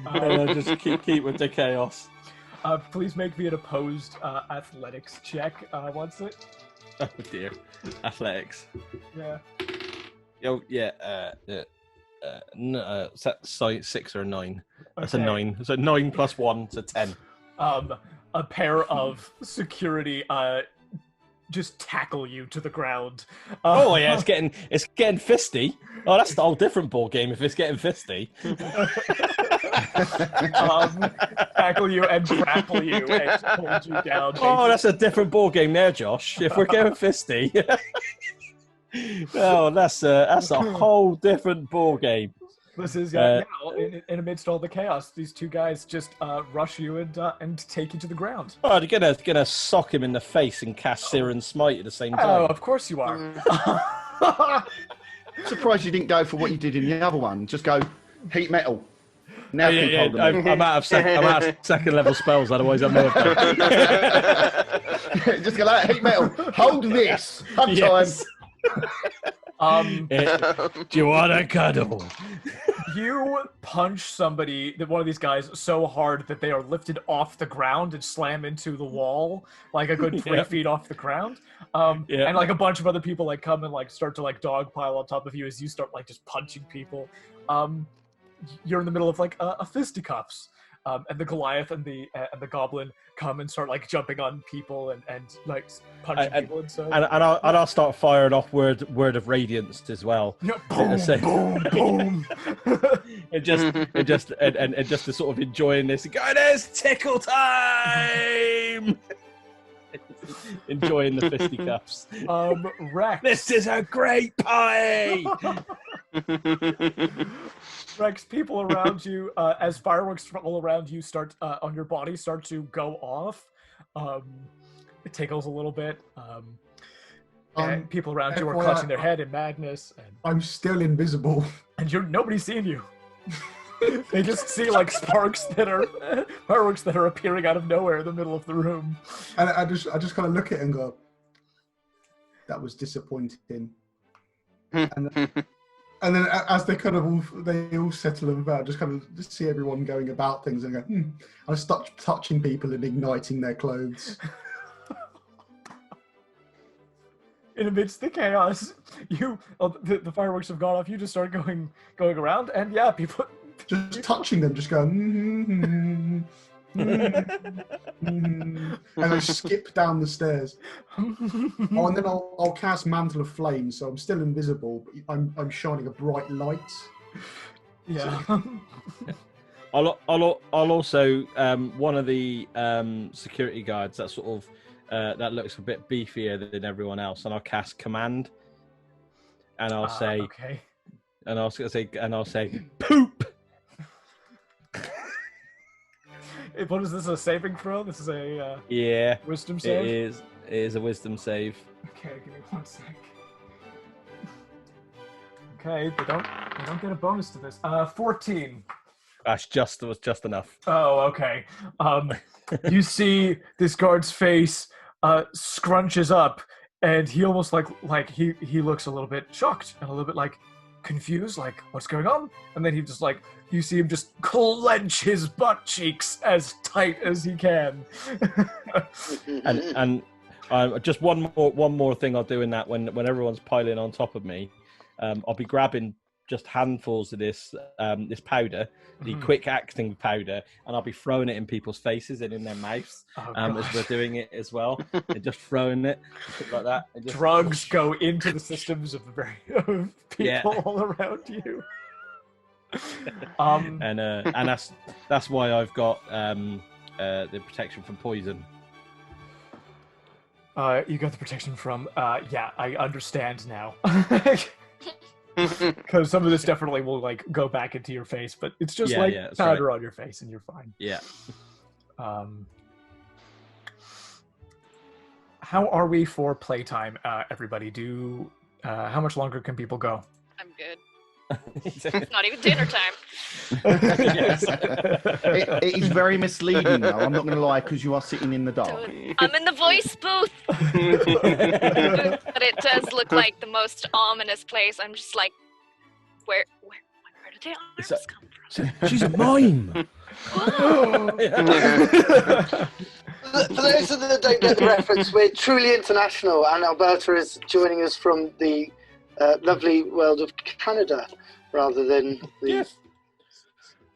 I'll just keep with the chaos. Please make me an opposed athletics check. Watsit? Oh dear, athletics. Yeah. Oh yeah. No, is that 6 or 9? That's Okay. a 9. So 9 plus 1, so 10. A pair of security just tackle you to the ground. Oh yeah, it's getting fisty. Oh, that's a whole different ball game if it's getting fisty. Tackle you and grapple you and hold you down. Oh, that's a different ball game there, Josh. If we're going fisty. Oh, that's a whole different ball game. This is now in amidst all the chaos. These two guys just rush you and take you to the ground. Oh, they're gonna sock him in the face and cast Sear and Smite at the same time. Oh, of course you are. Surprised you didn't go for what you did in the other one. Just go heat metal. Now I'm out of second level spells. Otherwise, I'm more. Just go like heat metal. Hold this. Hug time. Do you want a cuddle? You punch somebody, one of these guys, so hard that they are lifted off the ground and slam into the wall, like a good 3 feet off the ground. And like a bunch of other people like come and like start to like dogpile on top of you as you start like just punching people. You're in the middle of like a fisticuffs. And the Goliath and the Goblin come and start like jumping on people and like punching people and so. And I'll start firing off word of radiance as well. Yeah, boom, boom, boom. and just to sort of enjoying this. Going, there's tickle time. Enjoying the fisticuffs. Rex. This is a great pie. Rex, people around you, as fireworks all around you start on your body start to go off, it tickles a little bit. And people around you are clutching their head in madness. And I'm still invisible. And nobody's seeing you. They just see like fireworks that are appearing out of nowhere in the middle of the room. And I just kind of look at it and go, "That was disappointing." And then as they kind of they all settle about, just kind of see everyone going about things and go, I start touching people and igniting their clothes. In amidst the chaos, the fireworks have gone off. You just start going around, and yeah, people just touching them, just going. And I skip down the stairs. And then I'll cast Mantle of Flame, so I'm still invisible, but I'm shining a bright light. Yeah. I'll also one of the security guards that sort of that looks a bit beefier than everyone else, and I'll cast Command, and I'll say, okay, and I'll say, poop. What is this, a saving throw? This is a wisdom save? It is a wisdom save. Okay, give me 1 sec. Okay, they don't get a bonus to this. 14. That was just enough. Oh, okay. You see this guard's face scrunches up, and he almost like he looks a little bit shocked and a little bit like confused, like what's going on? And then he just like, you see him just clench his butt cheeks as tight as he can. and just one more thing I'll do in that when everyone's piling on top of me, I'll be grabbing just handfuls of this powder, the quick acting powder, and I'll be throwing it in people's faces and in their mouths as we're doing it as well, and just throwing it like that. And just... Drugs go into the systems of people all around you. And that's why I've got the protection from poison. You got the protection from I understand now. Because some of this definitely will like go back into your face, but it's just powder on your face and you're fine. Yeah. How are we for playtime, everybody? How much longer can people go? I'm good. It's not even dinner time. It is very misleading, though. I'm not going to lie, because you are sitting in the dark. I'm in the voice booth. But it does look like the most ominous place. I'm just like, where did the arms come from? She's a mime. For those that don't get the reference, we're truly international, and Alberta is joining us from the lovely world of Canada, rather than the...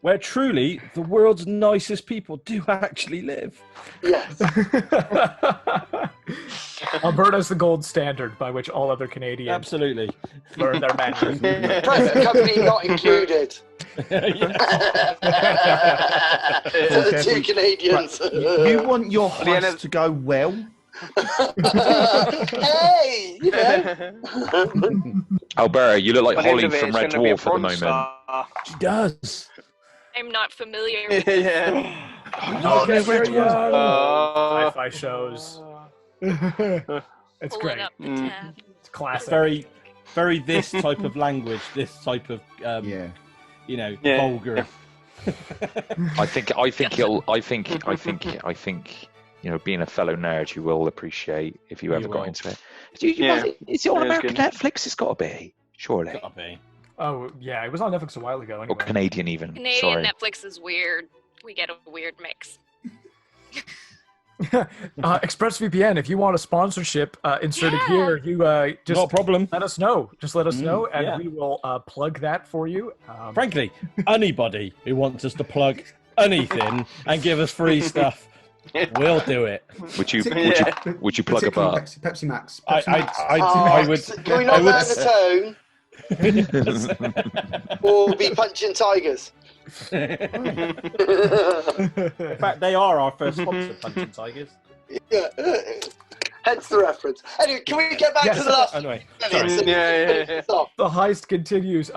Where truly the world's nicest people do actually live. Yes. Alberta's the gold standard by which all other Canadians absolutely learn their manners. Present company not included. So the two Canadians. You want your heist to go well, Hey, you know. Alberta, you look like By the end Holly of it, from it's Red gonna be a Dwarf at the bronze moment. star. She does. I'm not familiar with Yeah. Okay, very Red young. Sci-fi shows. It's pulling great. up the Mm. tab. It's classic. Very this type of language, this type of Yeah. you know, Yeah. vulgar. I think you know, being a fellow nerd, you will appreciate if you You ever got will. into it. Yeah. Is it on Yeah, it's American good. Netflix? It's got to be, surely, Gotta be. Oh yeah, it was on Netflix a while ago. or Anyway. Canadian even. Canadian Sorry. Netflix is weird. We get a weird mix. ExpressVPN, if you want a sponsorship inserted Yeah. here, you just Not a problem. let us know. Just let us know, and yeah. we will plug that for you. Frankly, anybody who wants us to plug anything and give us free stuff, we'll do it. Would you Yeah. plug a bar? Pepsi Max. I Oh, would. Can we not learn the tone or be punching tigers? In fact, they are our first sponsor, Punching Tigers. Yeah. Hence the reference. Anyway, can we get back Yes. to the last Anyway, minutes sorry. and finish this off? The heist continues.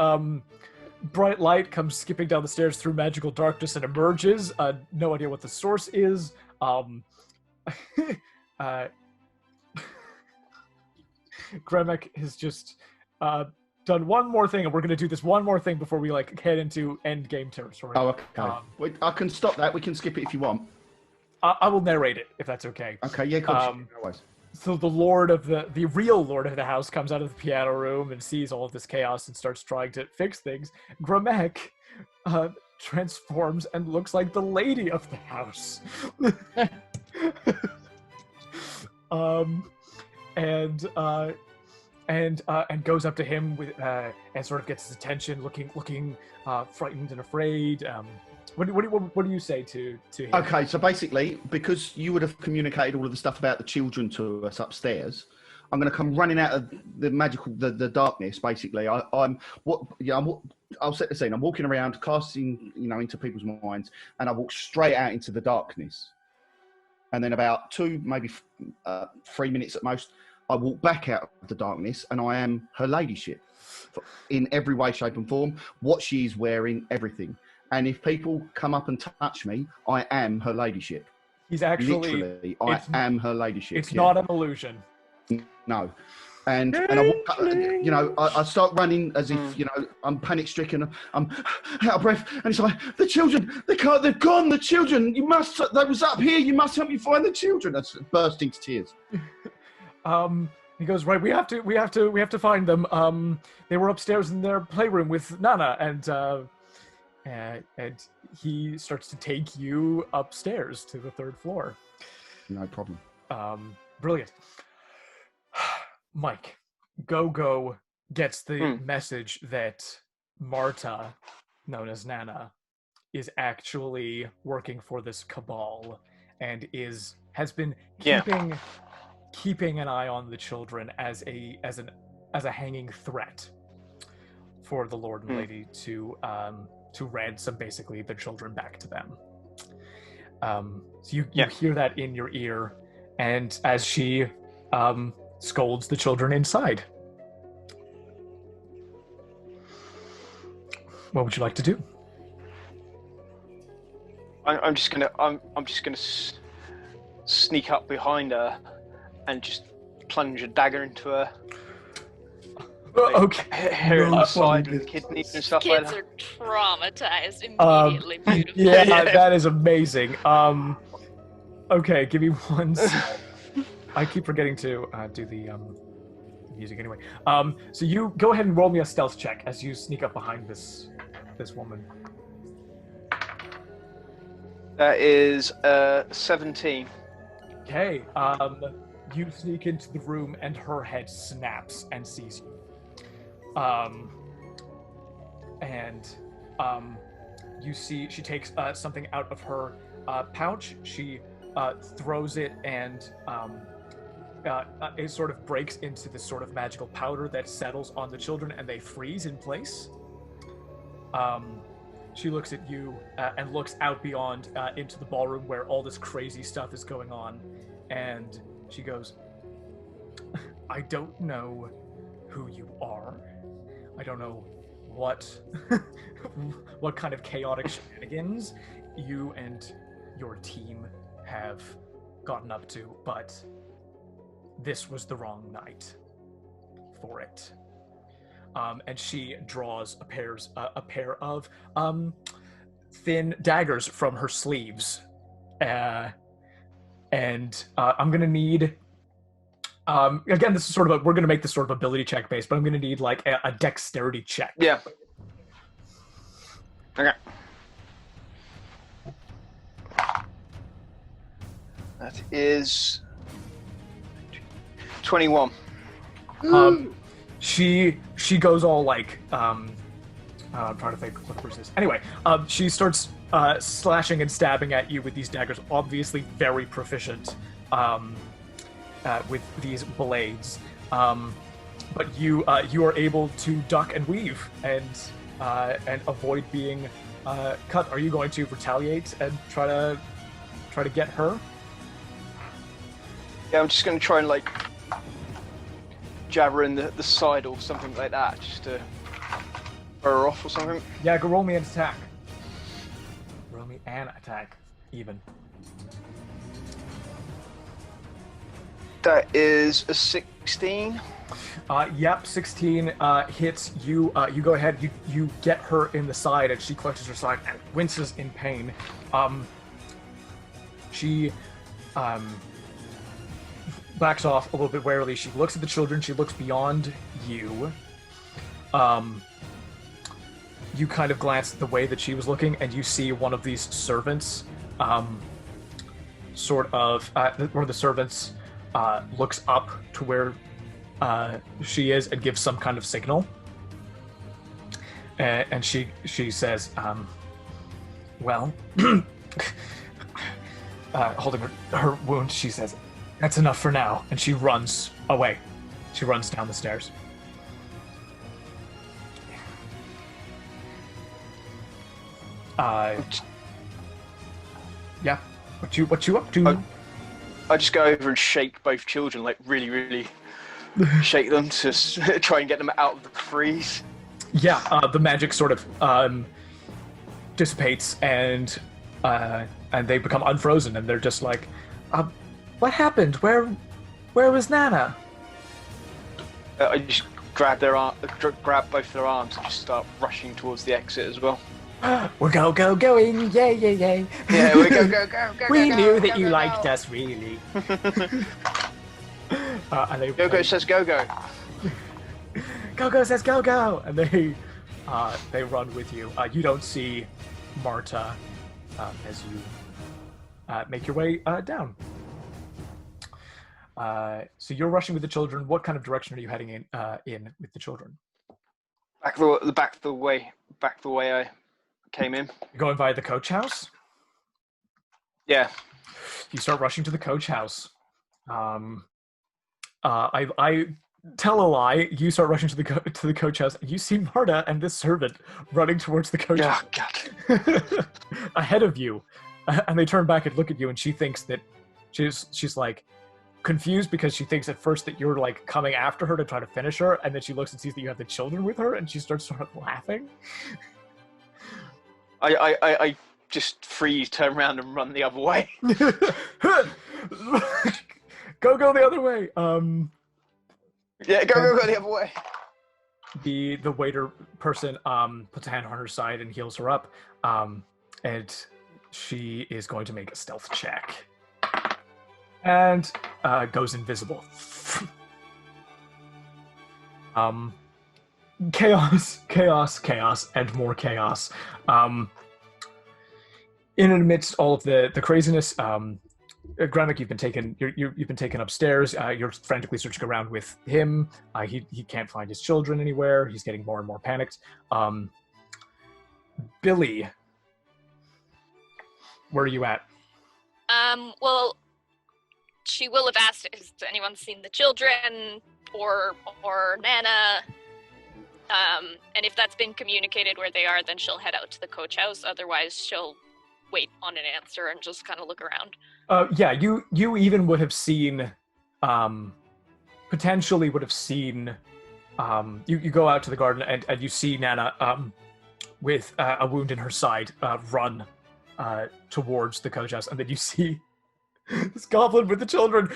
Bright light comes skipping down the stairs through magical darkness and emerges. No idea what the source is. Gremek has just done one more thing, and we're going to do this one more thing before we head into end game territory. Oh, okay. Wait, I can stop that. We can skip it if you want. I will narrate it if that's okay. Okay, yeah, cool. No worries. So the lord of the real lord of the house comes out of the piano room and sees all of this chaos and starts trying to fix things. Gremek transforms and looks like the lady of the house. And goes up to him with and sort of gets his attention, looking frightened and afraid. What do you say to him? Okay, so basically, because you would have communicated all of the stuff about the children to us upstairs, I'm going to come running out of the magical, the darkness. Basically, I'll set the scene. I'm walking around, casting, into people's minds, and I walk straight out into the darkness. And then about 2, maybe 3 minutes at most, I walk back out of the darkness, and I am her ladyship in every way, shape, and form. What she is wearing, everything. And if people come up and touch me, I am her ladyship. He's actually literally, I am her ladyship. It's not an illusion. No. And I walk, I start running as if, I'm panic stricken. I'm out of breath. And it's like, the children, they've gone, the children. They was up here. You must help me find the children. That's bursting into tears. He goes, right, we have to find them. They were upstairs in their playroom with Nana, and he starts to take you upstairs to the 3rd floor. No problem. Brilliant. Mike, GoGo gets the message that Marta, known as Nana, is actually working for this cabal and has been keeping an eye on the children as a hanging threat for the Lord and Lady to ransom basically the children back to them. So you hear that in your ear, and as she scolds the children inside. What would you like to do? I'm just gonna sneak up behind her and just plunge a dagger into her. Okay. Hair on the side with kidneys and stuff like Kids that. are traumatized immediately. Beautiful. Yeah, that is amazing. Okay, give me 1 second. I keep forgetting to do the music anyway. So you go ahead and roll me a stealth check as you sneak up behind this woman. That is 17. Okay. You sneak into the room and her head snaps and sees you. You see she takes something out of her pouch. She throws it, and it sort of breaks into this sort of magical powder that settles on the children, and they freeze in place. She looks at you and looks out beyond into the ballroom where all this crazy stuff is going on, and She goes, I don't know who you are. I don't know what what kind of chaotic shenanigans you and your team have gotten up to, but this was the wrong night for it. And she draws a pair of thin daggers from her sleeves. And I'm gonna need, again, this is sort of we're gonna make this sort of ability check based, but I'm gonna need like a dexterity check. Yeah. Okay. That is 21. She goes all like I'm trying to think what the person is. Anyway, she starts slashing and stabbing at you with these daggers, obviously very proficient with these blades. But you are able to duck and weave and avoid being cut. Are you going to retaliate and try to get her? Yeah, I'm just going to try and like jab her in the side or something like that, just to throw her off or something. Yeah, go roll me an attack. Roll me an attack, even. That is a 16. Yep, 16 hits you. You go ahead. You get her in the side, and she clutches her side and winces in pain. She backs off a little bit warily. She looks at the children. She looks beyond you. You kind of glance the way that she was looking, and you see one of these servants. One of the servants looks up to where she is and gives some kind of signal. And she says, well, holding her wound, she says, that's enough for now. And she runs away. She runs down the stairs. Yeah. What you up to? I just go over and shake both children, like really, really shake them to try and get them out of the freeze. Yeah, the magic sort of dissipates, and they become unfrozen, and they're just like, what happened? Where was Nana? I just grab both their arms and just start rushing towards the exit as well. We're going, yay, yay, yay. Yeah, we go. We knew that you liked us, really. And GoGo says go-go. GoGo says go-go! And they run with you. You don't see Marta as you make your way down. So you're rushing with the children. What kind of direction are you heading in with the children? Back the way I came in. You're going via the coach house? Yeah. You start rushing to the coach house. I tell a lie. You start rushing to the coach house. You see Marta and this servant running towards the coach house. God. Ahead of you. And they turn back and look at you, and she thinks that she's like confused because she thinks at first that you're like coming after her to try to finish her, and then she looks and sees that you have the children with her, and she starts sort of laughing. I just freeze, turn around, and run the other way. Go the other way. Yeah, go the other way. The waiter person puts a hand on her side and heals her up, and she is going to make a stealth check, and goes invisible. Chaos, and more chaos. In and amidst all of the craziness, Gremek, you've been taken upstairs. You're frantically searching around with him. He can't find his children anywhere. He's getting more and more panicked. Billy, where are you at? Well, she will have asked, has anyone seen the children or Nana? And if that's been communicated where they are, then she'll head out to the coach house. Otherwise, she'll wait on an answer and just kind of look around. Yeah, you even would have seen potentially would have seen. You go out to the garden and you see Nana with a wound in her side run towards the coach house, and then you see this goblin with the children.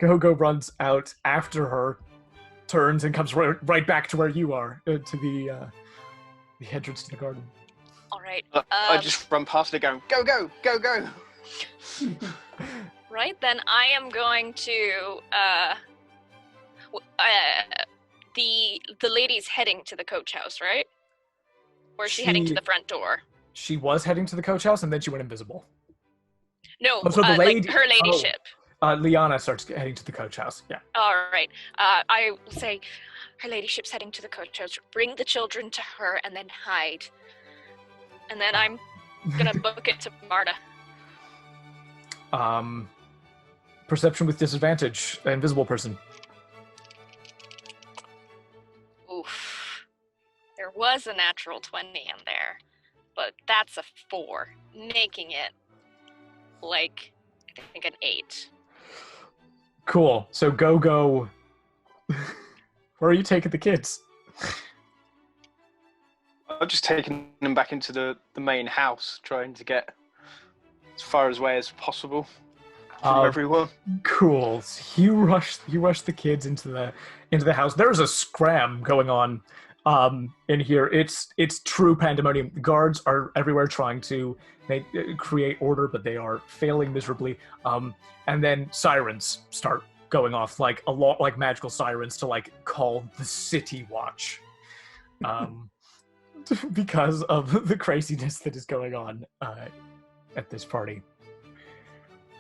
GoGo runs out after her, turns and comes right back to where you are, to the entrance to the garden. All right. I just run past it going, go, go, go, go. Right, then I am going to... the lady's heading to the coach house, right? Or is she heading to the front door? She was heading to the coach house, and then she went invisible. No, so the lady, like her ladyship. Liana starts heading to the coach house, yeah. All right. I will say, her ladyship's heading to the coach house. Bring the children to her and then hide. And then I'm going to book it to Marta. Perception with disadvantage, invisible person. Oof. There was a natural 20 in there, but that's a 4, making it like, I think, an 8. Cool. So GoGo, where are you taking the kids? I'm just taking them back into the main house, trying to get as far away as possible from everyone. Cool. So you rush the kids into the house. There's a scram going on in here. It's true pandemonium. The guards are everywhere trying to create order, but they are failing miserably. And then sirens start going off, like a lot, like magical sirens to like call the city watch, because of the craziness that is going on at this party.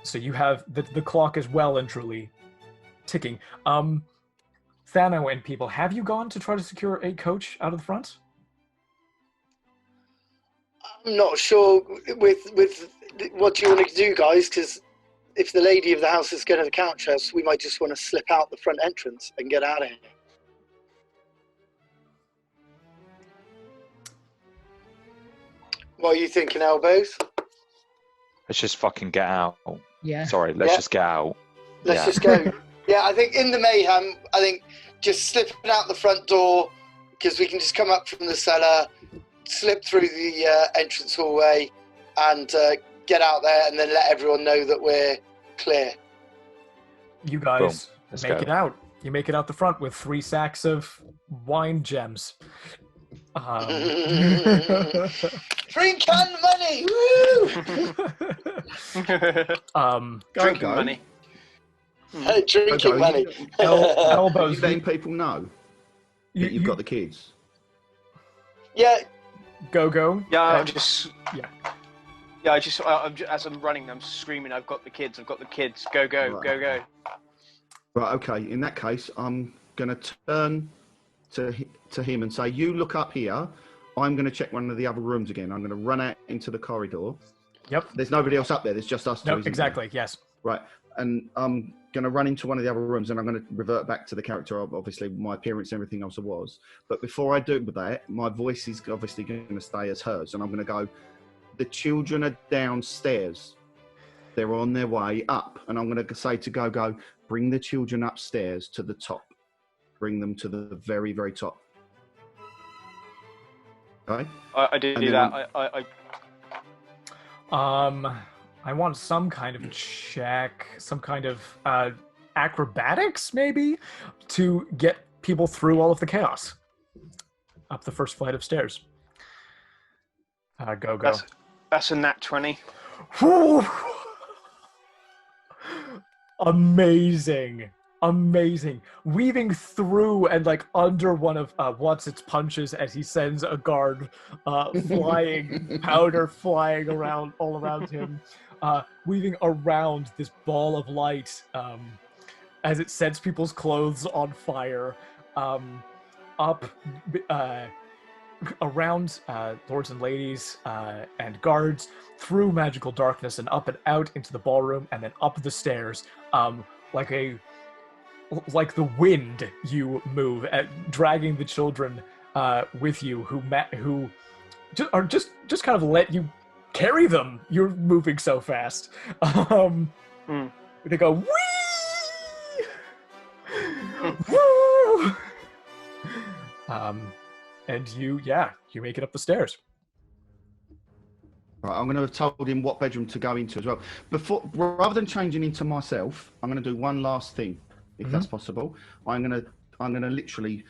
So you have the clock is well and truly ticking. Thano and people, have you gone to try to secure a coach out of the front? I'm not sure with what you want to do, guys, because if the lady of the house is going to the couch house, we might just want to slip out the front entrance and get out of here. What are you thinking, Elbows? Let's just fucking get out. Yeah. Sorry, let's just get out. Let's just go. Yeah, I think in the mayhem, I think just slipping out the front door, because we can just come up from the cellar, slip through the entrance hallway, and get out there, and then let everyone know that we're clear. You guys Let's make go. it out. You make it out the front with 3 sacks of wine gems. Drink and money! Woo! Drinking money. Drinking money. Elbows. You letting people know that you've got the kids? Yeah. GoGo. Yeah, I'm as I'm running, I'm screaming, I've got the kids, go, go, Right. go, go. Right, okay. In that case, I'm going to turn to him and say, you look up here. I'm going to check one of the other rooms again. I'm going to run out into the corridor. Yep. There's nobody else up there. There's just us two. No, isn't exactly. there? Yes. Right. And I'm going to run into one of the other rooms and I'm going to revert back to the character of obviously my appearance and everything else I was. But before I do that, my voice is obviously going to stay as hers. And I'm going to go, the children are downstairs. They're on their way up. And I'm going to say to GoGo, bring the children upstairs to the top. Bring them to the very, very top. Okay? I did do that. I want some kind of check, some kind of acrobatics, maybe, to get people through all of the chaos up the first flight of stairs. GoGo. That's a nat 20. Amazing. Weaving through and like under one of Watsit's punches as he sends a guard flying, powder flying around all around him, weaving around this ball of light as it sets people's clothes on fire, up around lords and ladies and guards, through magical darkness and up and out into the ballroom, and then up the stairs, like the wind. You move, dragging the children with you, who are just kind of let you carry them. You're moving so fast. They go whee! And you make it up the stairs. Right, I'm going to have told him what bedroom to go into as well. Rather than changing into myself, I'm going to do one last thing, if that's possible. I'm going to literally,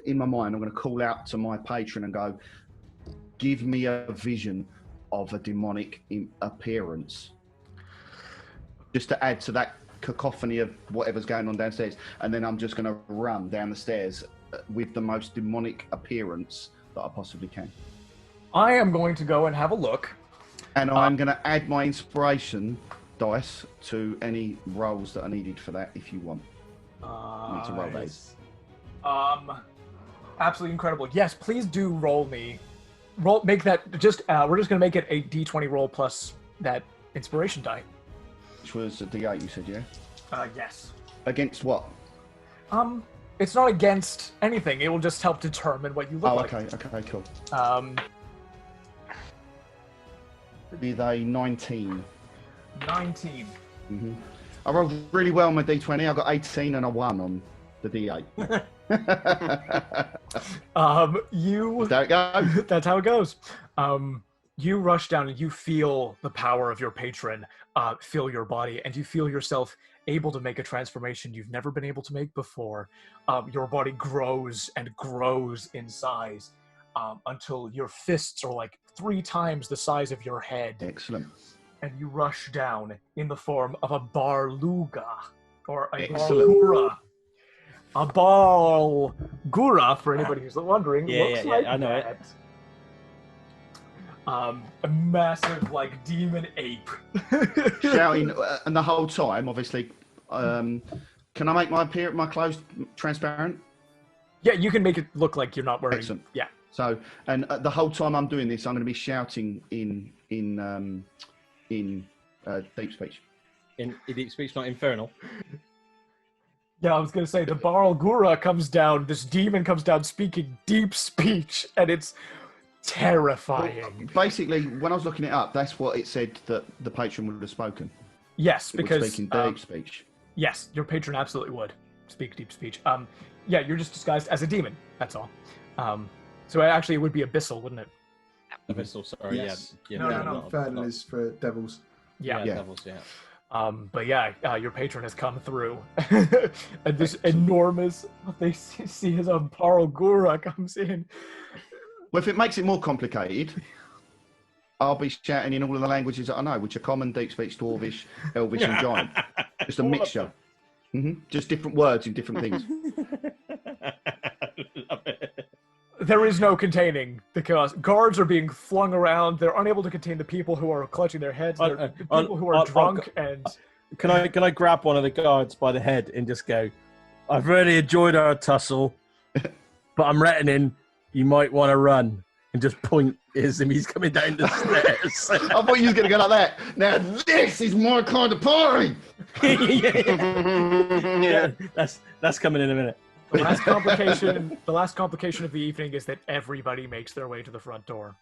in my mind, I'm going to call out to my patron and go, give me a vision of a demonic appearance. Just to add to that cacophony of whatever's going on downstairs. And then I'm just going to run down the stairs with the most demonic appearance that I possibly can. I am going to go and have a look. And I'm going to add my inspiration dice to any rolls that are needed for that if you want. Want to roll those. Absolutely incredible. Yes, please do roll me. Make that we're just going to make it a D20 roll plus that inspiration die. Which was a D8, you said, yeah? Yes. Against what? It's not against anything. It will just help determine what you look like. Okay, cool. Be they 19. 19. Mm-hmm. I rolled really well on my D20. I got 18 and a 1 on the D8. There it goes. That's how it goes. You rush down and you feel the power of your patron fill your body, and you feel yourself able to make a transformation you've never been able to make before. Your body grows and grows in size until your fists are like 3 times the size of your head. Excellent. And you rush down in the form of a barluga, or a barlgura. A barlgura, for anybody who's wondering, looks like I know that. A massive, like, demon ape. Shouting, and the whole time, obviously, can I make my clothes transparent? Yeah, you can make it look like you're not wearing... Excellent. Yeah. So, and the whole time I'm doing this, I'm going to be shouting in deep speech. In deep speech, not infernal. Yeah, I was going to say, the barlgura comes down, this demon comes down speaking deep speech, and it's terrifying. Well, basically, when I was looking it up, that's what it said that the patron would have spoken. Yes, because... speaking deep speech. Yes, your patron absolutely would speak deep speech. Yeah, you're just disguised as a demon, that's all. So actually, it would be abyssal, wouldn't it? Abyssal, sorry, yes. Yeah. No. Infernal is for devils. Yeah. Devils, yeah. But yeah, your patron has come through. And this enormous, what they see as a barlgura comes in. Well, if it makes it more complicated, I'll be shouting in all of the languages that I know, which are common, deep speech, dwarvish, elvish, and giant. Just a mixture. Just different words in different things. Love it. There is no containing the chaos. Guards are being flung around. They're unable to contain the people who are clutching their heads. The people who are drunk and... Can I grab one of the guards by the head and just go, I've really enjoyed our tussle, but I'm reckoning you might want to run, and just point as him he's coming down the stairs. I thought you was going to go like that. Now this is my kind of party. Yeah, that's coming in a minute. The last complication of the evening is that everybody makes their way to the front door.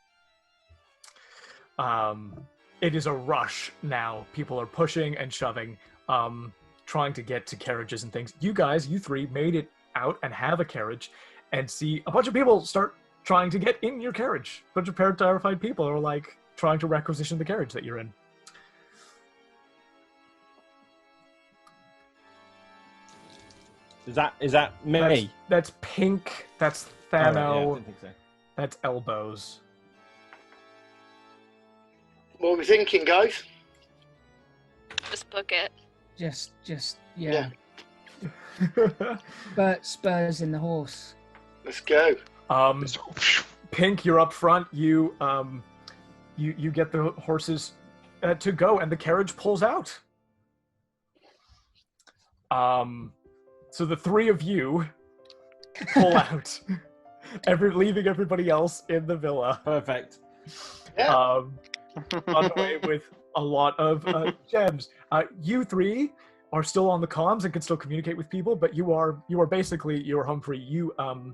It is a rush now. People are pushing and shoving, trying to get to carriages and things. You three made it out and have a carriage, and see a bunch of people start trying to get in your carriage. A bunch of terrified people are like trying to requisition the carriage that you're in. Is that me? That's Pink. That's Thano. Oh, right, yeah, I didn't think so. That's Elbows. What are we thinking, guys? Just book it. Just yeah. But spurs in the horse. Let's go. Pink, you're up front. You get the horses to go, and the carriage pulls out. So the three of you pull out, leaving everybody else in the villa. Perfect. Yeah. On the way with a lot of gems. You three are still on the comms and can still communicate with people, but you are basically Humphrey.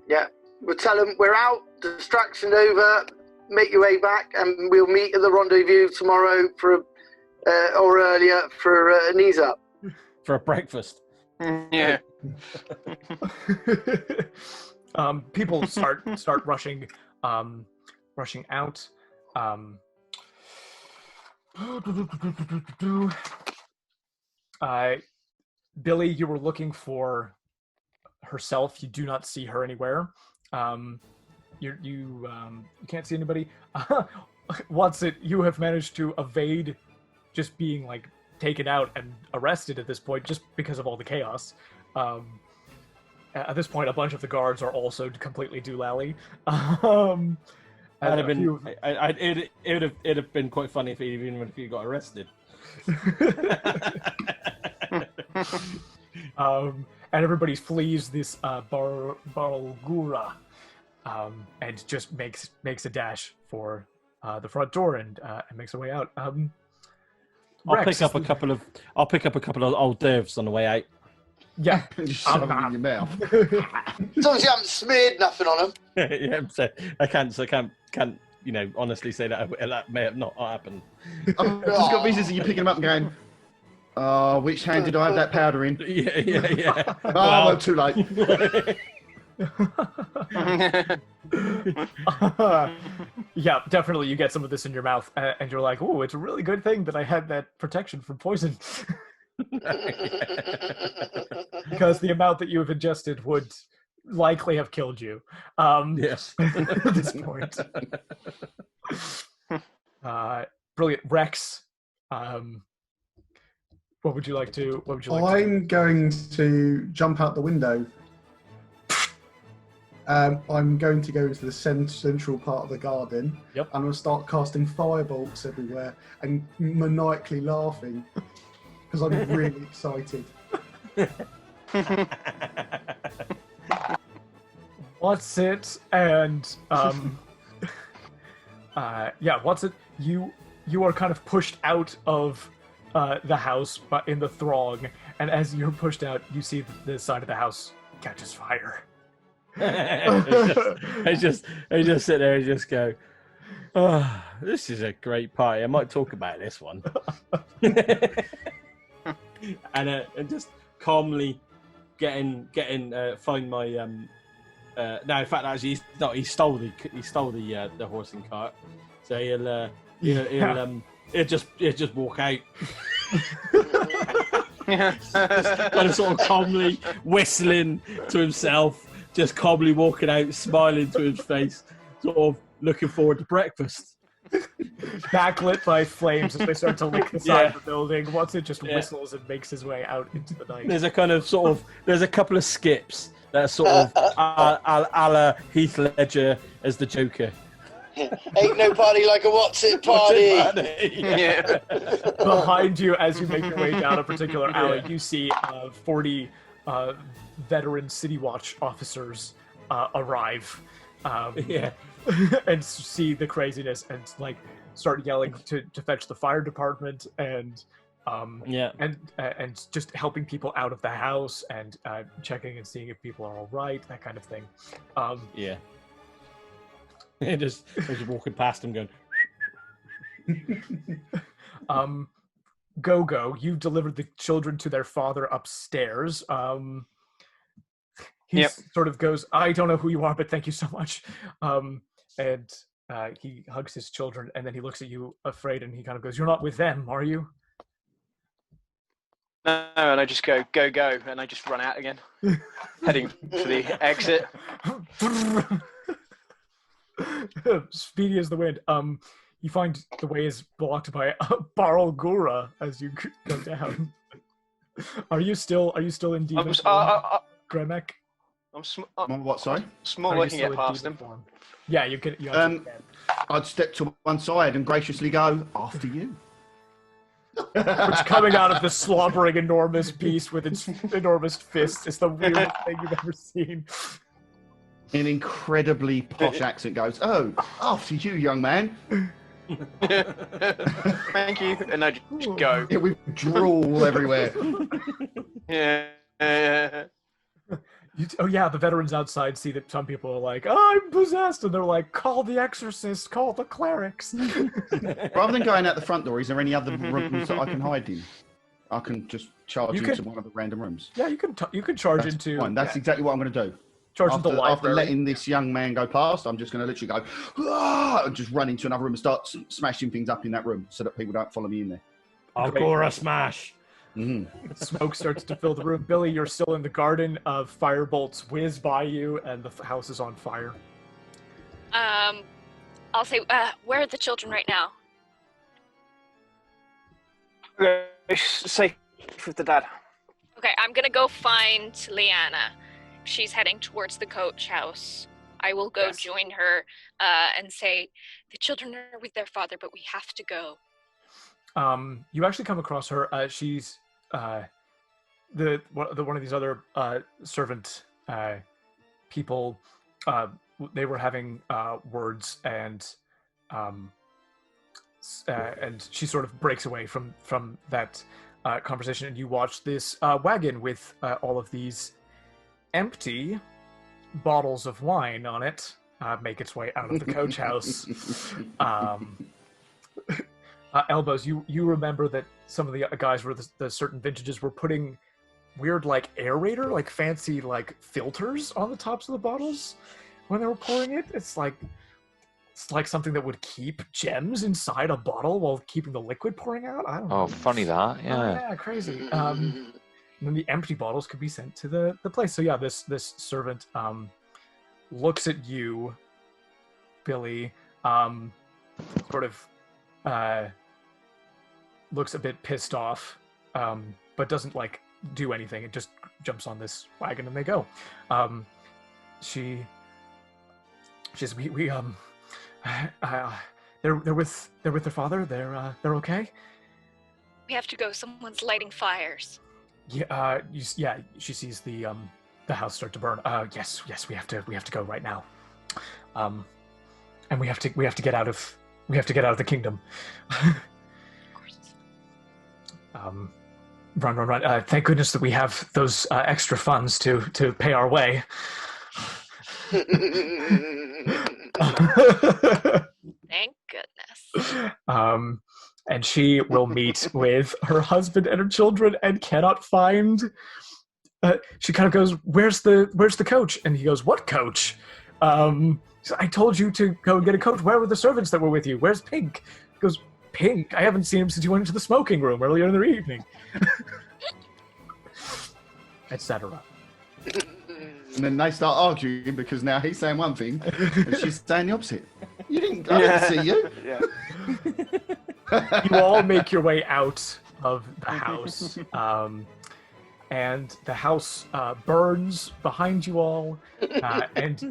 Yeah. We'll tell them we're out, distraction over, make your way back, and we'll meet at the rendezvous tomorrow or earlier for a knees up. For a breakfast. Yeah. People start rushing out. Billy, you were looking for herself. You do not see her anywhere. You can't see anybody. Watsit, you have managed to evade just being like taken out and arrested at this point, just because of all the chaos. At this point, a bunch of the guards are also completely doolally. It'd have been quite funny even if you got arrested. And everybody flees this Baralgura, and just makes a dash for the front door and makes her way out. I'll pick up a couple of old dervs on the way out. Yeah, Just shove them in your mouth. As long as you haven't smeared nothing on them. Yeah, so I can't honestly say that may have not happened. I've just got visitors and you're picking them up and going, oh, which hand did I have that powder in? Yeah. Well, too late. Yeah, definitely. You get some of this in your mouth, and you're like, "Oh, it's a really good thing that I had that protection from poison." Because the amount that you have ingested would likely have killed you. Yes. At this point. Brilliant. R.E.X. What would you like to I'm going to jump out the window. I'm going to go to the central part of the garden. Yep. I'm going to start casting firebolts everywhere and maniacally laughing because I'm really excited. Watsit and Watsit, you are kind of pushed out of the house, but in the throng, and as you're pushed out, you see the side of the house catches fire. I just sit there and just go, oh, this is a great party. I might talk about this one. and just calmly find my no, in fact, actually, he stole the horse and cart, so he'll just walk out. Just kind of sort of calmly whistling to himself, just calmly walking out, smiling to his face, sort of looking forward to breakfast. Backlit by flames as they start to lick the side of the building. Watsit just whistles and makes his way out into the night. There's a couple of skips that are sort of a la Heath Ledger as the Joker. Ain't no party like a Watsit party. Yeah. Behind you, as you make your way down a particular alley, you see 40 veteran City Watch officers arrive. And see the craziness and like start yelling to fetch the fire department and just helping people out of the house and checking and seeing if people are all right, that kind of thing. Just walking past him going. GoGo, you delivered the children to their father upstairs. He sort of goes, I don't know who you are, but thank you so much. And he hugs his children, and then he looks at you afraid, and he kind of goes, you're not with them, are you? No, and I just go, go, and I just run out again, heading for the exit. Speedy as the wind. You find the way is blocked by Baralgura as you go down. Are you still in demon form, Gremek? I'm what? Sorry. Small looking at past him. Yeah, you can. I'd step to one side and graciously go after you. Which coming out of the slobbering enormous beast with its enormous fists is the weirdest thing you've ever seen. An incredibly posh accent goes, oh, after you, young man. Thank you. And I just go. Yeah, we drool everywhere. Yeah. The veterans outside see that some people are like, I'm possessed, and they're like, call the exorcist, call the clerics. Rather than going out the front door, is there any other rooms that I can hide in? I can just charge into one of the random rooms. Yeah, you can charge into. Fine. That's exactly what I'm going to do. Charge into the library. After letting this young man go past, I'm just going to literally go, "Ah!" and just run into another room and start smashing things up in that room so that people don't follow me in there. Agora smash. Smoke starts to fill the room. Billy, you're still in the garden. Firebolts whiz by you, and the house is on fire. I'll say, where are the children right now? Safe with the dad. Okay, I'm gonna go find Leanna. She's heading towards the coach house. I will go join her and say, the children are with their father, but we have to go. You actually come across her. She's one of these other servant people. They were having words, and she sort of breaks away from that conversation, and you watch this wagon with all of these empty bottles of wine on it make its way out of the coach house. Elbows, you remember that some of the guys were the certain vintages were putting weird like aerator, like fancy like filters on the tops of the bottles when they were pouring it. It's like something that would keep gems inside a bottle while keeping the liquid pouring out. I don't know. Oh, funny that. Yeah. Oh, yeah, crazy. And then the empty bottles could be sent to the place. So yeah, this servant looks at you, Billy, sort of looks a bit pissed off, but doesn't like do anything. It just jumps on this wagon and they go. She's they're with their father. They're okay. We have to go. Someone's lighting fires. Yeah. She sees the house start to burn. Yes. We have to go right now. And we have to get out of the kingdom. Of course. Run. Thank goodness that we have those extra funds to pay our way. Thank goodness. And she will meet with her husband and her children and cannot find. She kind of goes, "Where's the coach?" And he goes, "What coach? I told you to go and get a coach. Where were the servants that were with you? Where's Pink?" He goes, "Pink? I haven't seen him since you went into the smoking room earlier in the evening." Etc. And then they start arguing because now he's saying one thing and she's saying the opposite. I didn't see you. Yeah. You all make your way out of the house, and the house burns behind you all, and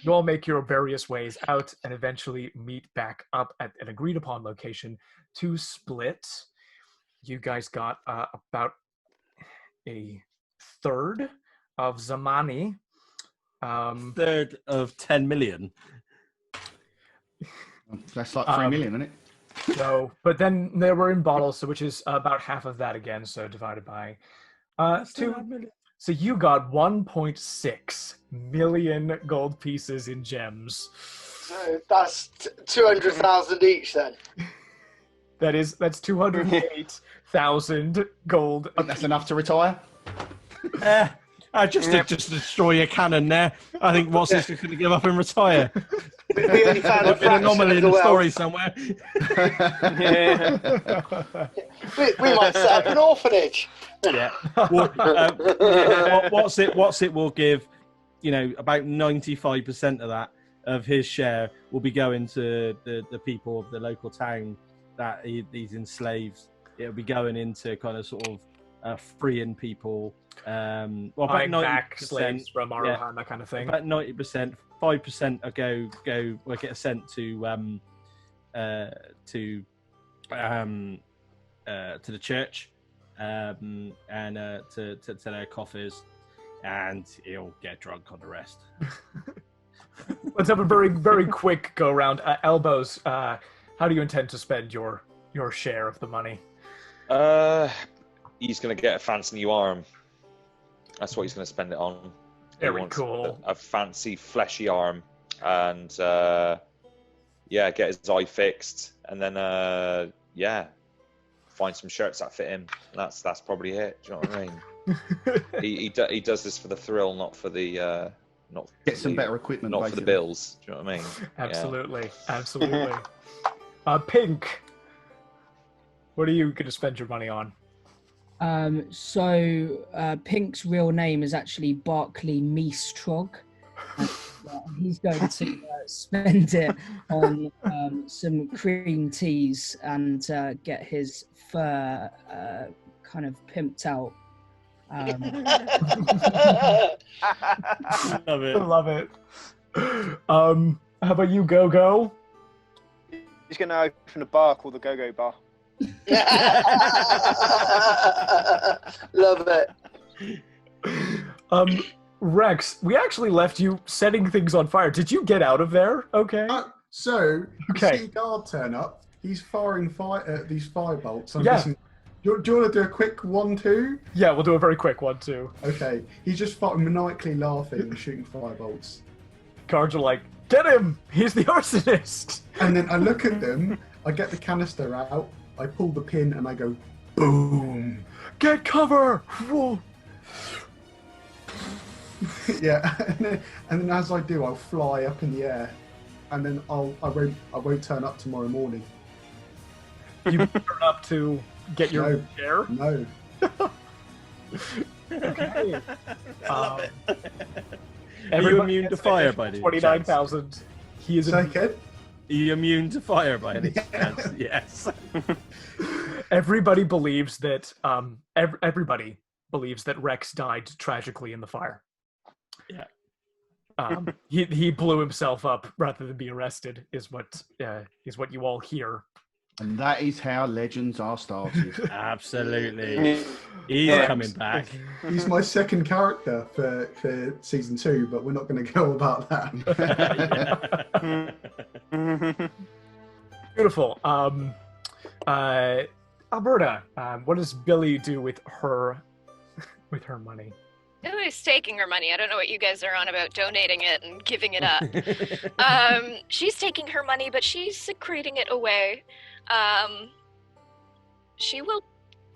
you all make your various ways out and eventually meet back up at an agreed upon location to split. You guys got about a third of Zamani. Third of 10 million. That's like 3 million, isn't it? So, but then they were in bottles, so which is about half of that again. So divided by 2. So you got 1.6 million gold pieces in gems. So that's 200,000 each then. That's 208,000 gold. That's enough to retire. Just to destroy your cannon there. I think Watsit's going to give up and retire. We only found a An anomaly in the story somewhere. We might set up an orphanage. Yeah. Watsit will give, about 95% of that, of his share, will be going to the people of the local town that he's enslaved. It'll be going into kind of sort of freeing people. About Buying 90% back slaves from Arohan, that kind of thing. About 90%, 5% will get sent to the church, and to their coffers, and he'll get drunk on the rest. Let's have a very, very quick go around. Elbows, how do you intend to spend your share of the money? He's going to get a fancy new arm. That's what he's going to spend it on. Very cool. A fancy fleshy arm, and get his eye fixed, and then find some shirts that fit him. And that's probably it. Do you know what I mean? he does this for the thrill, not for the Get some better equipment. Not basically. for the bills. Do you know what I mean? Absolutely, absolutely. Pink, what are you going to spend your money on? Pink's real name is actually Barclay Meestrog. He's going to spend it on some cream teas and get his fur kind of pimped out. Love it. Love it. How about you, GoGo? He's going to open a bar called the GoGo Bar. Love it. Rex, we actually left you setting things on fire. Did you get out of there? Okay. So, Okay. you see guard turn up. He's firing these fire bolts. I'm Yeah. guessing. Do you want to do a quick 1-2? Yeah, we'll do a very quick 1-2. Okay. He's just maniacally laughing and shooting fire bolts. Guards are like, get him! He's the arsonist! And then I look at them. I get the canister out. I pull the pin and I go, boom. Get cover! Whoa. Yeah, and then as I do, I'll fly up in the air, and then I won't turn up tomorrow morning. You turn up to get your share? No. Okay. I love it. Are you immune to fire by any 29,000. He is Are you immune to fire by any chance? Yes. Everybody believes that everybody believes that Rex died tragically in the fire. Yeah. He blew himself up rather than be arrested is what you all hear. And that is how legends are started. Absolutely. He's coming back. He's my second character for season 2, but we're not going to go about that. Beautiful. Alberta, what does Billy do with her money? Billy's taking her money. I don't know what you guys are on about donating it and giving it up. She's taking her money, but she's secreting it away. She will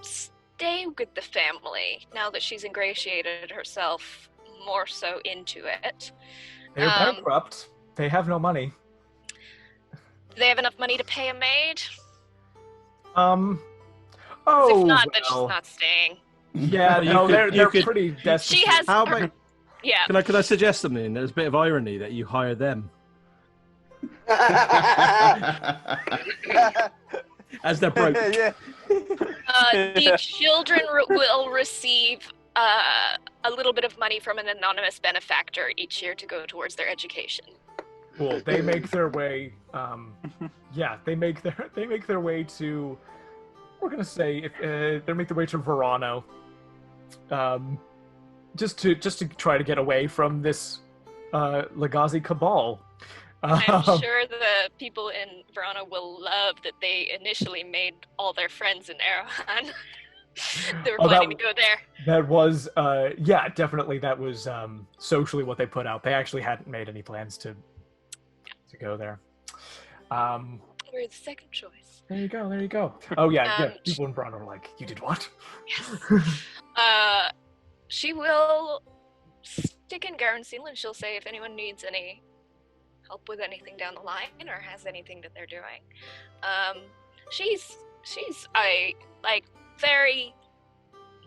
stay with the family now that she's ingratiated herself more so into it. They're bankrupt. They have no money. Do they have enough money to pay a maid? Oh, if not, then she's not staying. Yeah, no, they're pretty desperate. She has. How about, yeah. Can I suggest something? There's a bit of irony that you hire them as they're broke. Yeah. The children will receive a little bit of money from an anonymous benefactor each year to go towards their education. Cool. They make their way. They make their way to. We're gonna say they make their way to Verano. Just to try to get away from this Legazi cabal. I'm sure the people in Verona will love that they initially made all their friends in Arahan. They were planning to go there. That was, definitely that was socially what they put out. They actually hadn't made any plans to go there. We're the second choice. There you go. Oh, yeah. People in Verona are like, you did what? Yes. She will stick in Garansil and she'll say if anyone needs any help with anything down the line or has anything that they're doing. She's a very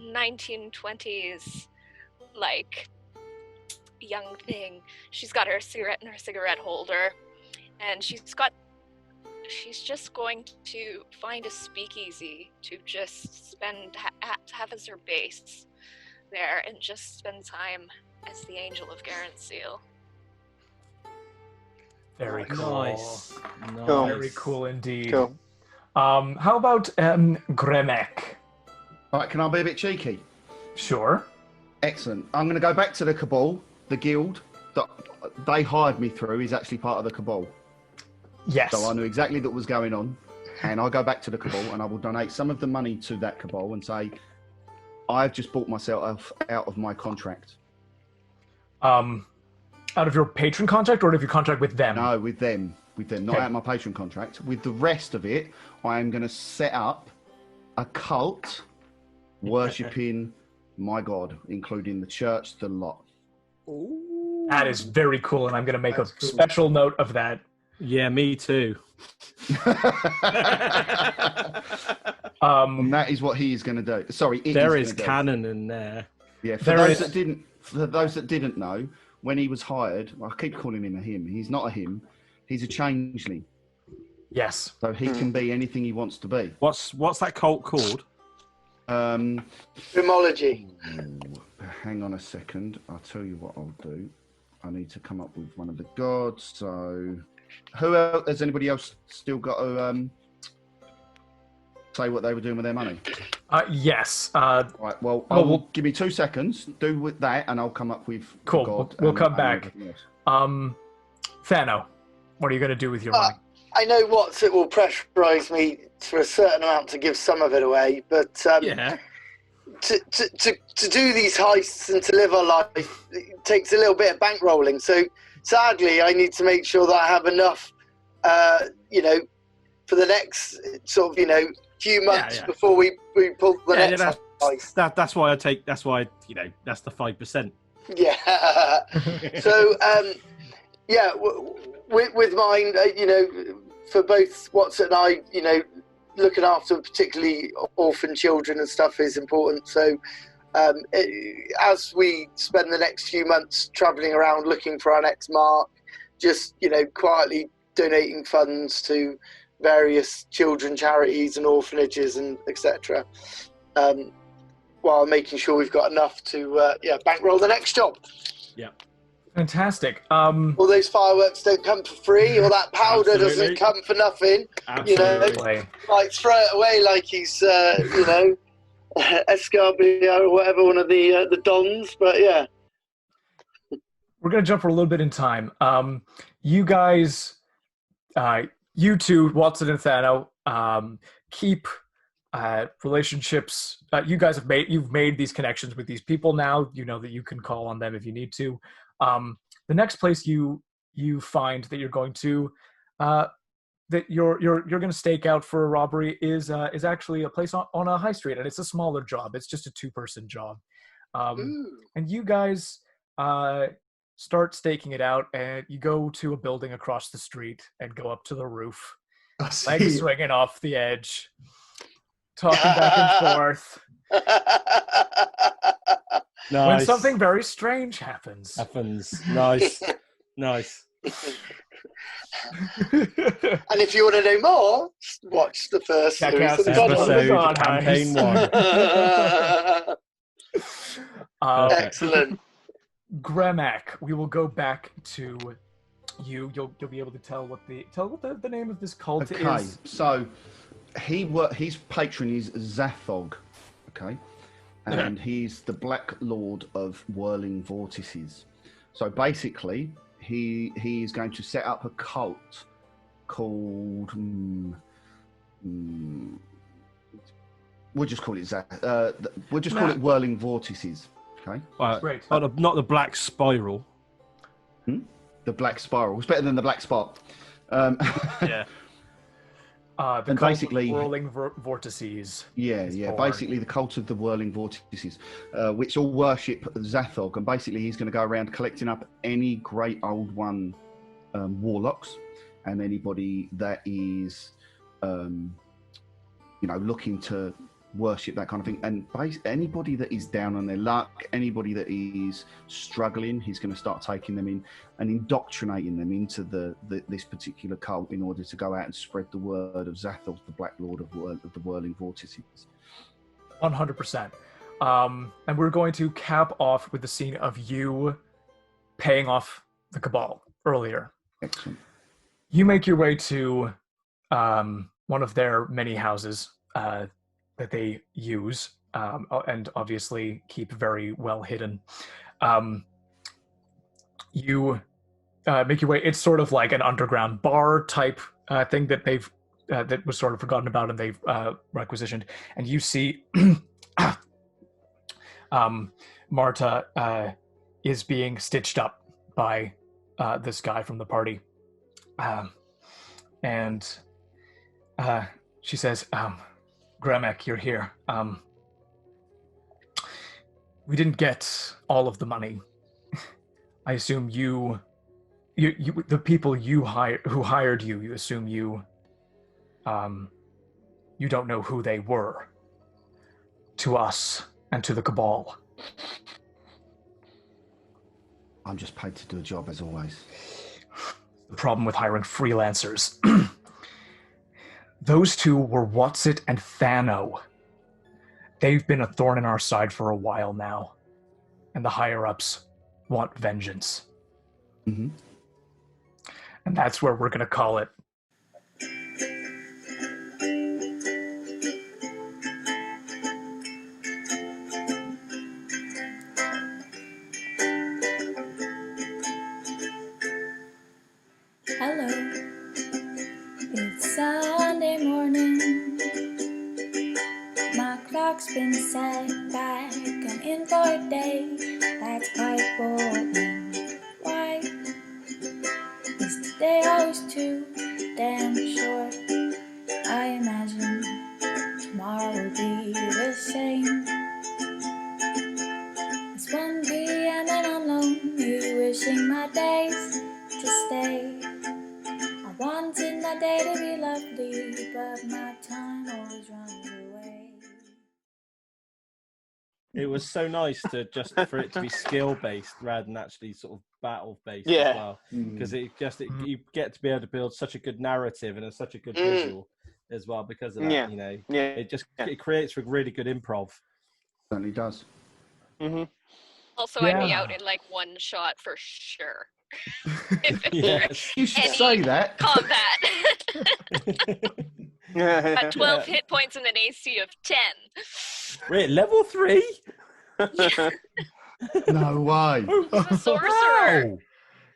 1920s young thing. She's got her cigarette in her cigarette holder, and she's just going to find a speakeasy to just have as her base there and just spend time as the Angel of Garansil. Very cool. Nice. Very cool indeed. Cool. How about Gremek? All right, can I be a bit cheeky? Sure. Excellent. I'm going to go back to the Cabal, the guild that they hired me through is actually part of the Cabal. Yes. So I knew exactly what was going on, and I'll go back to the Cabal and I will donate some of the money to that Cabal and say, I've just bought myself out of my contract. Out of your patron contract or out of your contract with them? No, with them, not Okay. out of my patron contract. With the rest of it, I am going to set up a cult worshipping my God, including the church, the lot. Ooh. That is very cool, and I'm going to make That's a cool. special note of that. Yeah, me too. And that is what he is going to do. Sorry, There is canon in there. Yeah, for There those is- that didn't know, when he was hired, I keep calling him a him. He's not a him. He's a changeling. Yes. So he can be anything he wants to be. What's that cult called? Etymology. Hang on a second. I'll tell you what I'll do. I need to come up with one of the gods. So, who else? Has anybody else still got to say what they were doing with their money? Yes. Right. Well, give me 2 seconds. Do with that, and I'll come up with Cool. a god. We'll and- come and back. everything else. Thano, what are you going to do with your money? I know Watsit will pressurise me for a certain amount to give some of it away, but Yeah. to do these heists and to live our life, it takes a little bit of bankrolling. So sadly, I need to make sure that I have enough, for the next sort of, few months before we pull the next heist. That's why that's the 5%. Yeah. So, with mine, for both Watsit and I, looking after particularly orphan children and stuff is important. So, as we spend the next few months travelling around looking for our next mark, just, quietly donating funds to various children charities and orphanages and etc. While making sure we've got enough to bankroll the next job. Yeah. Fantastic. All those fireworks don't come for free, or that powder doesn't come for nothing. Absolutely. Like throw it away like he's Escarbia or whatever, one of the dons. But yeah, We're going to jump for a little bit in time. You guys, you two, Watsit and Thano, keep relationships. You guys you've made these connections with these people now. You know that you can call on them if you need to. The next place you find that you're going to that you're going to stake out for a robbery is actually a place on a high street, and it's a smaller job. It's just a 2-person job, and you guys start staking it out, and you go to a building across the street and go up to the roof, legs swinging off the edge, talking back and forth. Nice. When something very strange happens. Nice. Nice. and if you want to know more, watch the first Check series out of the this God episode. campaign one. Excellent. Gremek, we will go back to you. You'll be able to tell what the name of this cult Okay, is. so his patron is Zathog, okay, and he's the Black Lord of Whirling Vortices. So basically, he is going to set up a cult called we'll just call it call it Whirling Vortices. Okay, Great. Not the Black Spiral. The Black Spiral. It's better than the Black Spot. Yeah. The and cult basically, of Whirling Vortices. Yeah. born. Basically, the cult of the Whirling Vortices, which all worship Zathog, and basically he's going to go around collecting up any great old one warlocks and anybody that is, looking to worship that kind of thing, and anybody that is down on their luck, anybody that is struggling, he's going to start taking them in and indoctrinating them into this particular cult in order to go out and spread the word of Zathog, the Black Lord of the Whirling Vortices. 100%. And we're going to cap off with the scene of you paying off the Cabal earlier. Excellent. You make your way to one of their many houses that they use and obviously keep very well hidden. You make your way. It's sort of like an underground bar type thing that they've that was sort of forgotten about and they've requisitioned. And you see Marta is being stitched up by this guy from the party, and she says, Gremek, you're here. We didn't get all of the money. I assume you the people who hired you, you assume you don't know who they were to us and to the Cabal. I'm just paid to do a job, as always. The problem with hiring freelancers. Those two were Watsit and Thano. They've been a thorn in our side for a while now, and the higher-ups want vengeance. Mm-hmm. And that's where we're going to call it. Hello, it's Sunday morning. My clock's been set back. I'm in for a day that's quite boring. Why is today always too damn short? I imagine tomorrow will be the same. It's 1 p.m. and I'm lonely, wishing my days to stay. I wanted my day to be lovely, but my time always runs away. It was so nice for it to be skill based rather than actually sort of battle based Yeah. as well, because you get to be able to build such a good narrative and such a good visual as well because of that. Yeah. You know, Yeah. it creates a really good improv. Certainly does. Mm-hmm. Also, I'd be out in like one shot for sure. Yes. You should Any say that. combat. At 12 hit points and an AC of 10. Wait, level 3? No way. I'm a sorcerer.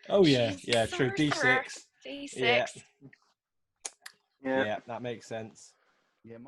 Oh yeah, She's yeah, true. sorcerer. D6. D6. Yeah, that makes sense. Yeah.